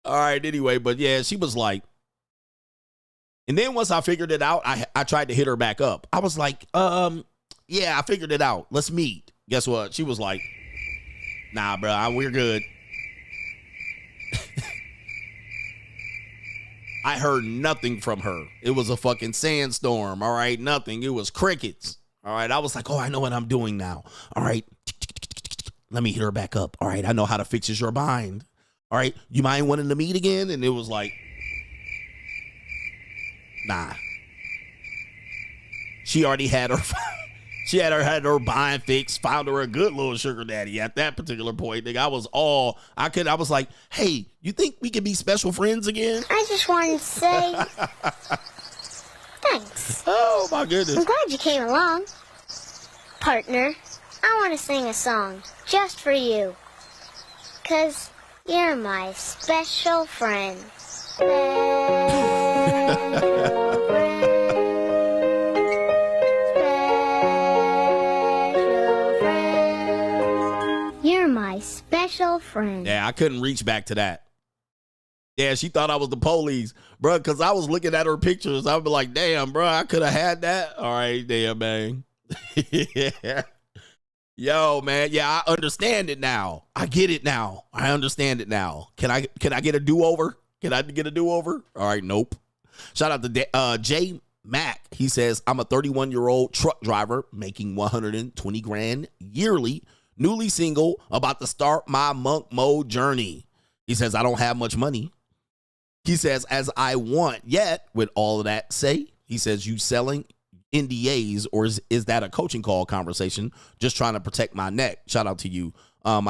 All right, anyway, but yeah, she was like, and then once I figured it out, I tried to hit her back up. I was like, yeah, I figured it out. Let's meet. Guess what? She was like, nah, bro, we're good. I heard nothing from her. It was a fucking sandstorm. All right. Nothing. It was crickets. All right. I was like, oh, I know what I'm doing now. All right. Let me hit her back up. All right. I know how to fix your bind. All right. You mind wanting to meet again? And it was like, nah. She already had her. She had her bind fixed, found her a good little sugar daddy at that particular point. Nigga, I was like, hey, you think we can be special friends again? I just wanted to say thanks. Oh, my goodness. I'm glad you came along. Partner, I want to sing a song just for you. 'Cause you're my special friend. You're my special friend. Yeah, I couldn't reach back to that. Yeah, she thought I was the police, bro, because I was looking at her pictures. I would be like, damn, bro, I could have had that. All right, damn, man. Yeah. Yo, man, yeah, I understand it now. I get it now. I understand it now. Can I get a do-over? Can I get a do-over? All right, nope. Shout out to J Mac. He says, I'm a 31-year-old truck driver making 120 grand yearly. Newly single, about to start my monk mode journey. He says, I don't have much money. He says, as I want, yet with all of that say, he says, you selling NDAs, or is that a coaching call conversation? Just trying to protect my neck. Shout out to you. I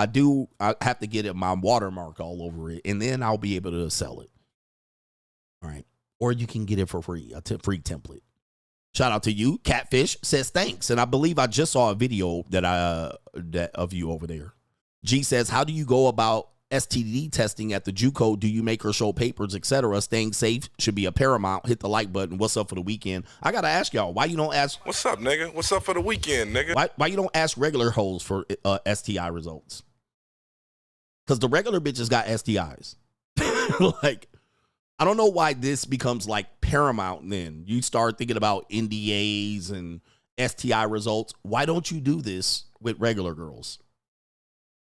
have to get my watermark all over it, and then I'll be able to sell it. All right. Or you can get it for free, free template. Shout out to you. Catfish says thanks. And I believe I just saw a video that of you over there. G says, how do you go about STD testing at the JUCO? Do you make her show papers, etc.? Staying safe should be a paramount. Hit the like button. What's up for the weekend? I gotta ask y'all, why you don't ask? What's up, nigga? What's up for the weekend, nigga? Why you don't ask regular hoes for STI results? Because the regular bitches got STIs. Like, I don't know why this becomes like paramount. Then you start thinking about NDAs and STI results. Why don't you do this with regular girls?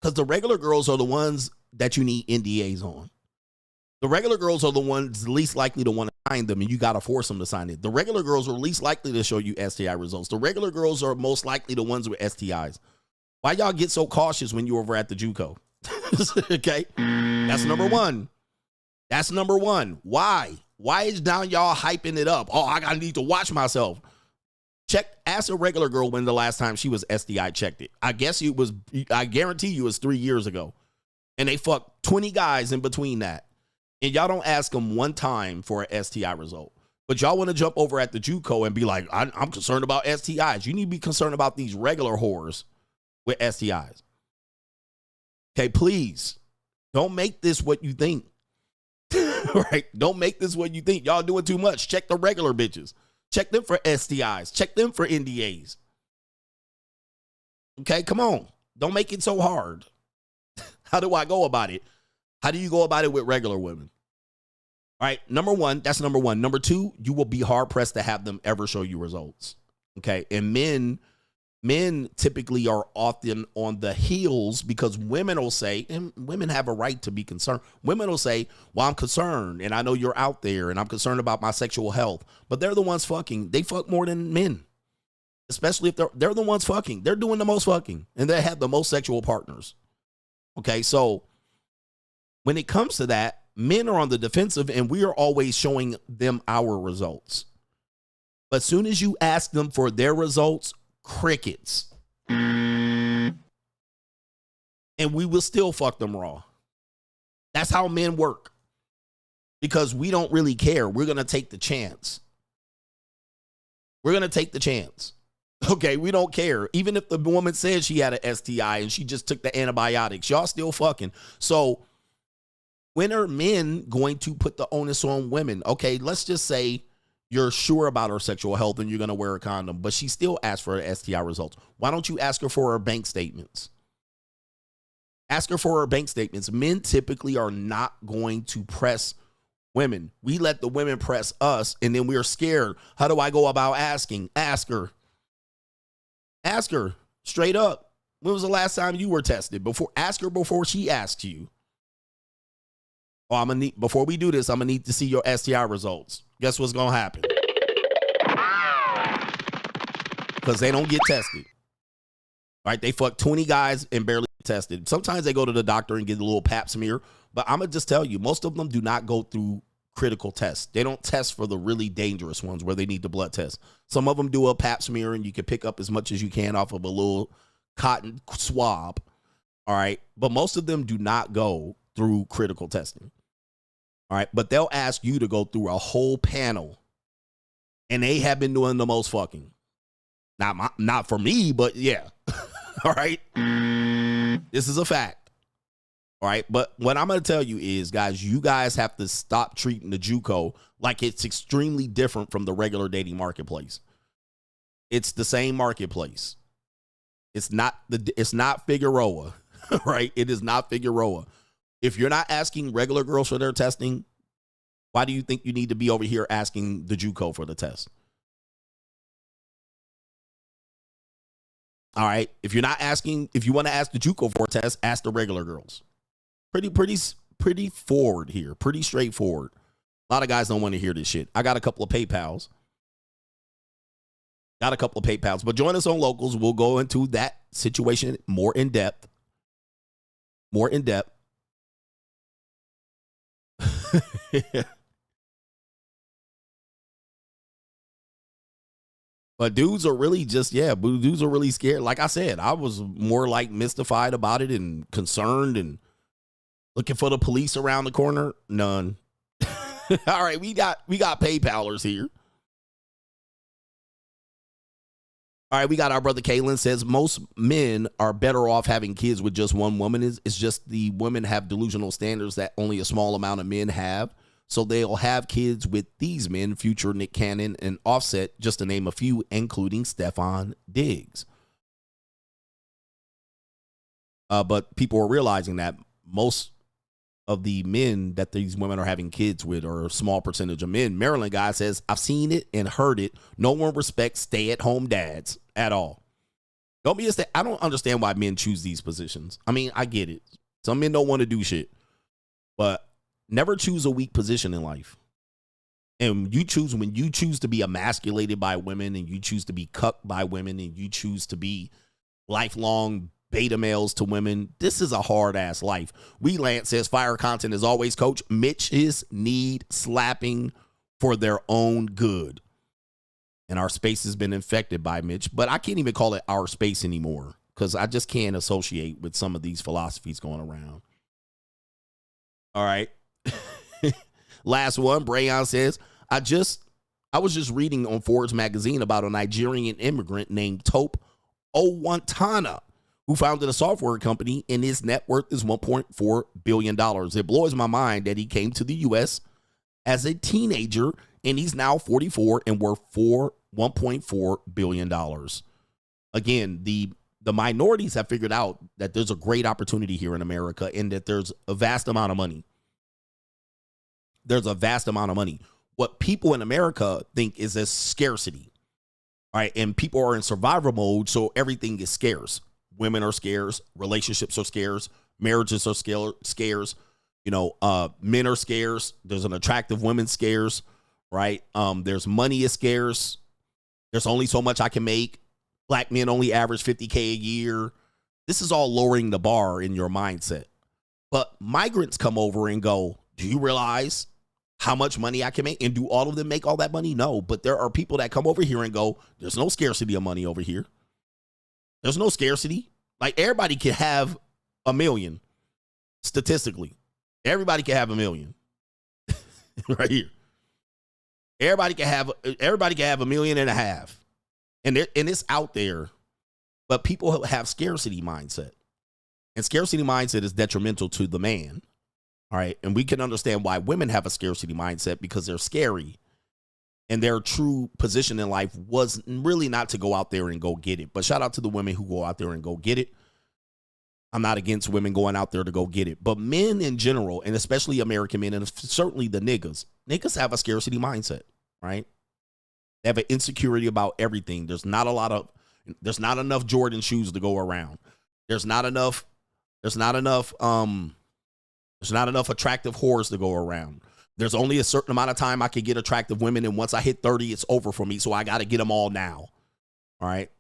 Because the regular girls are the ones that you need NDAs on. The regular girls are the ones least likely to want to sign them, and you got to force them to sign it. The regular girls are least likely to show you STI results. The regular girls are most likely the ones with STIs. Why y'all get so cautious when you're over at the JUCO? Okay, that's number one. That's number one. Why? Why is now y'all hyping it up? Oh, I need to watch myself. Ask a regular girl when the last time she was STI checked it. I guarantee you it was 3 years ago. And they fucked 20 guys in between that. And y'all don't ask them one time for an STI result. But y'all want to jump over at the JUCO and be like, I'm concerned about STIs. You need to be concerned about these regular whores with STIs. Okay, please. Don't make this what you think. Right? Don't make this what you think. Y'all doing too much. Check the regular bitches. Check them for STIs. Check them for NDAs. Okay, come on. Don't make it so hard. How do I go about it? How do you go about it with regular women? All right, number one, that's number one. Number two, you will be hard-pressed to have them ever show you results. Okay, and men typically are often on the heels because women will say, and women have a right to be concerned. Women will say, well, I'm concerned, and I know you're out there, and I'm concerned about my sexual health. But they're the ones fucking. They fuck more than men, especially if they're the ones fucking. They're doing the most fucking, and they have the most sexual partners. Okay, so when it comes to that, men are on the defensive, and we are always showing them our results. But as soon as you ask them for their results, crickets. And we will still fuck them raw. That's how men work. Because we don't really care. We're going to take the chance. We're going to take the chance. Okay, we don't care. Even if the woman says she had an STI and she just took the antibiotics, y'all still fucking. So when are men going to put the onus on women? Okay, let's just say you're sure about her sexual health and you're going to wear a condom, but she still asks for her STI results. Why don't you ask her for her bank statements? Ask her for her bank statements. Men typically are not going to press women. We let the women press us, and then we're scared. How do I go about asking? Ask her. Ask her straight up. When was the last time you were tested? Ask her before she asks you. Oh, before we do this, I'm gonna need to see your STI results. Guess what's gonna happen? Because they don't get tested. Right? They fuck 20 guys and barely get tested. Sometimes they go to the doctor and get a little pap smear. But I'm gonna just tell you, most of them do not go through critical tests. They don't test for the really dangerous ones where they need the blood test. Some of them do a pap smear, and you can pick up as much as you can off of a little cotton swab. All right. But most of them do not go through critical testing. All right. But they'll ask you to go through a whole panel, and they have been doing the most fucking. Not for me, but yeah. All right. This is a fact. All right. But what I'm going to tell you is, guys, you guys have to stop treating the JUCO like it's extremely different from the regular dating marketplace. It's the same marketplace. It's not Figueroa, right? It is not Figueroa. If you're not asking regular girls for their testing, why do you think you need to be over here asking the JUCO for the test? All right. If you want to ask the JUCO for a test, ask the regular girls. Pretty forward here. Pretty straightforward. A lot of guys don't want to hear this shit. I got a couple of PayPals. Got a couple of PayPals, but join us on Locals. We'll go into that situation more in depth. More in depth. But dudes are really dudes are really scared. Like I said, I was more like mystified about it and concerned and looking for the police around the corner. None. All right, we got PayPalers here. All right, we got our brother Kalen says most men are better off having kids with just one woman. It's just the women have delusional standards that only a small amount of men have. So they'll have kids with these men, future Nick Cannon and Offset, just to name a few, including Stephon Diggs. But people are realizing that most of the men that these women are having kids with are a small percentage of men. Maryland guy says, I've seen it and heard it. No one respects stay-at-home dads at all. I don't understand why men choose these positions. I mean, I get it. Some men don't want to do shit. But never choose a weak position in life. And when you choose to be emasculated by women and you choose to be cucked by women and you choose to be lifelong beta males to women, this is a hard ass life. Lance says fire content is always, coach. Mitches need slapping for their own good. And our space has been infected by Mitch, but I can't even call it our space anymore because I just can't associate with some of these philosophies going around. All right. Last one, Brayon says, I was just reading on Forbes magazine about a Nigerian immigrant named Tope Owantana who founded a software company and his net worth is $1.4 billion. It blows my mind that he came to the U.S. as a teenager and he's now 44 and worth $1.4 billion. Again, the minorities have figured out that there's a great opportunity here in America and that there's a vast amount of money. There's a vast amount of money. What people in America think is a scarcity. All right. And people are in survival mode. So everything is scarce. Women are scarce. Relationships are scarce. Marriages are scarce. Men are scarce. There's an attractive woman scarce. Right. There's money is scarce. There's only so much I can make. Black men only average $50K a year. This is all lowering the bar in your mindset. But migrants come over and go, do you realize how much money I can make? And do all of them make all that money? No, but there are people that come over here and go, there's no scarcity of money over here. There's no scarcity. Like everybody can have $1 million. Statistically, everybody can have $1 million right here. Everybody can have $1.5 million. And it's out there, but people have scarcity mindset. And scarcity mindset is detrimental to the man. All right. And we can understand why women have a scarcity mindset because they're scary. And their true position in life was really not to go out there and go get it. But shout out to the women who go out there and go get it. I'm not against women going out there to go get it. But men in general, and especially American men, and certainly the niggas have a scarcity mindset, right? They have an insecurity about everything. There's not enough Jordan shoes to go around. There's not enough attractive whores to go around. There's only a certain amount of time I can get attractive women, and once I hit 30, it's over for me, so I got to get them all now. All right?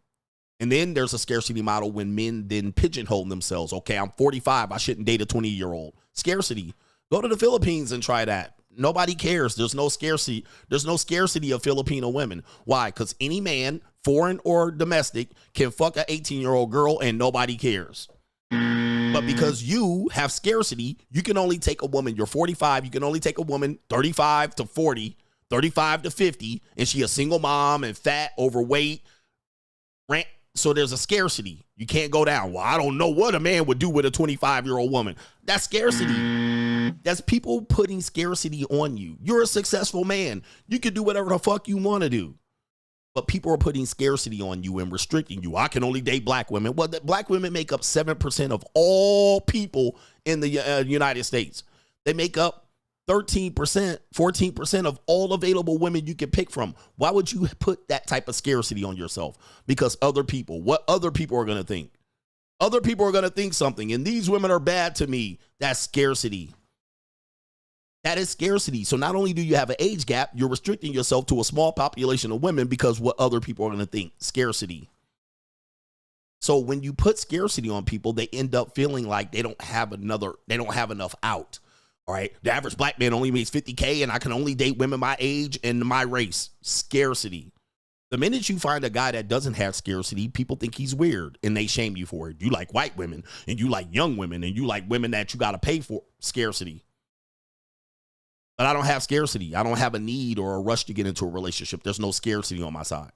And then there's a scarcity model when men then pigeonhole themselves. Okay, I'm 45. I shouldn't date a 20-year-old. Scarcity. Go to the Philippines and try that. Nobody cares. There's no scarcity. There's no scarcity of Filipino women. Why? Because any man, foreign or domestic, can fuck an 18-year-old girl and nobody cares. But because you have scarcity, you can only take a woman. You're 45. You can only take a woman 35 to 40, 35 to 50, and she a single mom and fat, overweight. So there's a scarcity. You can't go down. Well, I don't know what a man would do with a 25-year-old woman. That's scarcity. That's people putting scarcity on you. You're a successful man. You can do whatever the fuck you want to do. But people are putting scarcity on you and restricting you. I can only date black women. Well, black women make up 7% of all people in the United States. They make up 13%, 14% of all available women you can pick from. Why would you put that type of scarcity on yourself? Because what other people are going to think? Other people are going to think something, and these women are bad to me. That's scarcity. That is scarcity. So not only do you have an age gap, you're restricting yourself to a small population of women because what other people are going to think. Scarcity. So when you put scarcity on people, they end up feeling like they don't have enough out. All right. The average black man only makes $50K and I can only date women my age and my race. Scarcity. The minute you find a guy that doesn't have scarcity, people think he's weird and they shame you for it. You like white women and you like young women and you like women that you got to pay for. Scarcity. But I don't have scarcity. I don't have a need or a rush to get into a relationship. There's no scarcity on my side.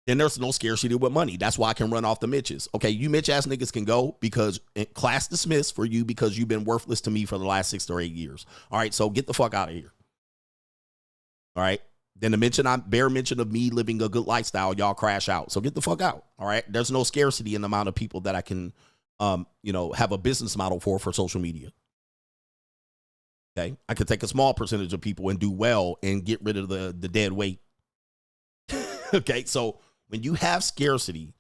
Then there's no scarcity with money. That's why I can run off the Mitches. Okay, you Mitch ass niggas can go because class dismissed for you because you've been worthless to me for the last 6 or 8 years. All right, so get the fuck out of here. All right. Then the bare mention of me living a good lifestyle, y'all crash out. So get the fuck out. All right. There's no scarcity in the amount of people that I can, have a business model for social media. Okay. I could take a small percentage of people and do well and get rid of the dead weight. Okay. So when you have scarcity,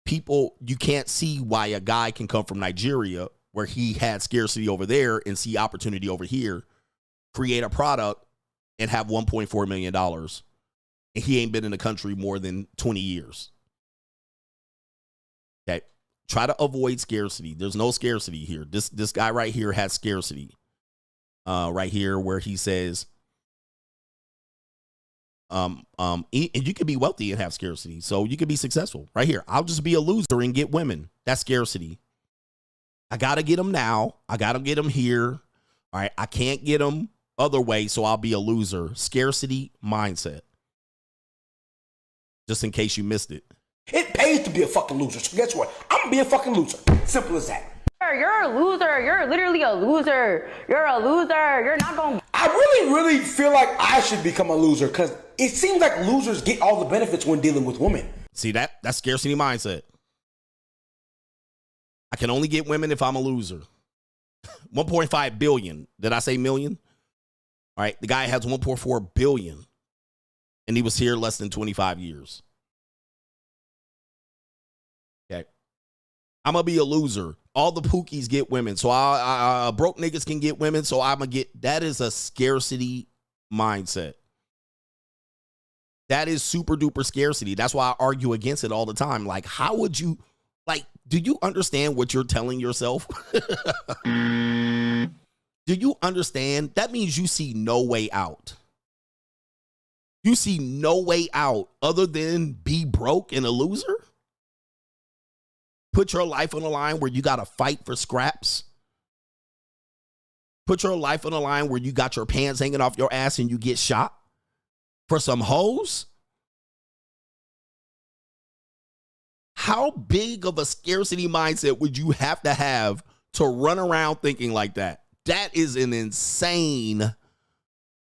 people, you can't see why a guy can come from Nigeria where he had scarcity over there and see opportunity over here, create a product and have $1.4 million. And he ain't been in the country more than 20 years. Okay. Try to avoid scarcity. There's no scarcity here. This guy right here has scarcity. Right here where he says, and you can be wealthy and have scarcity. So you can be successful. Right here. I'll just be a loser and get women. That's scarcity. I got to get them now. I got to get them here. All right. I can't get them other way, so I'll be a loser. Scarcity mindset. Just in case you missed it. It pays to be a fucking loser. So guess what? I'm going to be a fucking loser. Simple as that. You're a loser. You're literally a loser. You're a loser. You're not going to... I really feel like I should become a loser because it seems like losers get all the benefits when dealing with women. See, that's scarcity mindset. I can only get women if I'm a loser. 1.5 billion. Did I say million? All right, the guy has 1.4 billion, and he was here less than 25 years. Okay, I'm gonna be a loser. All the pookies get women, so I broke niggas can get women, so I'm gonna get. That is a scarcity mindset. That is super duper scarcity. That's why I argue against it all the time. Like, how would you, like, do you understand what you're telling yourself? Do you understand? That means you see no way out. You see no way out other than be broke and a loser? Put your life on the line where you got to fight for scraps? Put your life on the line where you got your pants hanging off your ass and you get shot for some hoes? How big of a scarcity mindset would you have to run around thinking like that? That is an insane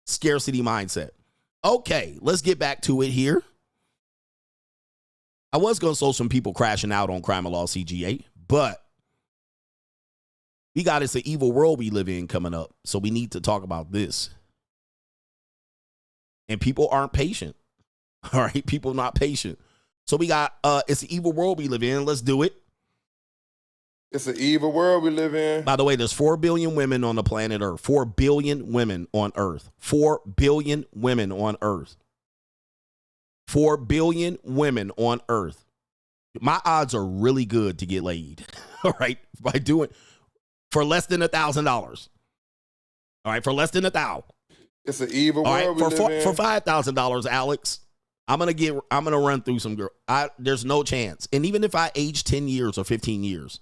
scarcity mindset. Okay, let's get back to it here. I was going to show some people crashing out on Crime and Law CGA, but we got It's an Evil World We Live In coming up, so we need to talk about this. And people aren't patient. All right, people not patient. So we got It's an Evil World We Live In. Let's do it. It's an evil world we live in. By the way, there's 4 billion women on the planet Earth. 4 billion women on Earth. 4 billion women on Earth. 4 billion women on Earth. My odds are really good to get laid. All right. By doing for less than $1,000. All right. For less than $1,000. It's an evil world we live in. For $5,000, Alex, I'm gonna run through some girl. There's no chance. And even if I age 10 years or 15 years,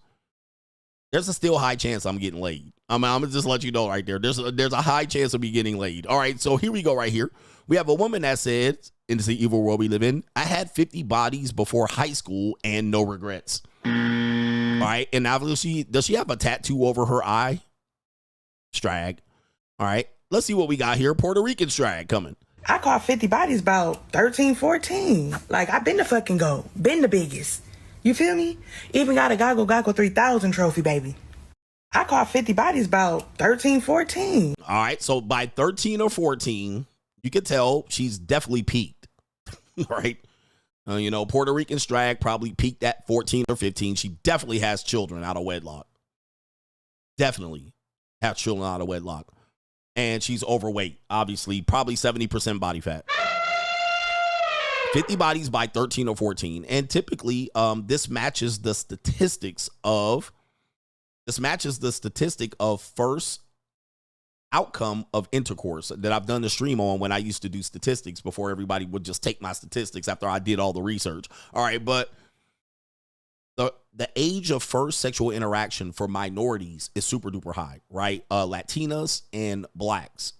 there's a still high chance I'm getting laid. I'm gonna just let you know right there. There's a high chance of me getting laid. All right, so here we go right here. We have a woman that said, in the evil world we live in, I had 50 bodies before high school and no regrets. All right, and now does she have a tattoo over her eye? Strag. All right, let's see what we got here. Puerto Rican Strag coming. I caught 50 bodies about 13, 14. Like, I've been the fucking GOAT. Been the biggest. You feel me? Even got a Goggle 3000 trophy, baby. I caught 50 bodies about 13, 14. All right, so by 13 or 14, you could tell she's definitely peaked, right? Puerto Rican Strag probably peaked at 14 or 15. She definitely has children out of wedlock. definitely have children out of wedlock. And she's overweight, obviously, probably 70% body fat. 50 bodies by 13 or 14. And typically, this matches the statistic of first outcome of intercourse that I've done the stream on when I used to do statistics before everybody would just take my statistics after I did all the research. All right, but the age of first sexual interaction for minorities is super duper high, right? Latinas and blacks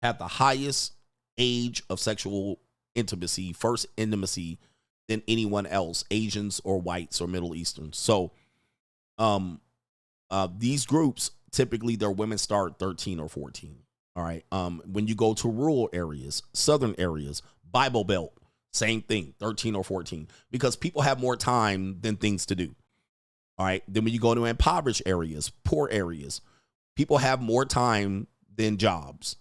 have the highest age of sexual intimacy, first intimacy, than anyone else, Asians or whites or Middle Easterns. So these groups, typically their women start 13 or 14. All right. When you go to rural areas, southern areas, Bible Belt, same thing, 13 or 14, because people have more time than things to do. All right. Then when you go to impoverished areas, poor areas, people have more time than jobs.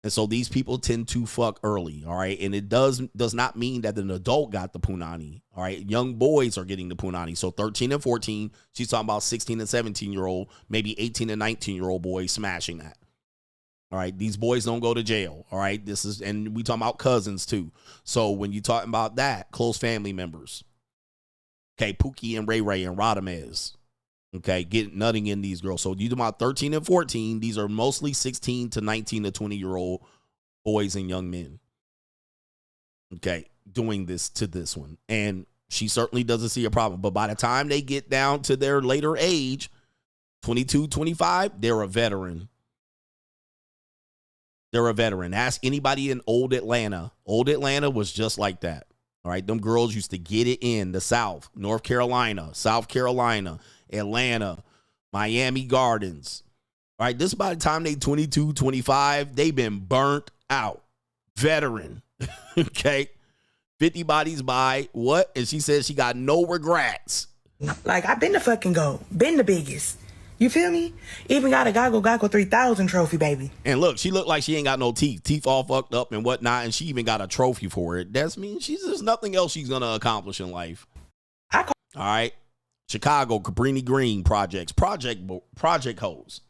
And so these people tend to fuck early. All right. And it does not mean that an adult got the punani. All right. Young boys are getting the punani. So 13 and 14, she's talking about 16 and 17-year-old, maybe 18 and 19-year-old boys smashing that. All right. These boys don't go to jail. All right. And we talking about cousins too. So when you talking about that, close family members. Okay. Pookie and Ray Ray and Radamez. Okay. Get nutting in these girls. So you talking about 13 and 14. These are mostly 16 to 19 to 20-year-old boys and young men. Okay. Doing this to this one. And she certainly doesn't see a problem. But by the time they get down to their later age, 22, 25, they're a veteran. They're a veteran. Ask anybody in old Atlanta. Old Atlanta was just like that. All right. Them girls used to get it in the South, North Carolina, South Carolina, Atlanta, Miami Gardens. All right. This by the time they 22, 25, they've been burnt out. Veteran. Okay. 50 bodies by what? And she says she got no regrets. Like, I've been the fucking GOAT. Been the biggest. You feel me? Even got a Goggle 3000 trophy, baby. And look, she looked like she ain't got no teeth. Teeth all fucked up and whatnot, and she even got a trophy for it. That's mean there's nothing else she's going to accomplish in life. All right. Chicago, Cabrini Green projects. Project hoes.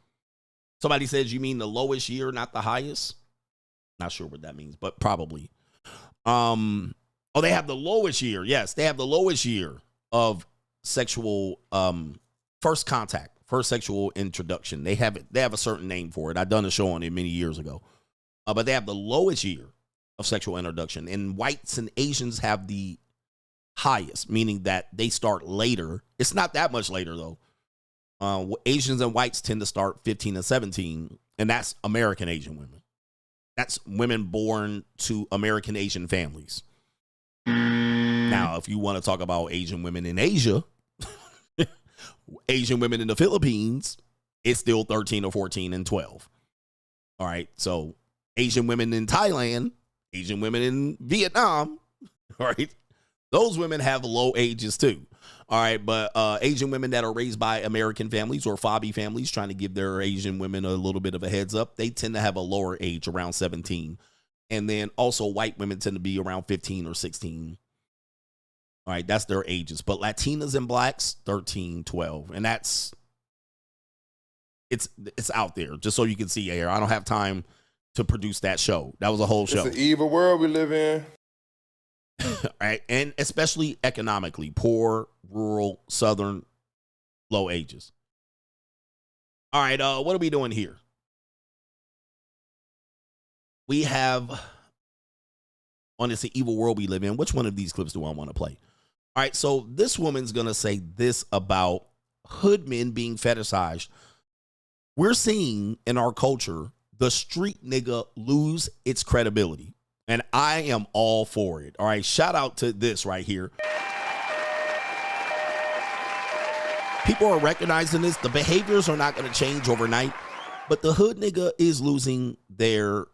Somebody says, you mean the lowest year, not the highest? Not sure what that means, but probably. Oh, they have the lowest year. Yes, they have the lowest year of sexual first contact. First sexual introduction. They have a certain name for it. I done a show on it many years ago. But they have the lowest year of sexual introduction. And whites and Asians have the highest, meaning that they start later. It's not that much later, though. Asians and whites tend to start 15 and 17, and that's American Asian women. That's women born to American Asian families. Now, if you want to talk about Asian women in Asia, Asian women in the Philippines, it's still 13 or 14 and 12. All right. So Asian women in Thailand, Asian women in Vietnam, all right, those women have low ages too. All right. But Asian women that are raised by American families or FOBI families trying to give their Asian women a little bit of a heads up, they tend to have a lower age, around 17. And then also white women tend to be around 15 or 16. All right, that's their ages. But Latinas and blacks, 13, 12. And it's out there, just so you can see here. I don't have time to produce that show. That was a whole show. It's an evil world we live in. All right, and especially economically, poor, rural, southern, low ages. All right, what are we doing here? We have on It's an Evil World We Live In. Which one of these clips do I want to play? All right, so this woman's going to say this about hood men being fetishized. We're seeing in our culture the street nigga lose its credibility, and I am all for it. All right, shout out to this right here. People are recognizing this. The behaviors are not going to change overnight, but the hood nigga is losing their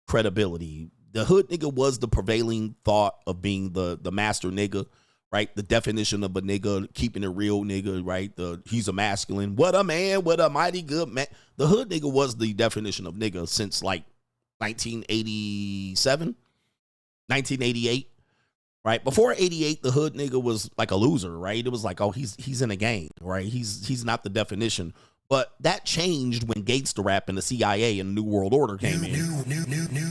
credibility. The hood nigga was the prevailing thought of being the master nigga, right? The definition of a nigga, keeping it real nigga, right? He's a masculine. What a man, what a mighty good man. The hood nigga was the definition of nigga since like 1987, 1988, right? Before 88, the hood nigga was like a loser, right? It was like, oh, he's in a gang, right? He's not the definition. But that changed when gangsta rap and the CIA and New World Order came in.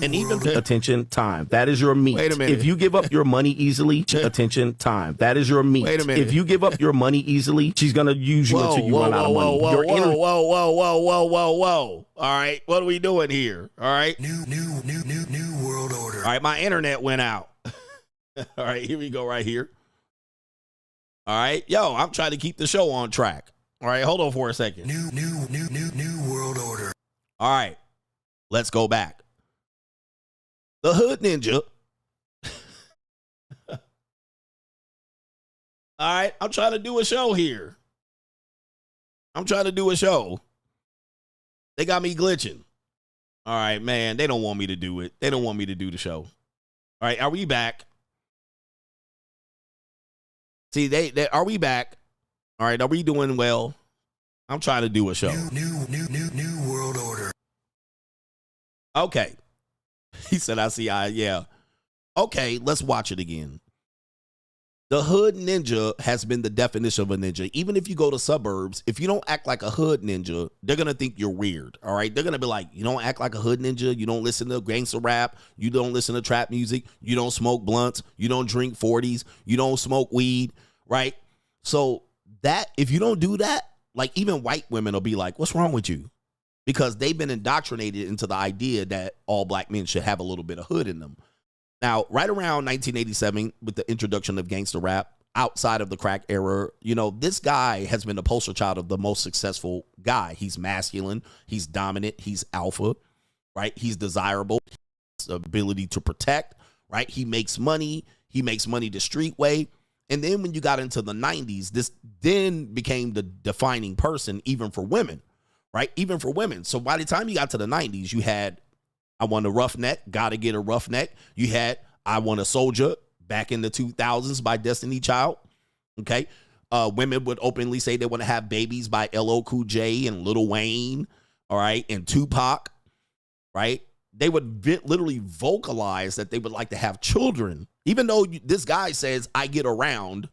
And even attention, time. That is your meat. Wait a minute. If you give up your money easily, attention, time. That is your meat. Wait a minute. If you give up your money easily, she's gonna use you until you run out of money. Whoa, whoa. All right, what are we doing here? All right. New world order. All right, my internet went out. All right, here we go right here. All right, yo, I'm trying to keep the show on track. All right, hold on for a second. New world order. All right, let's go back. The Hood Ninja. All right, I'm trying to do a show here. They got me glitching. All right, man, they don't want me to do it. They don't want me to do the show. All right, are we back? See, they are we back? All right, are we doing well? I'm trying to do a show. New world order. Okay. He said, yeah. Okay, let's watch it again. The hood ninja has been the definition of a ninja. Even if you go to suburbs, if you don't act like a hood ninja, they're going to think you're weird, all right? They're going to be like, you don't act like a hood ninja, you don't listen to gangster rap, you don't listen to trap music, you don't smoke blunts, you don't drink 40s, you don't smoke weed, right? So that, if you don't do that, like even white women will be like, what's wrong with you? Because they've been indoctrinated into the idea that all black men should have a little bit of hood in them. Now, right around 1987, with the introduction of gangster rap, outside of the crack era, you know, this guy has been the poster child of the most successful guy. He's masculine, he's dominant, he's alpha, right? He's desirable, his ability to protect, right? He makes money the street way. And then when you got into the 90s, this then became the defining person, even for women, right? Even for women. So by the time you got to the 90s, you had, I want a roughneck, gotta get a roughneck. You had, I want a soldier, back in the 2000s by Destiny Child. Okay. Women would openly say they want to have babies by LL Cool J and Lil Wayne. All right. And Tupac. Right. They would literally vocalize that they would like to have children. Even though this guy says, I get around,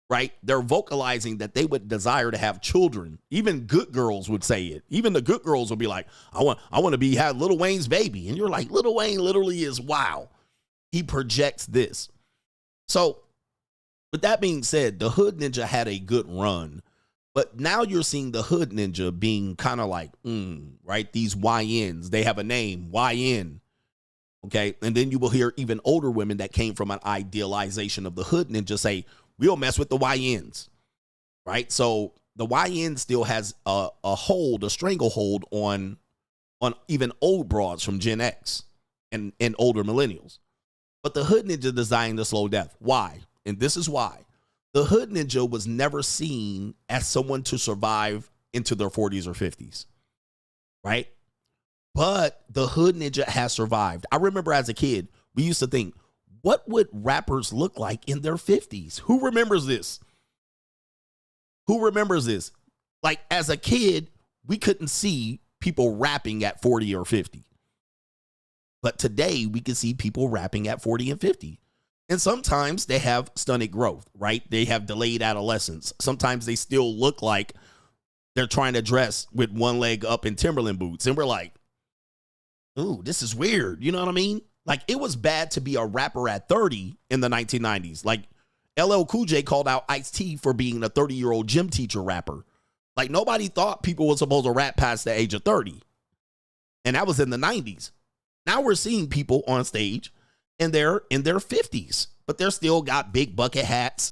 right? They're vocalizing that they would desire to have children. Even good girls would say it. Even the good girls would be like, I want to have Lil Wayne's baby. And you're like, Lil Wayne literally is, wow. He projects this. So with that being said, the Hood Ninja had a good run. But now you're seeing the Hood Ninja being kind of like, right? These YNs, they have a name, YN. Okay. And then you will hear even older women that came from an idealization of the Hood Ninja say, we'll mess with the YNs. Right. So the YN still has a stranglehold on even old broads from Gen X and older millennials. But the Hood Ninja designed to slow death. Why? And this is why. The Hood Ninja was never seen as someone to survive into their 40s or 50s, right? But the Hood Ninja has survived. I remember as a kid, we used to think, what would rappers look like in their 50s? Who remembers this? Who remembers this? Like as a kid, we couldn't see people rapping at 40 or 50. But today we can see people rapping at 40 and 50. And sometimes they have stunted growth, right? They have delayed adolescence. Sometimes they still look like they're trying to dress with one leg up in Timberland boots. And we're like, ooh, this is weird. You know what I mean? Like it was bad to be a rapper at 30 in the 1990s. Like LL Cool J called out Ice-T for being a 30-year-old gym teacher rapper. Like nobody thought people were supposed to rap past the age of 30. And that was in the 90s. Now we're seeing people on stage and they're in their 50s, but they're still got big bucket hats.